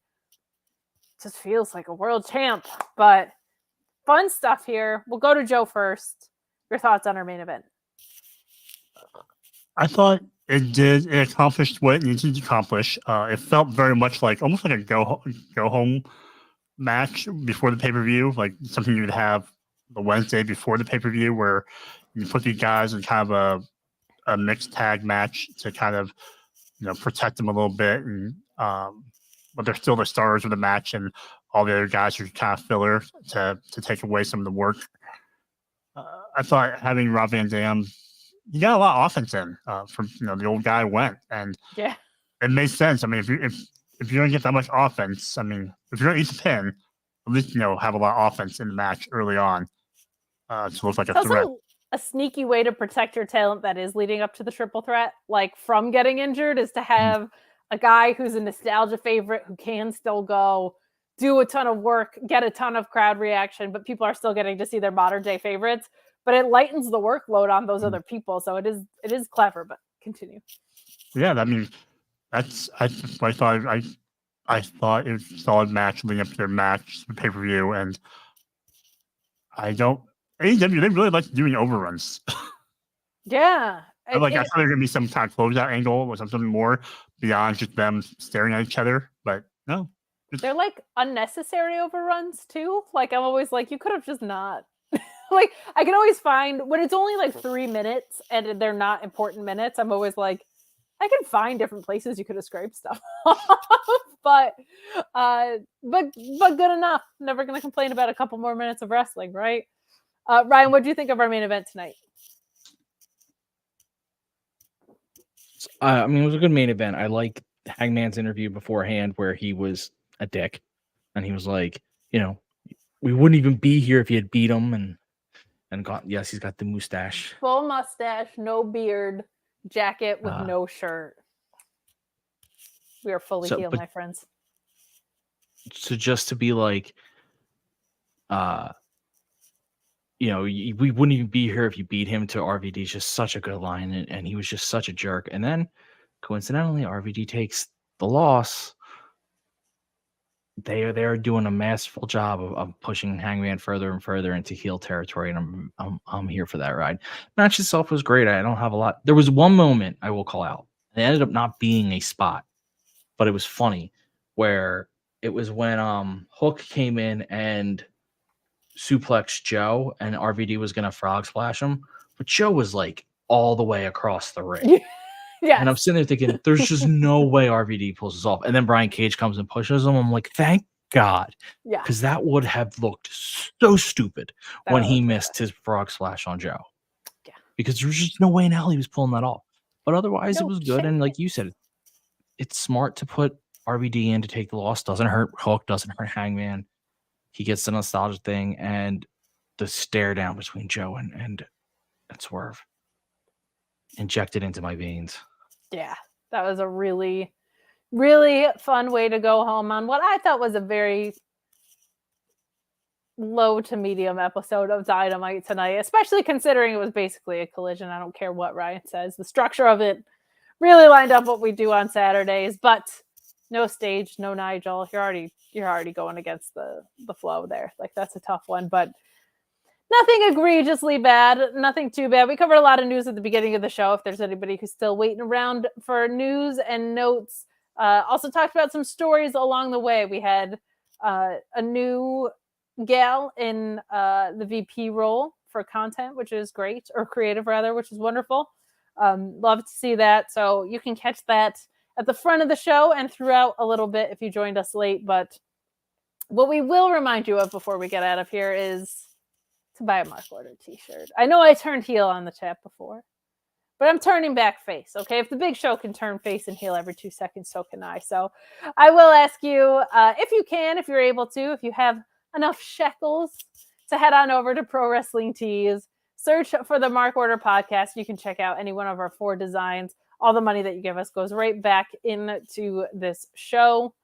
just feels like a world champ. But fun stuff here. We'll go to Joe first. Your thoughts on our main event? I thought it accomplished what it needed to accomplish. It felt very much like almost like a go home match before the pay-per-view, like something you would have the Wednesday before the pay-per-view, where you put these guys in kind of a mixed tag match to kind of, protect them a little bit, and but they're still the stars of the match, and all the other guys are kind of filler to take away some of the work. I thought having Rob Van Dam, he got a lot of offense in from the old guy went, and yeah, it made sense. I mean, if you're gonna get that much offense, I mean, if you're gonna eat the pin, at least have a lot of offense in the match early on to look like a threat. A sneaky way to protect your talent that is leading up to the triple threat, like from getting injured, is to have a guy who's a nostalgia favorite who can still go do a ton of work, get a ton of crowd reaction, but people are still getting to see their modern day favorites. But it lightens the workload on those other people, so it is clever. But continue. Yeah, I mean, I thought it was a solid match leading up to their match, the pay-per-view, and AEW, they really like doing overruns. Yeah. I thought there was going to be some kind of closeout angle or something more beyond just them staring at each other, but no. They're like unnecessary overruns too. Like I'm always like, you could have just not. Like I can always find when it's only like 3 minutes and they're not important minutes, I'm always like, I can find different places you could have scraped stuff but good enough. Never going to complain about a couple more minutes of wrestling, right? Ryan, what do you think of our main event tonight? I mean, it was a good main event. I like Hangman's interview beforehand where he was a dick and he was like, we wouldn't even be here if you had beat him and got, yes, he's got the mustache. Full mustache, no beard, jacket with no shirt. We are fully healed, my friends. So just to be like, we wouldn't even be here if you beat him to RVD is just such a good line. And he was just such a jerk. And then coincidentally, RVD takes the loss. They're doing a masterful job of pushing Hangman further and further into heel territory. And I'm here for that ride. Match itself was great. I don't have a lot. There was one moment I will call out. It ended up not being a spot, but it was funny where it was when Hook came in and suplex Joe and RVD was gonna frog splash him, but Joe was like all the way across the ring. Yeah. And I'm sitting there thinking, there's just no way RVD pulls this off. And then Brian Cage comes and pushes him. I'm like, thank God. Yeah. Because that would have looked so stupid when he missed his frog splash on Joe. Yeah. Because there's just no way in hell he was pulling that off. But otherwise it was good. And like you said, it's smart to put RVD in to take the loss. Doesn't hurt Hook, doesn't hurt Hangman. He gets the nostalgia thing and the stare down between Joe and Swerve injected into my veins. Yeah, that was a really, really fun way to go home on what I thought was a very low to medium episode of Dynamite tonight, especially considering it was basically a collision. I don't care what Ryan says. The structure of it really lined up what we do on Saturdays, but no stage, no Nigel. You're already going against the flow there. Like that's a tough one, but Nothing egregiously bad, nothing too bad. We covered a lot of news at the beginning of the show. If there's anybody who's still waiting around for news and notes, also talked about some stories along the way. We had a new gal in the VP role for content, which is great, or creative rather, which is wonderful. Love to see that. So you can catch that at the front of the show and throughout a little bit if you joined us late. But what we will remind you of before we get out of here is to buy a Mark Order t-shirt. I know I turned heel on the chat before, but I'm turning back face, okay? If the big show can turn face and heel every 2 seconds, so can I. So I will ask you, if you can, if you're able to, if you have enough shekels to head on over to Pro Wrestling Tees, search for the Mark Order Podcast. You can check out any one of our 4 designs. All the money that you give us goes right back into this show.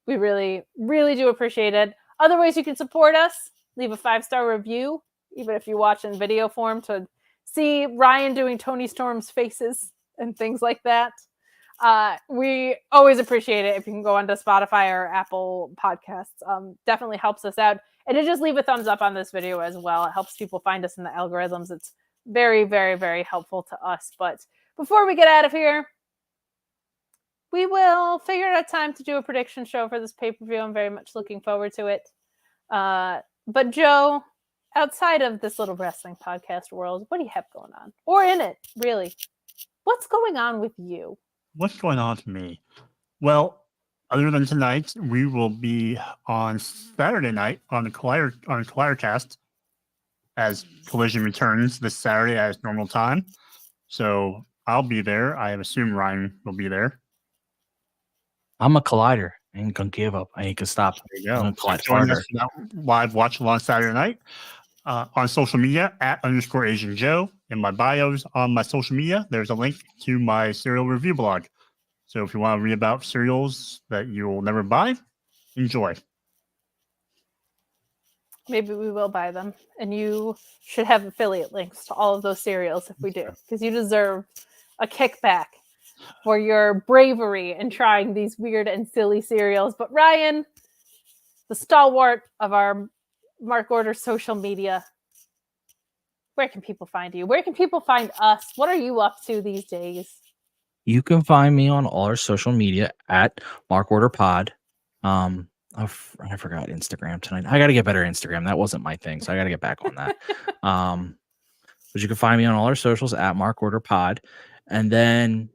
We really, really do appreciate it. Other ways you can support us, leave a 5-star review, even if you watch in video form, to see Ryan doing Tony Storm's faces and things like that. We always appreciate it if you can go onto Spotify or Apple Podcasts. Definitely helps us out. And to just leave a thumbs up on this video as well. It helps people find us in the algorithms. It's very, very, very helpful to us. But before we get out of here, we will figure out time to do a prediction show for this pay-per-view. I'm very much looking forward to it. But Joe, outside of this little wrestling podcast world, what do you have going on? Or in it, really? What's going on with you? What's going on with me? Well, other than tonight, we will be on Saturday night on the Collider Cast as Collision returns this Saturday at its normal time. So I'll be there. I assume Ryan will be there. I'm a Collider. I ain't gonna give up. I ain't gonna stop. There you go. So join us for that live watch along Saturday night on social media @_Asian Joe. In my bios on my social media, there's a link to my cereal review blog. So if you want to read about cereals that you'll never buy, enjoy. Maybe we will buy them. And you should have affiliate links to all of those cereals if we do, because you deserve a kickback for your bravery in trying these weird and silly cereals. But Ryan, the stalwart of our Mark Order social media, where can people find you? Where can people find us? What are you up to these days? You can find me on all our social media at Mark Order Pod. I forgot Instagram tonight. I got to get better at Instagram. That wasn't my thing, so I got to get back on that. But you can find me on all our socials at Mark Order Pod, and then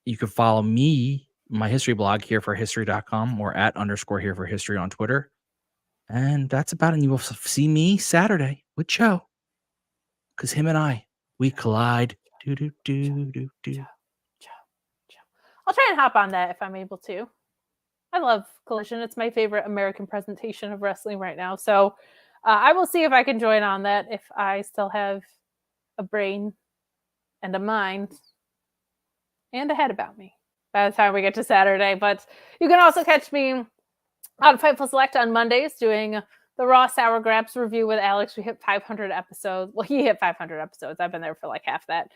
you can follow me, my history blog, hereforhistory.com, or at _hereforhistory on Twitter. And that's about it. And you will see me Saturday with Joe, because him and I, we collide. I'll try and hop on that if I'm able to. I love Collision. It's my favorite American presentation of wrestling right now. So I will see if I can join on that if I still have a brain and a mind and a head about me by the time we get to Saturday. But you can also catch me on Fightful Select on Mondays doing the Raw Sour Grabs review with Alex. We hit 500 episodes. Well, he hit 500 episodes. I've been there for like half that.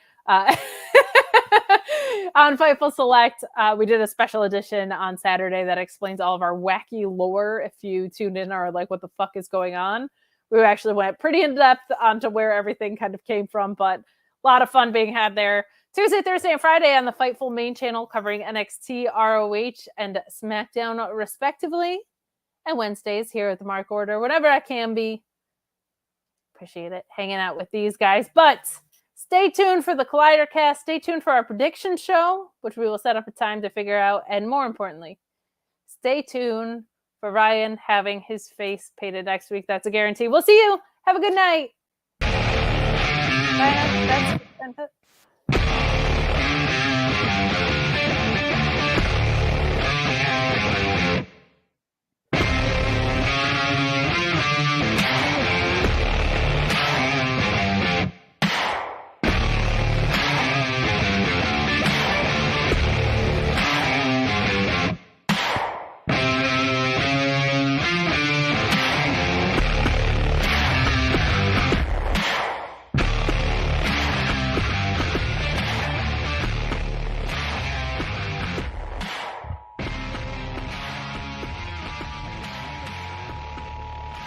On Fightful Select, we did a special edition on Saturday that explains all of our wacky lore. If you tuned in or like, what the fuck is going on? We actually went pretty in depth onto where everything kind of came from, but a lot of fun being had there. Tuesday, Thursday, and Friday on the Fightful main channel covering NXT, ROH, and SmackDown respectively. And Wednesdays here at the Mark Order, whenever I can be. Appreciate it hanging out with these guys. But stay tuned for the Collider Cast. Stay tuned for our prediction show, which we will set up a time to figure out. And more importantly, stay tuned for Ryan having his face painted next week. That's a guarantee. We'll see you. Have a good night. Bye. That's it.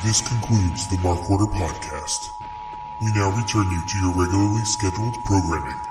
This concludes the Mark Order Podcast. We now return you to your regularly scheduled programming.